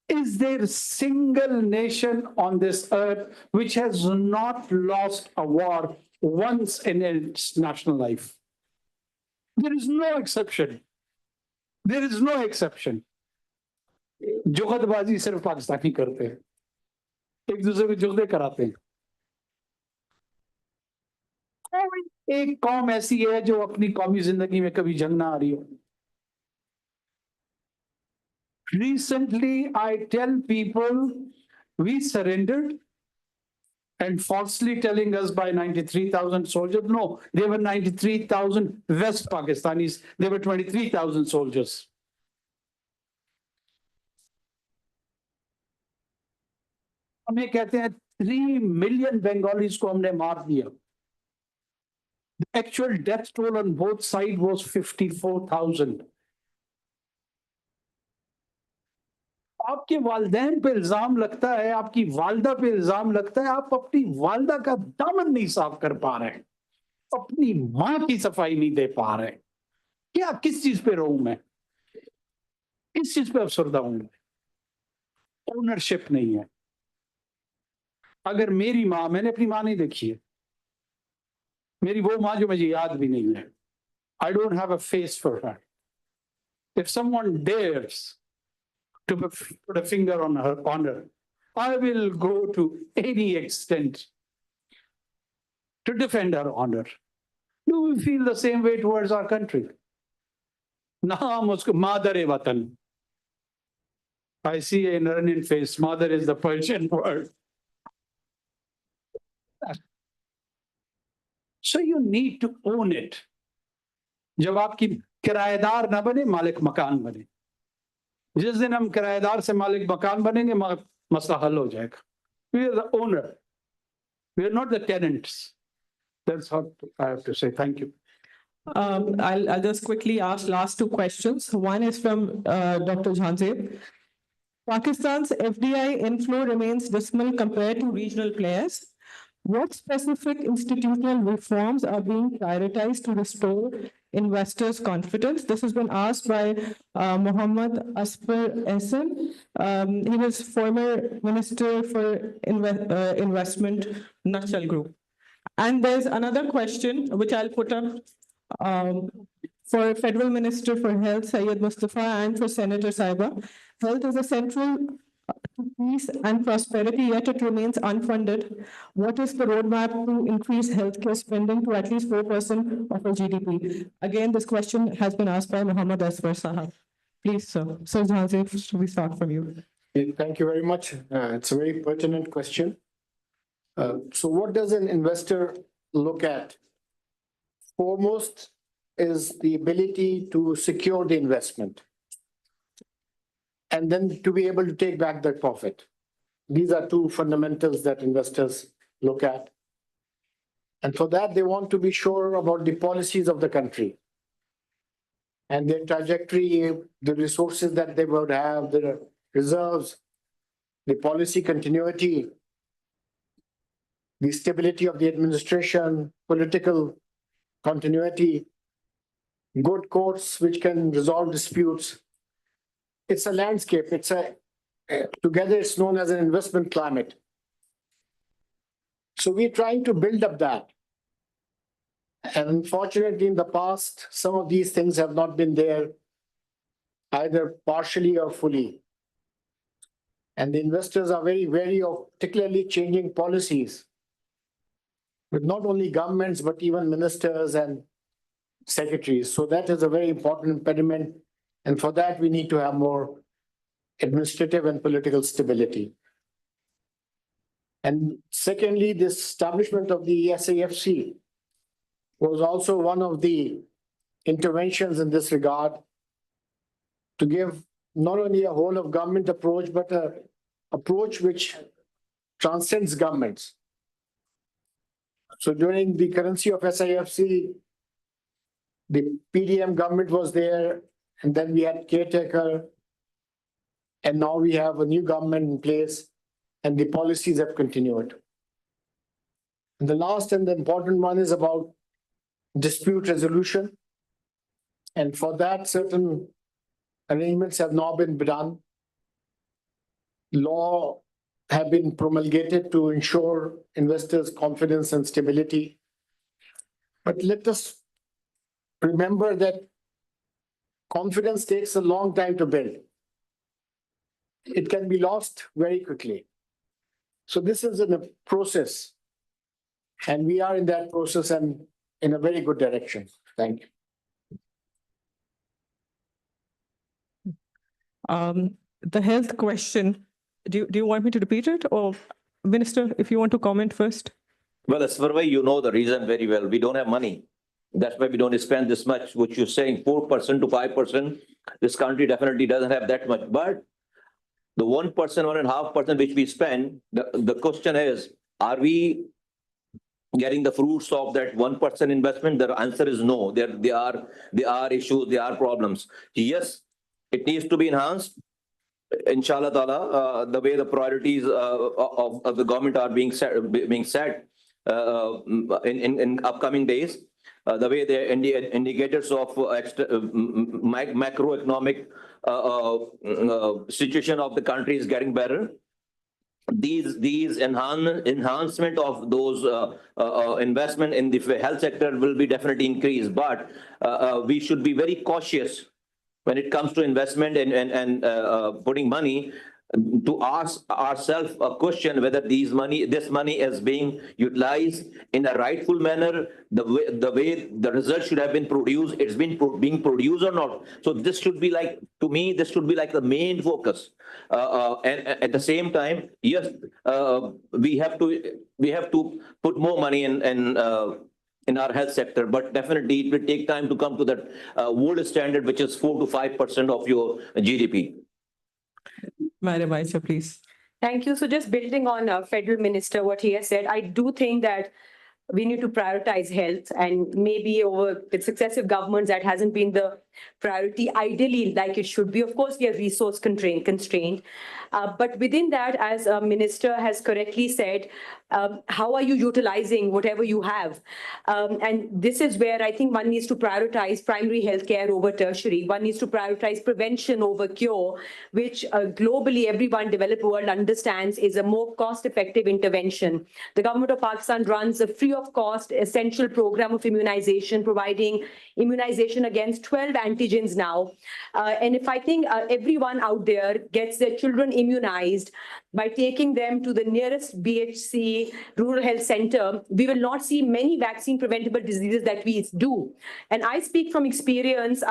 Is there a single nation on this earth which has not lost a war once in its national life? There is no exception. There is no exception. जुगतबाजी सिर्फ पाकिस्तानी करते हैं, एक दूसरे को जुगते कराते हैं. कोई एक कौम ऐसी है जो अपनी कौमी जिंदगी में कभी जंग ना आ रही हो. Recently, I tell people we surrendered and falsely telling us by 93,000 soldiers. No, they were 93,000 West Pakistanis. They were 23,000 soldiers. हमें कहते हैं 3 million Bengalis को हमने मार दिया. The actual death toll on both sides was 54,000. आपके वालिदैन पे इल्जाम लगता है, आपकी वालदा पे इल्जाम लगता है, आप अपनी वालदा का दामन नहीं साफ कर पा रहे, अपनी माँ की सफाई नहीं दे पा रहे. क्या किस चीज पे रहूं मैं, किस चीज पे अफसरदा हूं मैं? ओनरशिप नहीं है. अगर मेरी माँ, मैंने अपनी माँ नहीं देखी है, मेरी वो माँ जो मुझे याद भी नहीं है. I don't have a face for her. If someone dares to put a finger on her honor, I will go to any extent to defend her honor. Do we feel the same way towards our country? Naam usko Madar-e Watan. I see an Iranian face. Mother is the Persian word. So you need to own it. जब आपकी किराएदार ना बने, मालिक मकान बने. जिस दिन हम किराएदार से मालिक मकान बनेंगे, मसला हल हो जाएगा. We are the owner. We are not the tenants. That's what I have to say. Thank you. I'll just quickly ask last two questions. One is from Dr. Jhanzeb. Pakistan's FDI inflow remains dismal compared to regional players. What specific institutional reforms are being prioritized to restore investors' confidence? This has been asked by Mohammad Asfar Ehsan. He was former Minister for Investment, Naxal Group. And there's another question which I'll put up for Federal Minister for Health, Syed Mustafa, and for Senator Saiba. Health is a central to peace and prosperity, yet it remains unfunded. What is the roadmap to increase healthcare spending to at least 4% of our GDP? Again, this question has been asked by Mohammad Asfar Sahab. Please, sir. Sir Jhanzeb, should we start from you? Thank you very much. It's a very pertinent question. So what does an investor look at? Foremost is the ability to secure the investment and then to be able to take back that profit. These are two fundamentals that investors look at. And for that, they want to be sure about the policies of the country and their trajectory, the resources that they would have, the reserves, the policy continuity, the stability of the administration, political continuity, good courts which can resolve disputes. It's a landscape. Together it's known as an investment climate. So we're trying to build up that. And unfortunately, in the past, some of these things have not been there, either partially or fully. And the investors are very wary of particularly changing policies with not only governments, but even ministers and secretaries. So that is a very important impediment. And for that, we need to have more administrative and political stability. And secondly, this establishment of the SAFC was also one of the interventions in this regard to give not only a whole of government approach, but a approach which transcends governments. So during the currency of SIFC, the PDM government was there, and then we had caretaker, and now we have a new government in place, and the policies have continued. And the last and the important one is about dispute resolution. And for that, certain arrangements have now been done. Law have been promulgated to ensure investors' confidence and stability. But let us remember that confidence takes a long time to build. It can be lost very quickly. So this is a process, and we are in that process and in a very good direction. Thank you. The health question, do you want me to repeat it, or Minister, if you want to comment first? Well, as far as you know the reason very well. We don't have money. That's why we don't spend this much, which you're saying 4% to 5%. This country definitely doesn't have that much. But the 1%, 1.5% which we spend, the question is, are we getting the fruits of that 1% investment? The answer is no. There are issues, there are problems. Yes, it needs to be enhanced. Inshallah ta'ala, the way the priorities of the government are being set in upcoming days, the way the indicators of macroeconomic situation of the country is getting better. These enhancement of those investment in the health sector will be definitely increased, but we should be very cautious when it comes to investment and putting money, to ask ourselves a question whether this money is being utilized in a rightful manner, the way the result should have been produced, it's been being produced or not. So this should be like, to me, this should be like the main focus. And at the same time, yes, we have to put more money in our health sector, but definitely it will take time to come to that world standard, which is 4 to 5% of your GDP. Madam Vice Chair, please. Thank you. So just building on Federal Minister, what he has said, I do think that we need to prioritize health, and maybe over with successive governments that hasn't been the priority ideally like it should be. Of course, we are resource constrained. But within that, as a minister has correctly said, how are you utilizing whatever you have? And this is where I think one needs to prioritize primary healthcare over tertiary. One needs to prioritize prevention over cure, which globally everyone developed world understands is a more cost-effective intervention. The government of Pakistan runs a free of cost essential program of immunization, providing immunization against 12 antigens now. And if I think everyone out there gets their children immunized by taking them to the nearest BHC rural health center, we will not see many vaccine preventable diseases that we do. And I speak from experience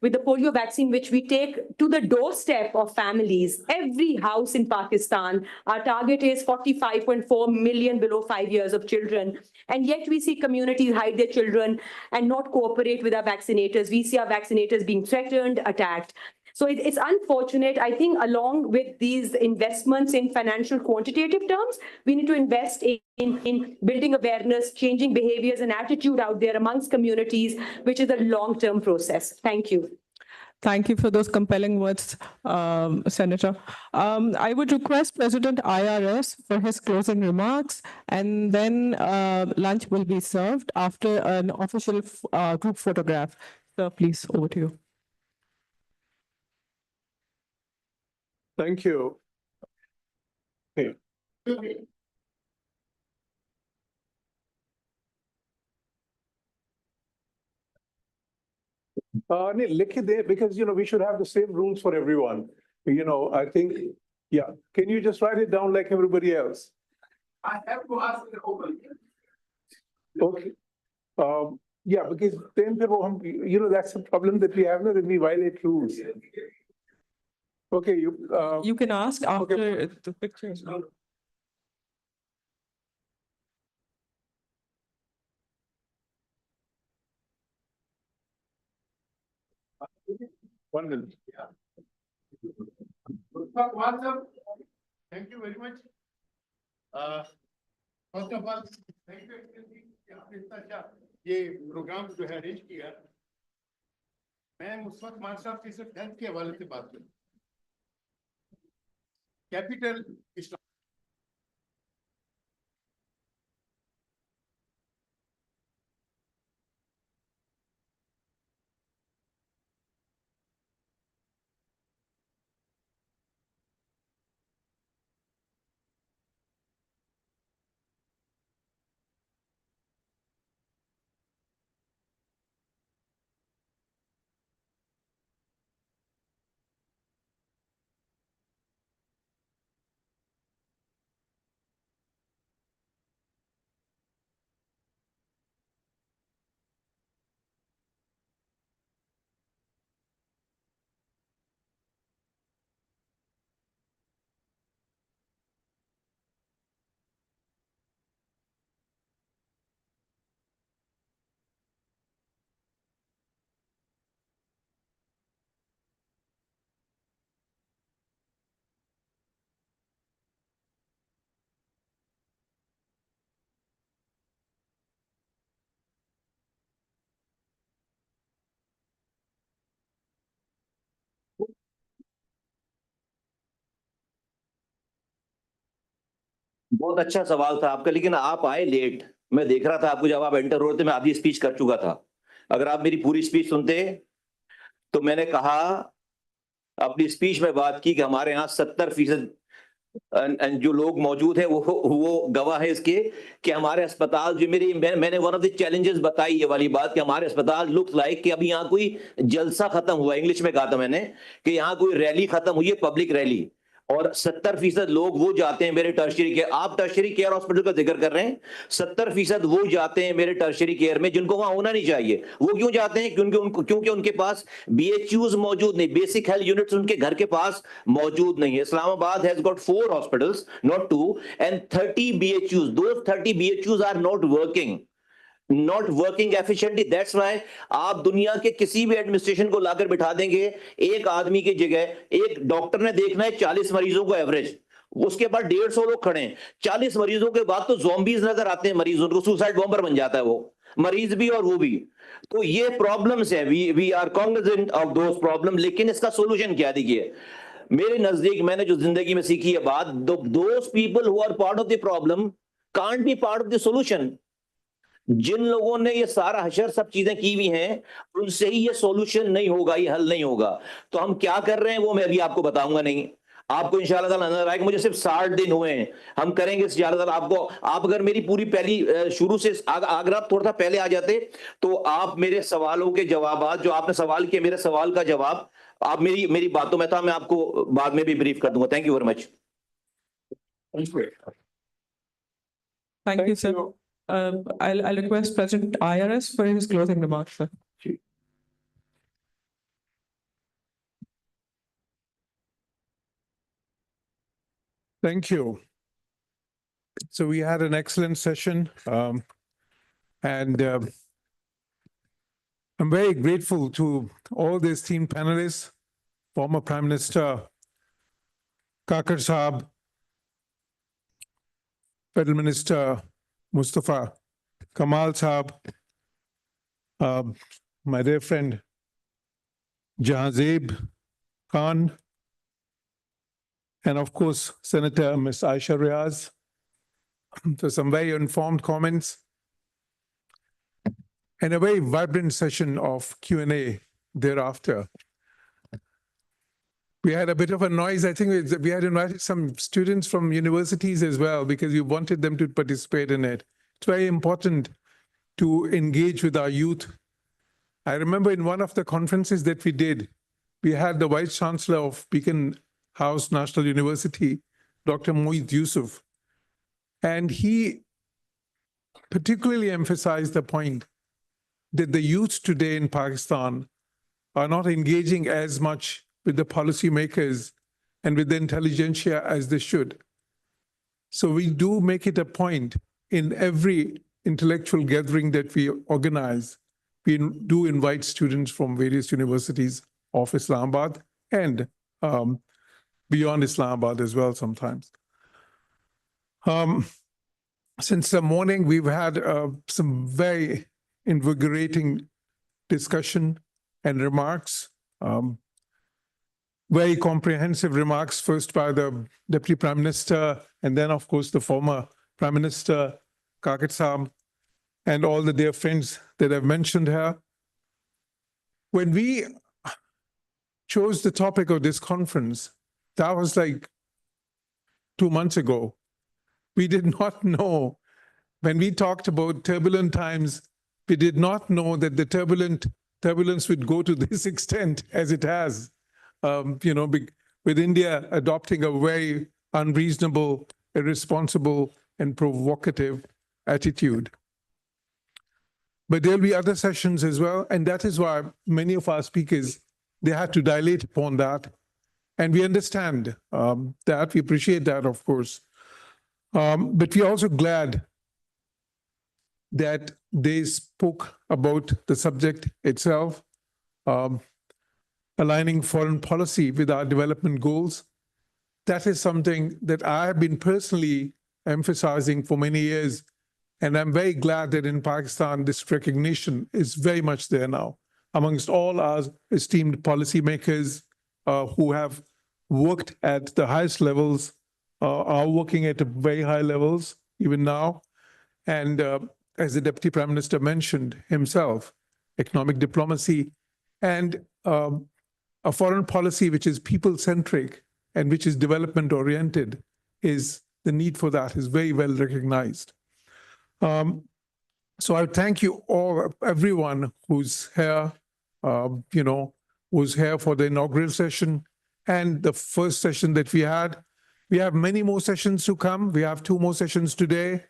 with the polio vaccine, which we take to the doorstep of families. Every house in Pakistan, our target is 45.4 million below 5 years of children. And yet we see communities hide their children and not cooperate with our vaccinators. We see our vaccinators being threatened, attacked. So it's unfortunate. I think along with these investments in financial quantitative terms, we need to invest in building awareness, changing behaviors and attitude out there amongst communities, which is a long-term process. Thank you. Thank you for those compelling words, Senator. I would request President IRS for his closing remarks, and then lunch will be served after an official group photograph. Sir, please, over to you. Thank you. Okay. Because, we should have the same rules for everyone. I think, yeah. Can you just write it down like everybody else? I have to ask the open. Okay. Yeah, because then that's the problem that we have now, that we violate rules. Okay, You can ask after the pictures. 1 minute. Thank you very much. First of all, thank you Excellency, कि आपने इतना अच्छा ये programme जो है arrange किया। मैं मुस्तफा मान साहब की सिर्फ हेल्थ के हवाले से बात करूं। कैपिटल बहुत अच्छा सवाल था आपका, लेकिन आप आए लेट। मैं देख रहा था आपको, जब आप एंटर हो रहे थे मैं आधी स्पीच कर चुका था। अगर आप मेरी पूरी स्पीच सुनते तो मैंने कहा, अपनी स्पीच में बात की कि हमारे यहाँ 70% जो लोग मौजूद है वो गवाह है इसके कि हमारे अस्पताल जो मैंने वन ऑफ द चैलेंजेस बताई ये वाली बात कि हमारे अस्पताल लुक्स लाइक कि अभी यहाँ कोई जलसा खत्म हुआ। इंग्लिश में कहा था मैंने कि यहाँ कोई रैली खत्म हुई है, पब्लिक रैली, और 70% लोग वो जाते हैं मेरे टर्शरी केयर, आप टर्शरी केयर हॉस्पिटल का जिक्र कर रहे हैं, 70% वो जाते हैं मेरे टर्शरी केयर में जिनको वहां होना नहीं चाहिए। वो क्यों जाते हैं? क्योंकि उनके पास BHUs मौजूद नहीं, बेसिक हेल्थ यूनिट्स उनके घर के पास मौजूद नहीं है। Islamabad has got 4 hospitals, not 2, and 30 BHUs. Those 30 BHUs are not working efficiently. That's why आप दुनिया के किसी भी एडमिनिस्ट्रेशन को लाकर बिठा देंगे, एक आदमी की जगह एक डॉक्टर ने देखना है 40 मरीजों को एवरेज, उसके बाद 150 लोग खड़े हैं। 40 मरीजों के बाद तो ज़ॉम्बीज नजर आते हैं मरीजों को, सुसाइड बॉम्बर बन जाता है वो मरीज भी और वो भी। तो ये प्रॉब्लम्स है, we are cognizant of those problem. लेकिन इसका सोल्यूशन क्या? देखिए मेरे नजदीक, मैंने जो जिंदगी में सीखी है बात, those people who are part of the problem can't be part of the solution. जिन लोगों ने ये सारा हशर सब चीजें की हुई हैं, उनसे ही ये सॉल्यूशन नहीं होगा, ये हल नहीं होगा। तो हम क्या कर रहे हैं वो मैं अभी आपको बताऊंगा नहीं, आपको इंशाल्लाह ताला नजर आएगा। मुझे सिर्फ 60 दिन हुए हैं, हम करेंगे इंशाल्लाह ताला आपको। आप अगर मेरी पूरी पहली शुरू से अगर आप थोड़ा सा पहले आ जाते तो आप मेरे सवालों के जवाब, जो आपने सवाल किए मेरे सवाल का जवाब आप मेरी बातों में था, मैं आपको बाद में भी ब्रीफ कर दूंगा। Thank you very much. Thank you, sir. I'll request President IRS for his closing remarks, sir. Thank you. So we had an excellent session, and I'm very grateful to all the esteemed panelists, former Prime Minister Kakar Saab, Federal Minister Mustafa Kamal Saab, my dear friend Jahazeb Khan, and of course, Senator Ms. Aisha Riaz, for some very informed comments and a very vibrant session of Q&A thereafter. We had a bit of a noise. I think we had invited some students from universities as well because we wanted them to participate in it. It's very important to engage with our youth. I remember in one of the conferences that we did, we had the Vice Chancellor of Beacon House National University, Dr. Moeed Yusuf, and he particularly emphasized the point that the youth today in Pakistan are not engaging as much with the policymakers and with the intelligentsia as they should. So we do make it a point in every intellectual gathering that we organize. We do invite students from various universities of Islamabad and beyond Islamabad as well sometimes. Since the morning, we've had some very invigorating discussion and remarks, very comprehensive remarks, first by the Deputy Prime Minister, and then, of course, the former Prime Minister, Kakar Sahab, and all the dear friends that I've mentioned here. When we chose the topic of this conference, that was like 2 months ago. We did not know, when we talked about turbulent times, we did not know that the turbulence would go to this extent as it has. With India adopting a very unreasonable, irresponsible, and provocative attitude. But there'll be other sessions as well, and that is why many of our speakers, they had to dilate upon that. And we understand that, we appreciate that, of course. But we're also glad that they spoke about the subject itself, aligning foreign policy with our development goals. That is something that I have been personally emphasizing for many years. And I'm very glad that in Pakistan, this recognition is very much there now amongst all our esteemed policymakers who have worked at the highest levels, are working at very high levels even now. And as the Deputy Prime Minister mentioned himself, economic diplomacy and a foreign policy which is people-centric and which is development-oriented, is the need for that is very well recognized. So I thank you all, everyone who's here, who's here for the inaugural session and the first session that we had. We have many more sessions to come. We have 2 more sessions today.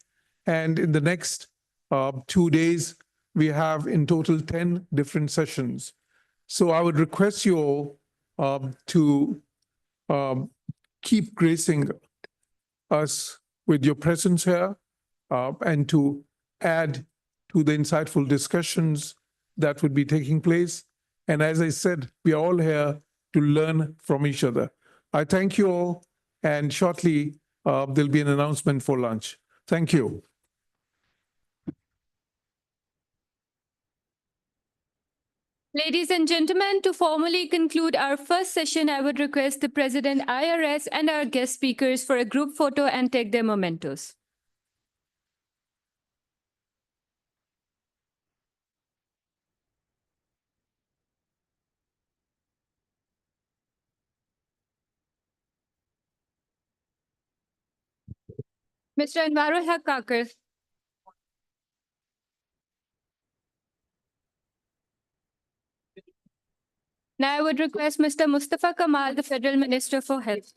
And in the next 2 days, we have in total 10 different sessions. So I would request you all to keep gracing us with your presence here and to add to the insightful discussions that would be taking place. And as I said, we are all here to learn from each other. I thank you all, and shortly there'll be an announcement for lunch. Thank you. Ladies and gentlemen, to formally conclude our first session, I would request the President IRS and our guest speakers for a group photo and take their mementos. Mr. Anwarul Haq Kakar. Now I would request Mr. Mustafa Kamal, the Federal Minister for Health.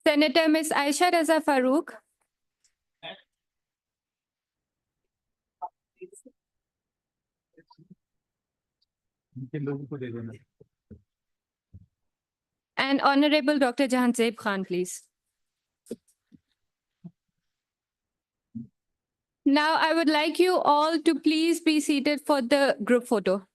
Senator Ms. Aisha Raza Farooq. And Honorable Dr. Jahanzeb Khan, please. Now I would like you all to please be seated for the group photo.